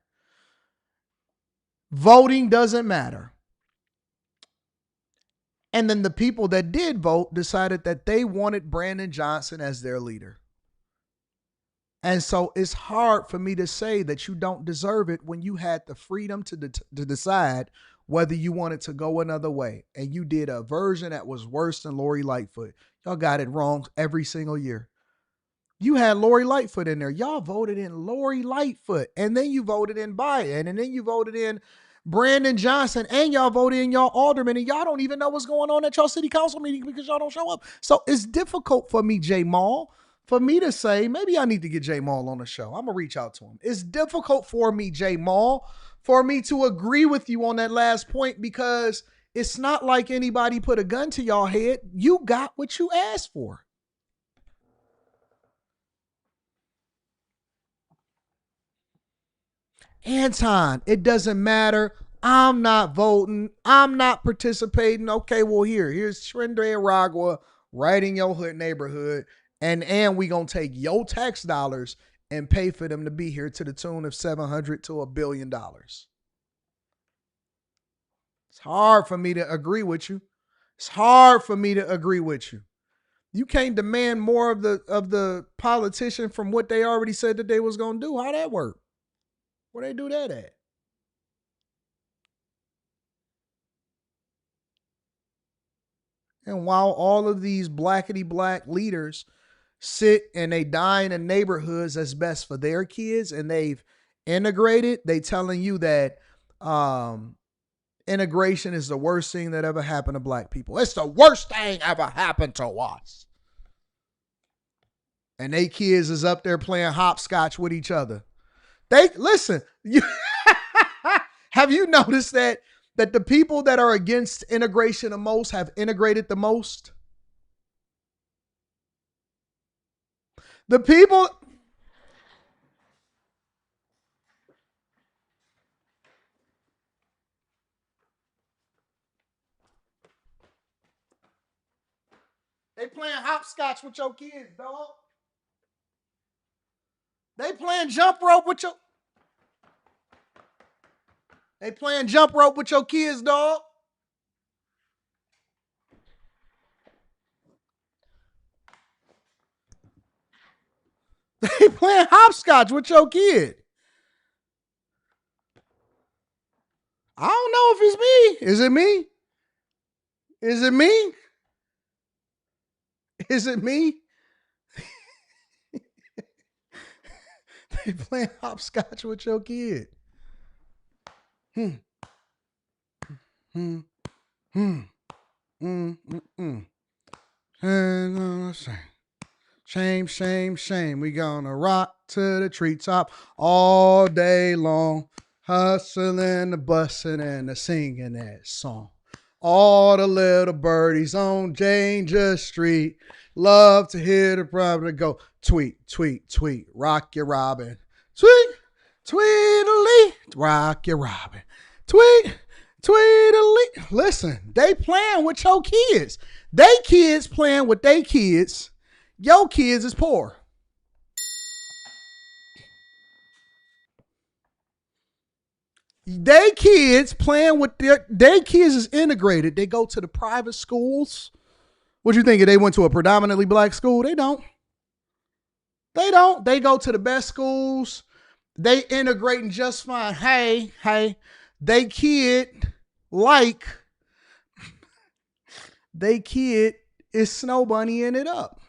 Voting doesn't matter. And then the people that did vote decided that they wanted Brandon Johnson as their leader. And so it's hard for me to say that you don't deserve it when you had the freedom to decide whether you wanted to go another way. And you did a version that was worse than Lori Lightfoot. Y'all got it wrong every single year. You had Lori Lightfoot in there. Y'all voted in Lori Lightfoot. And then you voted in Biden. And then you voted in Brandon Johnson. And y'all voted in y'all alderman. And y'all don't even know what's going on at y'all city council meeting because y'all don't show up. So it's difficult for me, J Mall, for me to say, maybe I need to get J Mall on the show. I'm going to reach out to him. It's difficult for me, J Mall, for me to agree with you on that last point because it's not like anybody put a gun to y'all head. You got what you asked for. Anton, it doesn't matter. I'm not voting. I'm not participating. Okay, well, here's Trende Aragua right in your hood neighborhood. And we going to take your tax dollars and pay for them to be here to the tune of $700 to $1 billion. It's hard for me to agree with you. It's hard for me to agree with you. You can't demand more of the politician from what they already said that they was going to do. How that work? Where they do that at? And while all of these blackety black leaders sit and they die in the neighborhoods that's best for their kids and they've integrated, they telling you that integration is the worst thing that ever happened to black people. It's the worst thing ever happened to us. And they kids is up there playing hopscotch with each other. Listen, have you noticed that the people that are against integration the most have integrated the most? The people. They playing hopscotch with your kids, dog. They playing jump rope with your. They playing jump rope with your kids, dog. They playing hopscotch with your kid. I don't know if it's me. Is it me? Is it me? Is it me? They playing hopscotch with your kid. Shame, shame, shame. We gonna rock to the treetop all day long. Hustling, the bussing, and the singing that song. All the little birdies on Danger Street love to hear the brother go tweet, tweet, tweet. Rock your robin. Tweet, tweedly. Rock your robin. Tweet, tweedly. Listen, they playing with your kids. They kids playing with they kids. Your kids is poor. They kids playing with their kids is integrated. They go to the private schools. What you think? If they went to a predominantly black school? They don't. They don't. They go to the best schools. They integrating just fine. Hey, they kid is snow bunnying it up.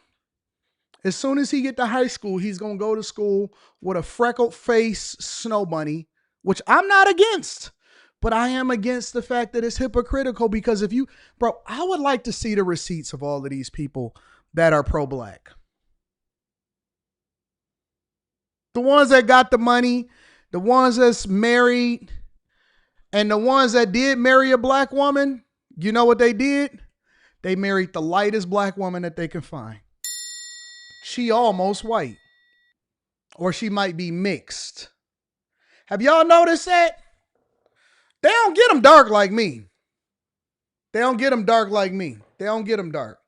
As soon as he get to high school, he's going to go to school with a freckled face snow bunny, which I'm not against, but I am against the fact that it's hypocritical because I would like to see the receipts of all of these people that are pro-black. The ones that got the money The ones that's married and the ones that did marry a black woman, you know what they did? They married the lightest black woman that they can find. She almost white. Or she might be mixed. Have y'all noticed that? They don't get them dark like me. They don't get them dark like me. They don't get them dark.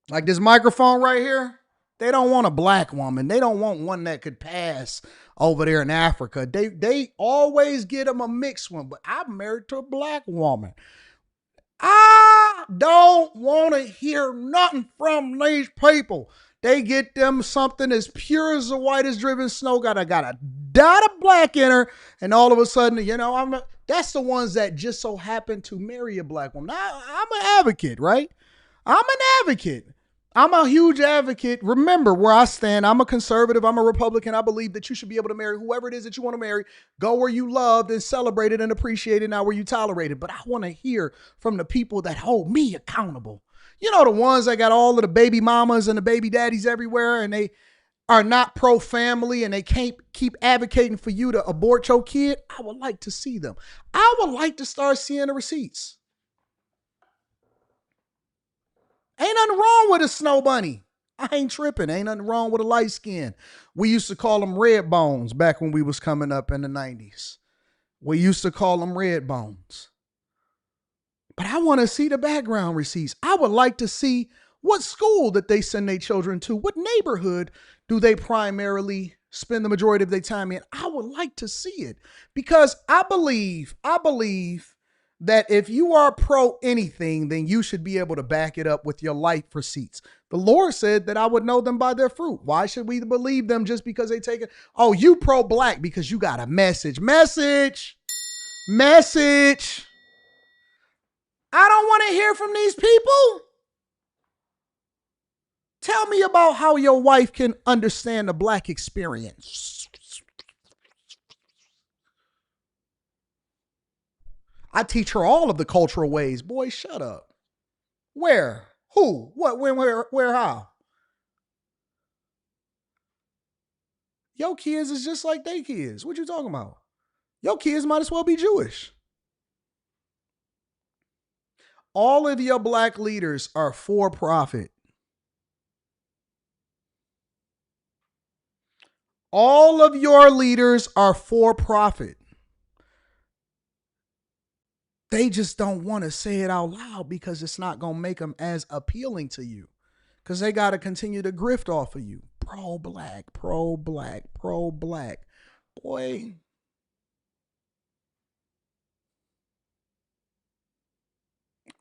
Like this microphone right here, they don't want a black woman. They don't want one that could pass over there in Africa. They always get them a mixed one, but I'm married to a black woman. I don't want to hear nothing from these people. They get them something as pure as the whitest driven snow, got a dot of black in her, and all of a sudden, that's the ones that just so happen to marry a black woman. I'm an advocate, right? I'm an advocate. I'm a huge advocate. Remember where I stand. I'm a conservative. I'm a Republican. I believe that you should be able to marry whoever it is that you want to marry. Go where you loved and celebrate it and appreciate it, not where you tolerate it. But I want to hear from the people that hold me accountable. You know, the ones that got all of the baby mamas and the baby daddies everywhere, and they are not pro-family and they can't keep advocating for you to abort your kid. I would like to see them. I would like to start seeing the receipts. Ain't nothing wrong with a snow bunny. I ain't tripping. Ain't nothing wrong with a light skin. We used to call them red bones back when we was coming up in the 90s. We used to call them red bones. But I want to see the background receipts. I would like to see what school that they send their children to. What neighborhood do they primarily spend the majority of their time in? I would like to see it because I believe that if you are pro anything, then you should be able to back it up with your life receipts. The Lord said that I would know them by their fruit. Why should we believe them just because they take it? Oh, you pro black because you got a message. I don't want to hear from these people. Tell me about how your wife can understand the black experience. I teach her all of the cultural ways. Boy, shut up. Where? Who? What? When? Where? How? Your kids is just like they kids. What you talking about? Your kids might as well be Jewish. All of your black leaders are for profit. All of your leaders are for profit. They just don't want to say it out loud because it's not going to make them as appealing to you. Because they got to continue to grift off of you. Pro-black, pro-black, pro-black. Boy.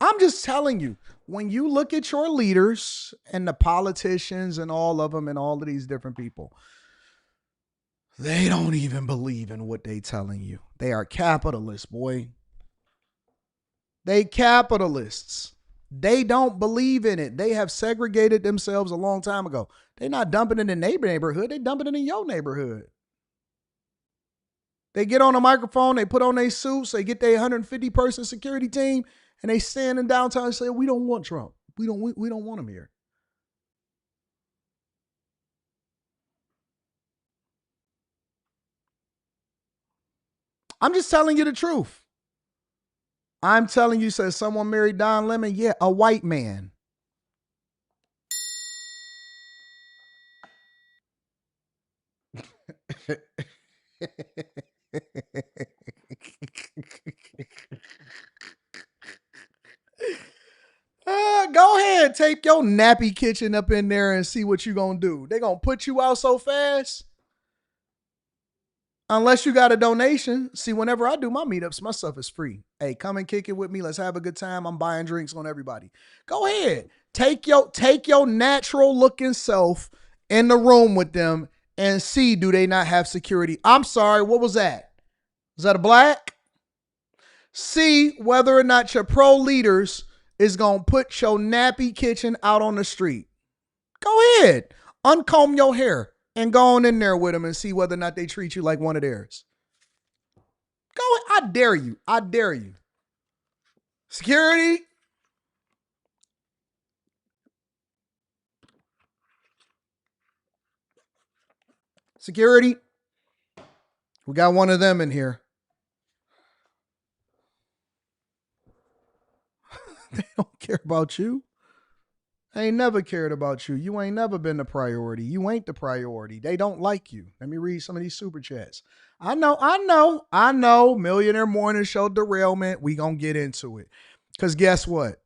I'm just telling you, when you look at your leaders and the politicians and all of them and all of these different people, they don't even believe in what they telling you. They are capitalists, boy. They capitalists. They don't believe in it. They have segregated themselves a long time ago. They're not dumping it in their neighborhood. They're dumping it in your neighborhood. They get on a microphone, they put on their suits, they get their 150-person security team, and they stand in downtown and say, we don't want Trump. We don't want him here. I'm just telling you the truth. I'm telling you, says someone married Don Lemon. Yeah, a white man. Go ahead, take your nappy kitchen up in there and see what you're going to do. They're going to put you out so fast. Unless you got a donation. See, whenever I do my meetups, my stuff is free. Hey, come and kick it with me. Let's have a good time. I'm buying drinks on everybody. Go ahead. Take your natural looking self in the room with them and see, do they not have security? I'm sorry, what was that? Was that a black? See whether or not your pro leaders is going to put your nappy kitchen out on the street. Go ahead. Uncomb your hair and go on in there with them and see whether or not they treat you like one of theirs. Go ahead. I dare you. I dare you. Security. Security. We got one of them in here. They don't care about you. They ain't never cared about you. You ain't never been the priority. You ain't the priority. They don't like you. Let me read some of these super chats. I know. Millionaire Morning Show derailment. We gonna get into it. Because guess what?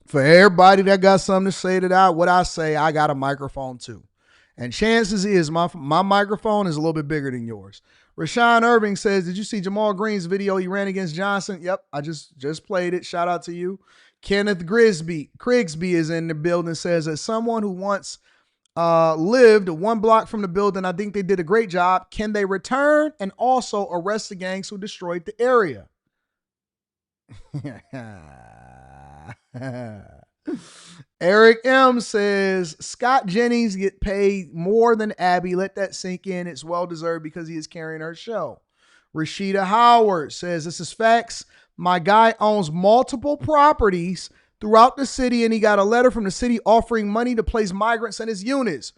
For everybody that got something to say to what I say, I got a microphone too. And chances is my microphone is a little bit bigger than yours. Rashawn Irving says, did you see Jamal Green's video he ran against Johnson? Yep, I just played it. Shout out to you. Kenneth Krigsby is in the building, says, as someone who once lived 1 block from the building, I think they did a great job. Can they return and also arrest the gangs who destroyed the area? Eric M says, Scott Jennings get paid more than Abby. Let that sink in. It's well-deserved because he is carrying her show. Rashida Howard says, this is facts. My guy owns multiple properties throughout the city, and he got a letter from the city offering money to place migrants in his units.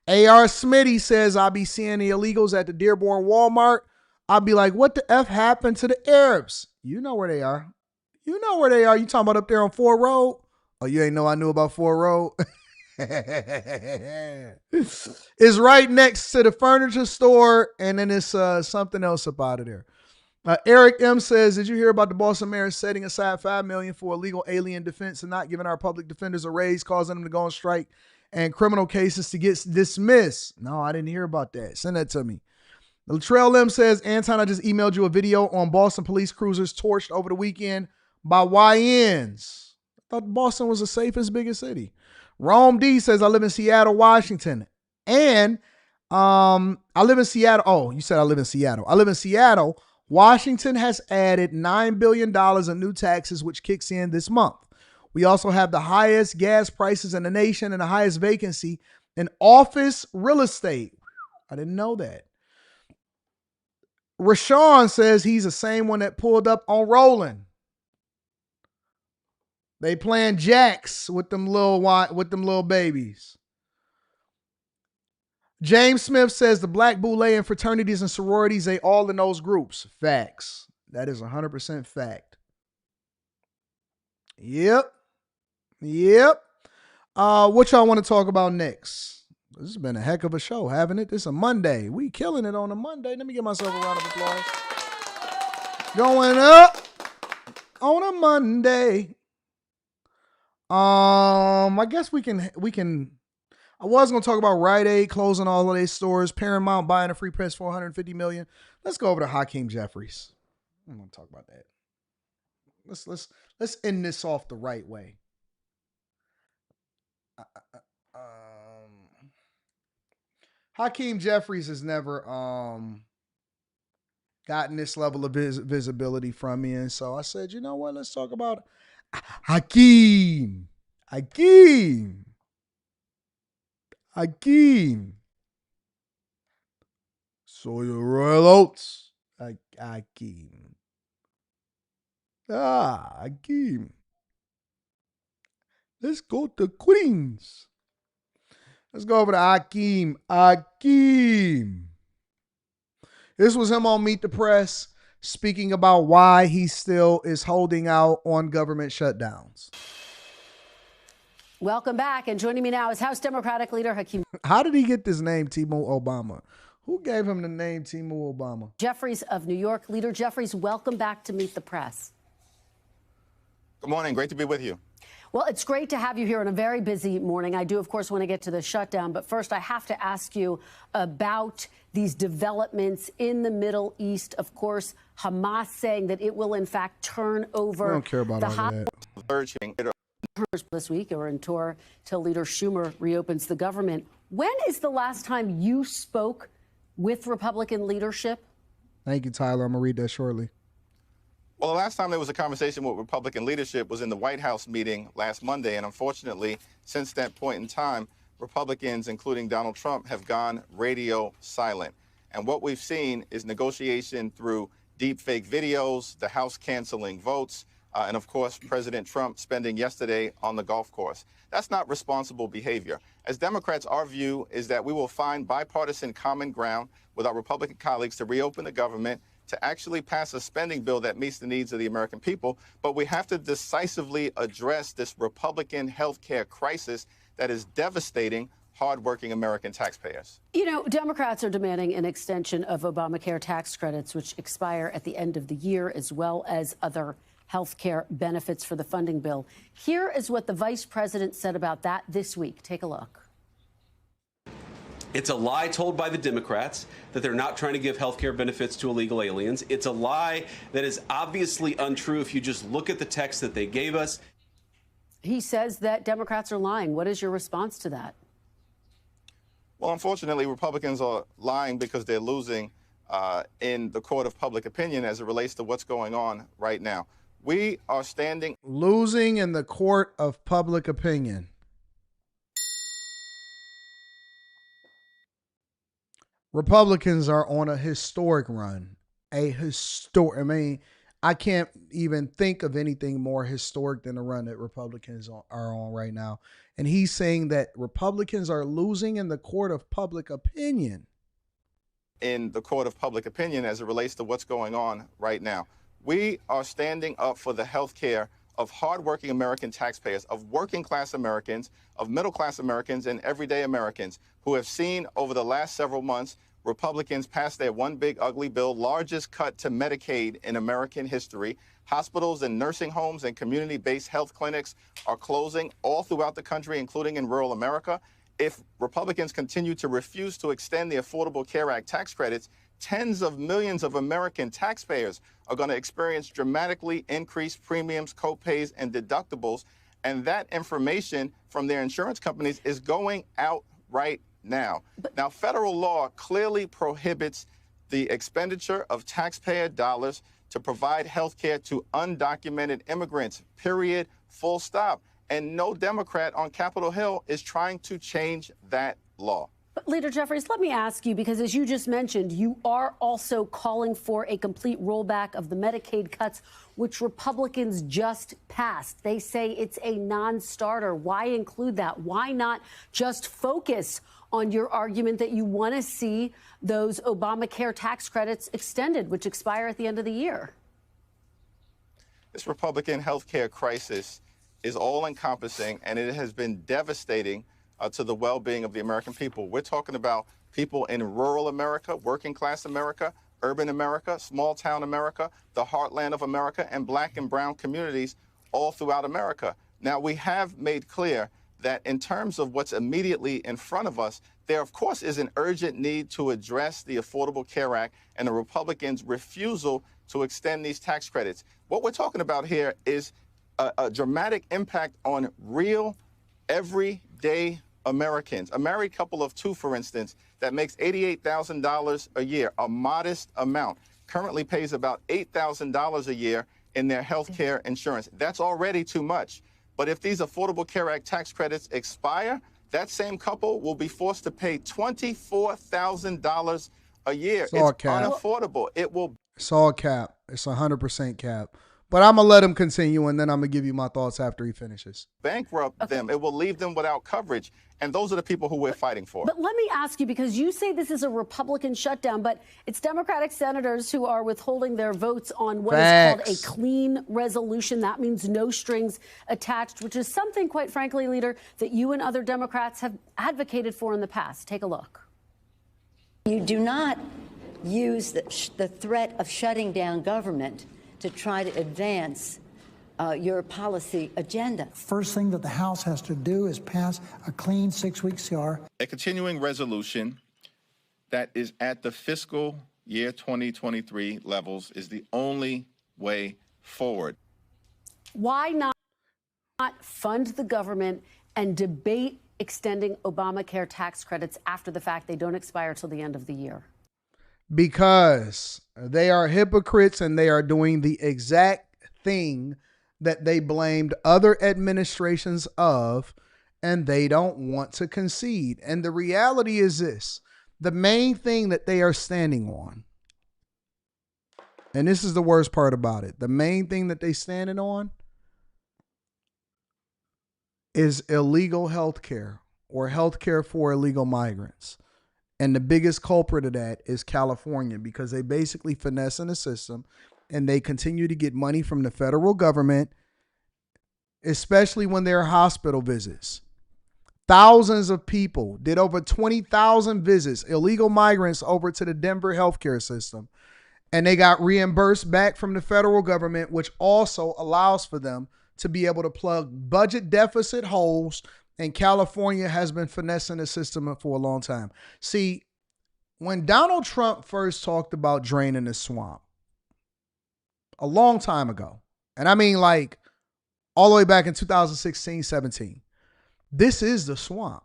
A.R. Smitty says, I'll be seeing the illegals at the Dearborn Walmart. I'll be like, what the F happened to the Arabs? You know where they are. You know where they are. You talking about up there on Ford Road? Oh, you ain't know I knew about Ford Road? It's right next to the furniture store, and then it's something else up out of there. Eric M says, did you hear about the Boston mayor setting aside $5 million for illegal alien defense and not giving our public defenders a raise, causing them to go on strike and criminal cases to get dismissed? No, I didn't hear about that. Send that to me. Latrell Lim says, Anton, I just emailed you a video on Boston police cruisers torched over the weekend by YNs. I thought Boston was the safest, biggest city. Rome D says, I live in Seattle, Washington. And I live in Seattle. Oh, you said I live in Seattle. I live in Seattle. Washington has added $9 billion in new taxes, which kicks in this month. We also have the highest gas prices in the nation and the highest vacancy in office real estate. I didn't know that. Rashawn says he's the same one that pulled up on Roland. They playing jacks with them little babies. James Smith says the black boule and fraternities and sororities, they all in those groups. Facts. That is 100% fact. Yep. What y'all want to talk about next? This has been a heck of a show, haven't it? This is a Monday. We killing it on a Monday. Let me give myself a round of applause. Going up on a Monday. I guess we can. I was gonna talk about Rite Aid closing all of their stores, Paramount buying a free press for $150 million. Let's go over to Hakeem Jeffries. I'm gonna talk about that. Let's end this off the right way. Hakeem Jeffries has never gotten this level of visibility from me, and so I said, you know what? Let's talk about Hakeem. Soya Royal Oats. Hakeem. Hakeem. Let's go to Queens. Let's go over to Hakeem. This was him on Meet the Press speaking about why he still is holding out on government shutdowns. Welcome back. And joining me now is House Democratic Leader Hakeem. How did he get this name, Timu Obama? Who gave him the name Timu Obama? Jeffries of New York. Leader Jeffries, welcome back to Meet the Press. Good morning. Great to be with you. Well, it's great to have you here on a very busy morning. I do, of course, want to get to the shutdown. But first, I have to ask you about these developments in the Middle East. Of course, Hamas saying that it will, in fact, turn over. I don't care about all of that. This week or in tour till Leader Schumer reopens the government. When is the last time you spoke with Republican leadership? Thank you, Tyler. I'm going to read that shortly. Well, the last time there was a conversation with Republican leadership was in the White House meeting last Monday. And unfortunately, since that point in time, Republicans, including Donald Trump, have gone radio silent. And what we've seen is negotiation through deep fake videos, the House canceling votes, and of course, President Trump spending yesterday on the golf course. That's not responsible behavior. As Democrats, our view is that we will find bipartisan common ground with our Republican colleagues to reopen the government, to actually pass a spending bill that meets the needs of the American people. But we have to decisively address this Republican health care crisis that is devastating hardworking American taxpayers. You know, Democrats are demanding an extension of Obamacare tax credits, which expire at the end of the year, as well as other health care benefits for the funding bill. Here is what the vice president said about that this week. Take a look. It's a lie told by the Democrats that they're not trying to give health care benefits to illegal aliens. It's a lie that is obviously untrue if you just look at the text that they gave us. He says that Democrats are lying. What is your response to that? Well, unfortunately, Republicans are lying because they're losing in the court of public opinion as it relates to what's going on right now. We are standing losing in the court of public opinion. Republicans are on a historic run. I mean, I can't even think of anything more historic than the run that Republicans are on right now. And he's saying that Republicans are losing in the court of public opinion. In the court of public opinion as it relates to what's going on right now. We are standing up for the health care of hardworking American taxpayers, of working class Americans, of middle class Americans, and everyday Americans who have seen over the last several months Republicans pass their one big ugly bill, largest cut to Medicaid in American history. Hospitals and nursing homes and community-based health clinics are closing all throughout the country, including in rural America. If Republicans continue to refuse to extend the Affordable Care Act tax credits, tens of millions of American taxpayers are going to experience dramatically increased premiums, copays, and deductibles. And that information from their insurance companies is going out right now. Now, federal law clearly prohibits the expenditure of taxpayer dollars to provide health care to undocumented immigrants, period, full stop. And no Democrat on Capitol Hill is trying to change that law. But Leader Jeffries, let me ask you, because as you just mentioned, you are also calling for a complete rollback of the Medicaid cuts, which Republicans just passed. They say it's a non-starter. Why include that? Why not just focus on your argument that you want to see those Obamacare tax credits extended, which expire at the end of the year? This Republican health care crisis is all-encompassing, and it has been devastating to the well-being of the American people. We're talking about people in rural America, working-class America, urban America, small-town America, the heartland of America, and black and brown communities all throughout America. Now, we have made clear that in terms of what's immediately in front of us, there, of course, is an urgent need to address the Affordable Care Act and the Republicans' refusal to extend these tax credits. What we're talking about here is a dramatic impact on real, everyday Americans. A married couple of two, for instance, that makes $88,000 a year, a modest amount, currently pays about $8,000 a year in their health care insurance. That's already too much. But if these Affordable Care Act tax credits expire, that same couple will be forced to pay $24,000 a year. It's unaffordable. It's all cap. It's 100% cap. But I'm going to let him continue, and then I'm going to give you my thoughts after he finishes. Bankrupt them. It will leave them without coverage. And those are the people who we're fighting for. But let me ask you, because you say this is a Republican shutdown, but it's Democratic senators who are withholding their votes on what is called a clean resolution. That means no strings attached, which is something, quite frankly, Leader, that you and other Democrats have advocated for in the past. Take a look. You do not use the threat of shutting down government to try to advance your policy agenda. First thing that the House has to do is pass a clean 6-week CR. A continuing resolution that is at the fiscal year 2023 levels is the only way forward. Why not fund the government and debate extending Obamacare tax credits after the fact? They don't expire till the end of the year. Because they are hypocrites and they are doing the exact thing that they blamed other administrations of, and they don't want to concede. And the reality is this: the main thing that they are standing on, And this is the worst part about it. The main thing that they standing on is illegal health care or health care for illegal migrants. And the biggest culprit of that is California, because they basically finesse in the system and they continue to get money from the federal government, especially when there are hospital visits. Thousands of people did over 20,000 visits, illegal migrants, over to the Denver healthcare system. And they got reimbursed back from the federal government, which also allows for them to be able to plug budget deficit holes. And California has been finessing the system for a long time. See, when Donald Trump first talked about draining the swamp a long time ago, and I mean like all the way back in 2016, 17, this is the swamp.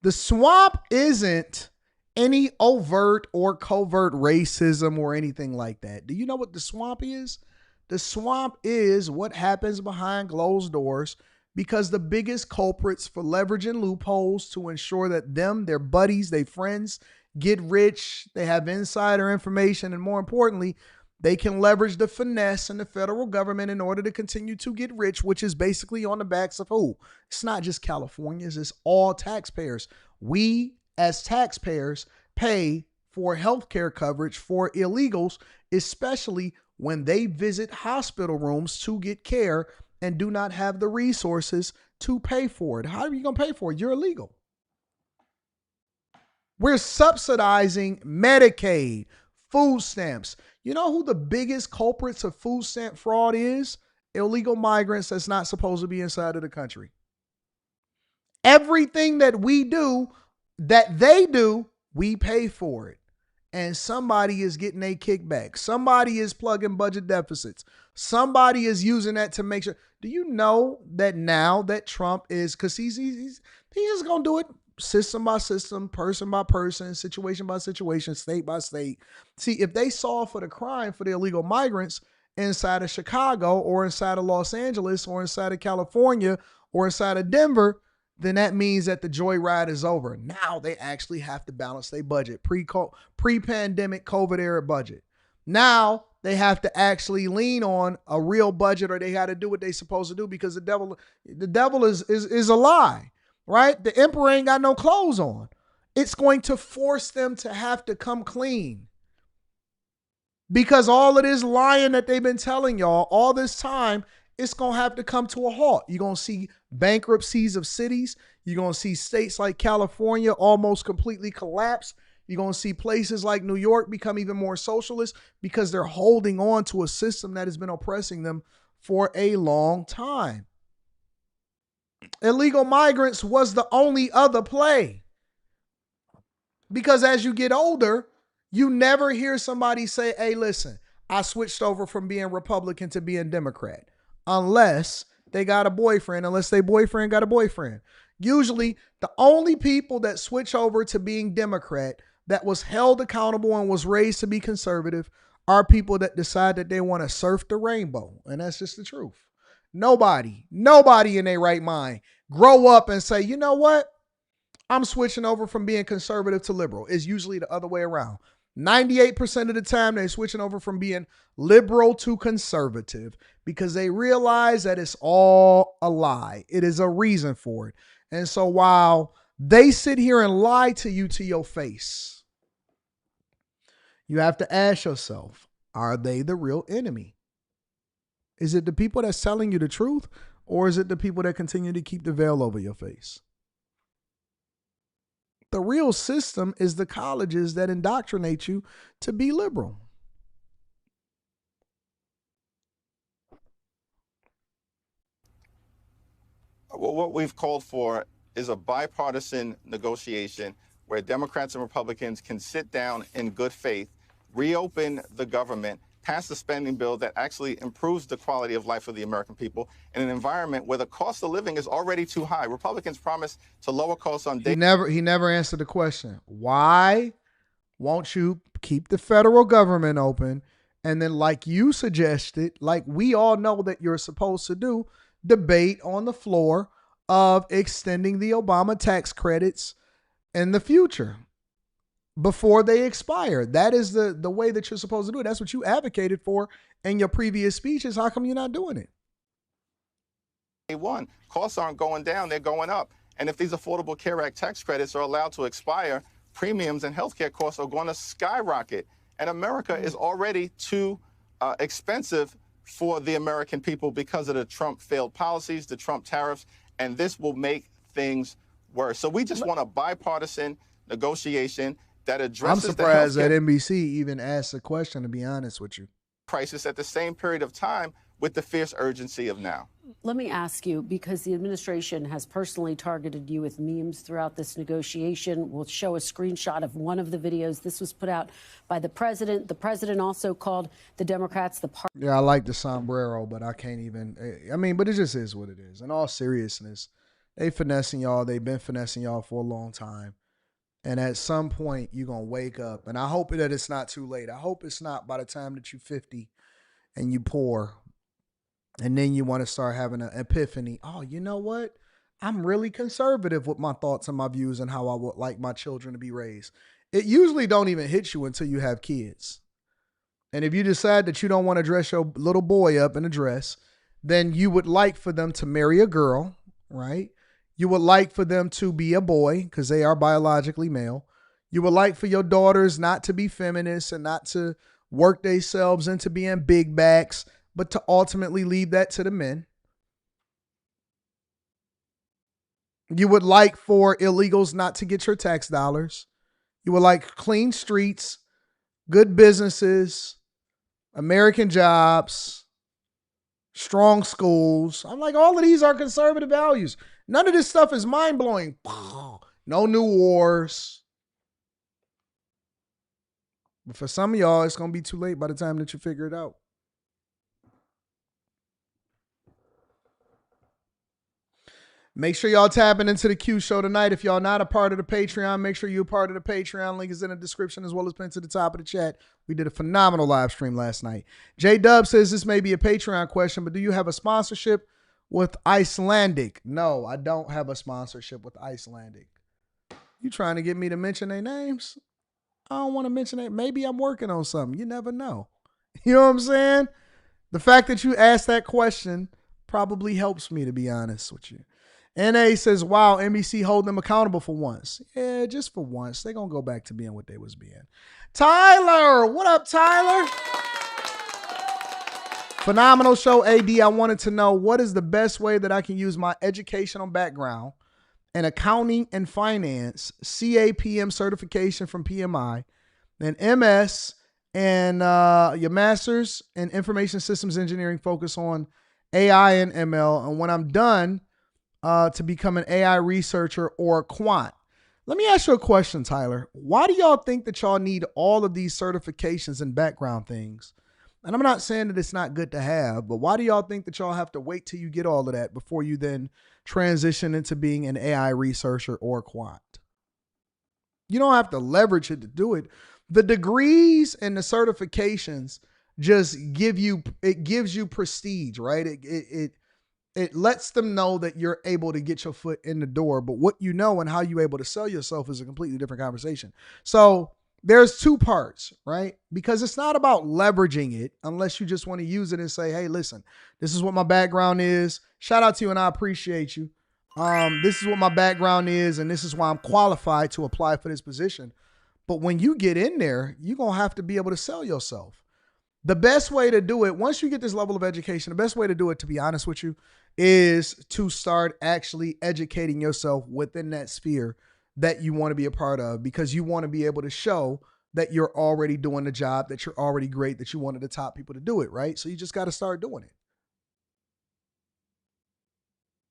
The swamp isn't any overt or covert racism or anything like that. Do you know what the swamp is? The swamp is what happens behind closed doors, because the biggest culprits for leveraging loopholes to ensure that them, their buddies, their friends get rich, they have insider information, and more importantly, they can leverage the finesse in the federal government in order to continue to get rich, which is basically on the backs of who? It's not just Californians, it's all taxpayers. We, as taxpayers, pay for healthcare coverage for illegals, especially when they visit hospital rooms to get care and do not have the resources to pay for it. How are you going to pay for it? You're illegal. We're subsidizing Medicaid, food stamps. You know who the biggest culprits of food stamp fraud is? Illegal migrants that's not supposed to be inside of the country. Everything that we do, that they do, we pay for it. And somebody is getting a kickback. Somebody is plugging budget deficits. Somebody is using that to make sure. Do you know that now that Trump is, because he's just going to do it system by system, person by person, situation by situation, state by state. See, if they solve for the crime for the illegal migrants inside of Chicago or inside of Los Angeles or inside of California or inside of Denver, then that means that the joyride is over. Now they actually have to balance their budget, pre-pandemic COVID era budget. Now they have to actually lean on a real budget, or they got to do what they're supposed to do, because the devil is a lie, right? The emperor ain't got no clothes on. It's going to force them to have to come clean, because all of this lying that they've been telling y'all all this time, it's going to have to come to a halt. You're going to see bankruptcies of cities. You're going to see states like California almost completely collapse. You're going to see places like New York become even more socialist, because they're holding on to a system that has been oppressing them for a long time. Illegal migrants was the only other play, because as you get older, you never hear somebody say, hey, listen, I switched over from being Republican to being Democrat. Unless they got a boyfriend, unless their boyfriend got a boyfriend. Usually the only people that switch over to being Democrat that was held accountable and was raised to be conservative are people that decide that they want to surf the rainbow. And that's just the truth. Nobody in their right mind grow up and say, you know what? I'm switching over from being conservative to liberal. It's usually the other way around. 98% of the time, they're switching over from being liberal to conservative, because they realize that it's all a lie. It is a reason for it. And so while they sit here and lie to you to your face, you have to ask yourself, are they the real enemy? Is it the people that's telling you the truth, or is it the people that continue to keep the veil over your face? The real system is the colleges that indoctrinate you to be liberal. Well, what we've called for is a bipartisan negotiation where Democrats and Republicans can sit down in good faith, reopen the government, pass a spending bill that actually improves the quality of life of the American people in an environment where the cost of living is already too high. Republicans promise to lower costs on He never answered the question. Why won't you keep the federal government open, and then, like you suggested, like we all know that you're supposed to do, debate on the floor of extending the Obama tax credits in the future? before they expire. That is the way that you're supposed to do it. That's what you advocated for in your previous speeches. How come you're not doing it? One, costs aren't going down, they're going up. And if these Affordable Care Act tax credits are allowed to expire, premiums and healthcare costs are going to skyrocket. And America is already too expensive for the American people because of the Trump failed policies, the Trump tariffs, and this will make things worse. So we just want a bipartisan negotiation that addresses I'm surprised the that NBC even asked the question, to be honest with you. crisis at the same period of time with the fierce urgency of now. Let me ask you, because the administration has personally targeted you with memes throughout this negotiation. We'll show a screenshot of one of the videos. This was put out by the president. The president also called the Democrats the party. Yeah, I like the sombrero, but I can't even. I mean, but it just is what it is. In all seriousness, they finessing y'all. They've been finessing y'all for a long time. And at some point, you're going to wake up. And I hope that it's not too late. I hope it's not by the time that you're 50 and you poor. And then you want to start having an epiphany. Oh, you know what? I'm really conservative with my thoughts and my views and how I would like my children to be raised. It usually don't even hit you until you have kids. And if you decide that you don't want to dress your little boy up in a dress, then you would like for them to marry a girl, right? You would like for them to be a boy because they are biologically male. You would like for your daughters not to be feminists and not to work themselves into being big backs, but to ultimately leave that to the men. You would like for illegals not to get your tax dollars. You would like clean streets, good businesses, American jobs, strong schools. I'm like, all of these are conservative values. None of this stuff is mind-blowing. No new wars. But for some of y'all, it's going to be too late by the time that you figure it out. Make sure y'all tapping into the Q show tonight. If y'all not a part of the Patreon, make sure you're a part of the Patreon. Link is in the description as well as pinned to the top of the chat. We did a phenomenal live stream last night. J-Dub says this may be a Patreon question, but do you have a sponsorship with Icelandic? No, I don't have a sponsorship with Icelandic. You trying to get me to mention their names? I don't want to mention it. Maybe I'm working on something. You never know. You know what I'm saying? The fact that you asked that question probably helps me, to be honest with you. NA says, wow, NBC holding them accountable for once. Yeah, just for once. They're going to go back to being what they was being. Tyler, what up, Tyler? Phenomenal show, AD. I wanted to know, what is the best way that I can use my educational background in accounting and finance, CAPM certification from PMI, and MS, and your master's in information systems engineering, focus on AI and ML. And when I'm done, to become an AI researcher or a quant. Let me ask you a question, Tyler. Why do y'all think that y'all need all of these certifications and background things? And I'm not saying that it's not good to have, but why do y'all think that y'all have to wait till you get all of that before you then transition into being an AI researcher or a quant? You don't have to leverage it to do it. The degrees and the certifications just gives you prestige, right? It lets them know that you're able to get your foot in the door, but what you know and how you're able to sell yourself is a completely different conversation. So there's two parts, right? Because it's not about leveraging it unless you just want to use it and say, hey, listen, this is what my background is. Shout out to you and I appreciate you. This is what my background is and this is why I'm qualified to apply for this position. But when you get in there, you're going to have to be able to sell yourself. The best way to do it, once you get this level of education, the best way to do it, to be honest with you, is to start actually educating yourself within that sphere that you want to be a part of, because you want to be able to show that you're already doing the job, that you're already great, that you're one of the top people to do it, right? So you just got to start doing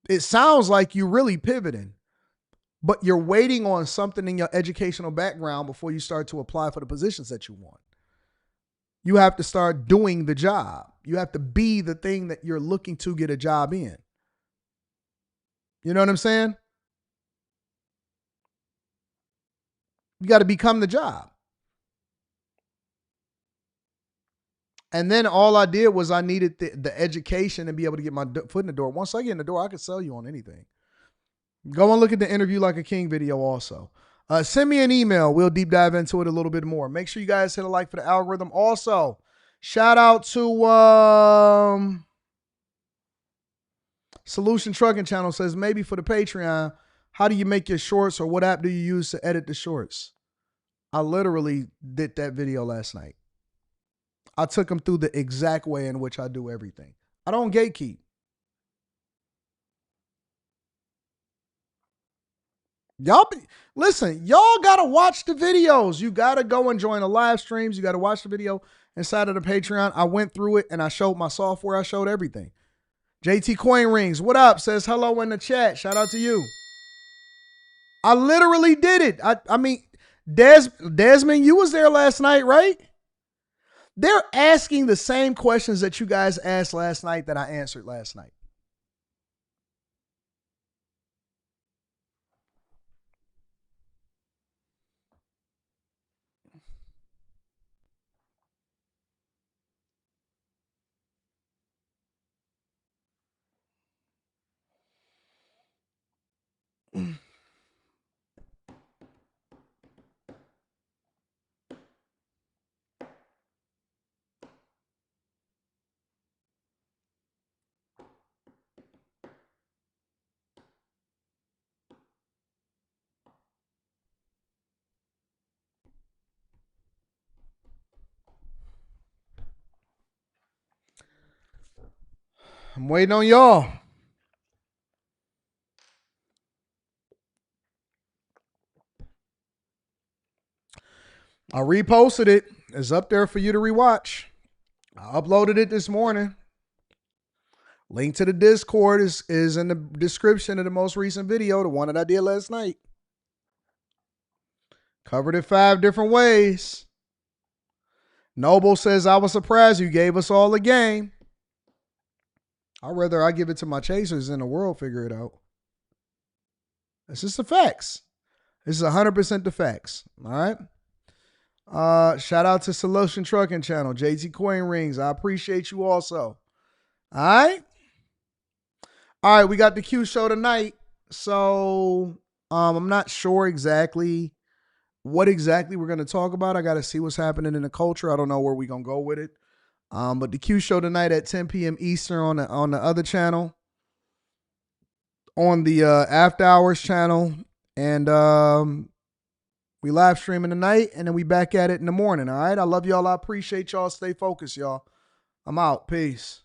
it. It sounds like you're really pivoting, but you're waiting on something in your educational background before you start to apply for the positions that you want. You have to start doing the job. You have to be the thing that you're looking to get a job in. You know what I'm saying? You got to become the job. And then all I did was I needed the education and be able to get my foot in the door. Once I get in the door, I could sell you on anything. Go and look at the Interview Like a King video also. Send me an email. We'll deep dive into it a little bit more. Make sure you guys hit a like for the algorithm. Also, shout out to Solution Trucking Channel says maybe for the Patreon, how do you make your shorts or what app do you use to edit the shorts? I literally did that video last night. I took them through the exact way in which I do everything. I don't gatekeep. Listen, y'all gotta watch the videos. You gotta go and join the live streams. You gotta watch the video inside of the Patreon. I went through it and I showed my software. I showed everything. JT Coin Rings, what up? Says hello in the chat. Shout out to you. I literally did it. I mean, Desmond, you was there last night, right? They're asking the same questions that you guys asked last night that I answered last night. I'm waiting on y'all. I reposted it. It's up there for you to rewatch. I uploaded it this morning. Link to the Discord is in the description of the most recent video, the one that I did last night. Covered it 5 different ways. Noble says, I was surprised you gave us all a game. I'd rather I give it to my chasers than the world figure it out. It's just the facts. This is 100% the facts. All right. Shout out to Solution Trucking Channel, JT Coin Rings. I appreciate you also. All right. All right, we got the Q show tonight. So I'm not sure exactly what exactly we're going to talk about. I got to see what's happening in the culture. I don't know where we're going to go with it. But the Q show tonight at 10 p.m. Eastern on the other channel, on the After Hours channel. And we live streaming tonight, and then we back at it in the morning, all right? I love y'all. I appreciate y'all. Stay focused, y'all. I'm out. Peace.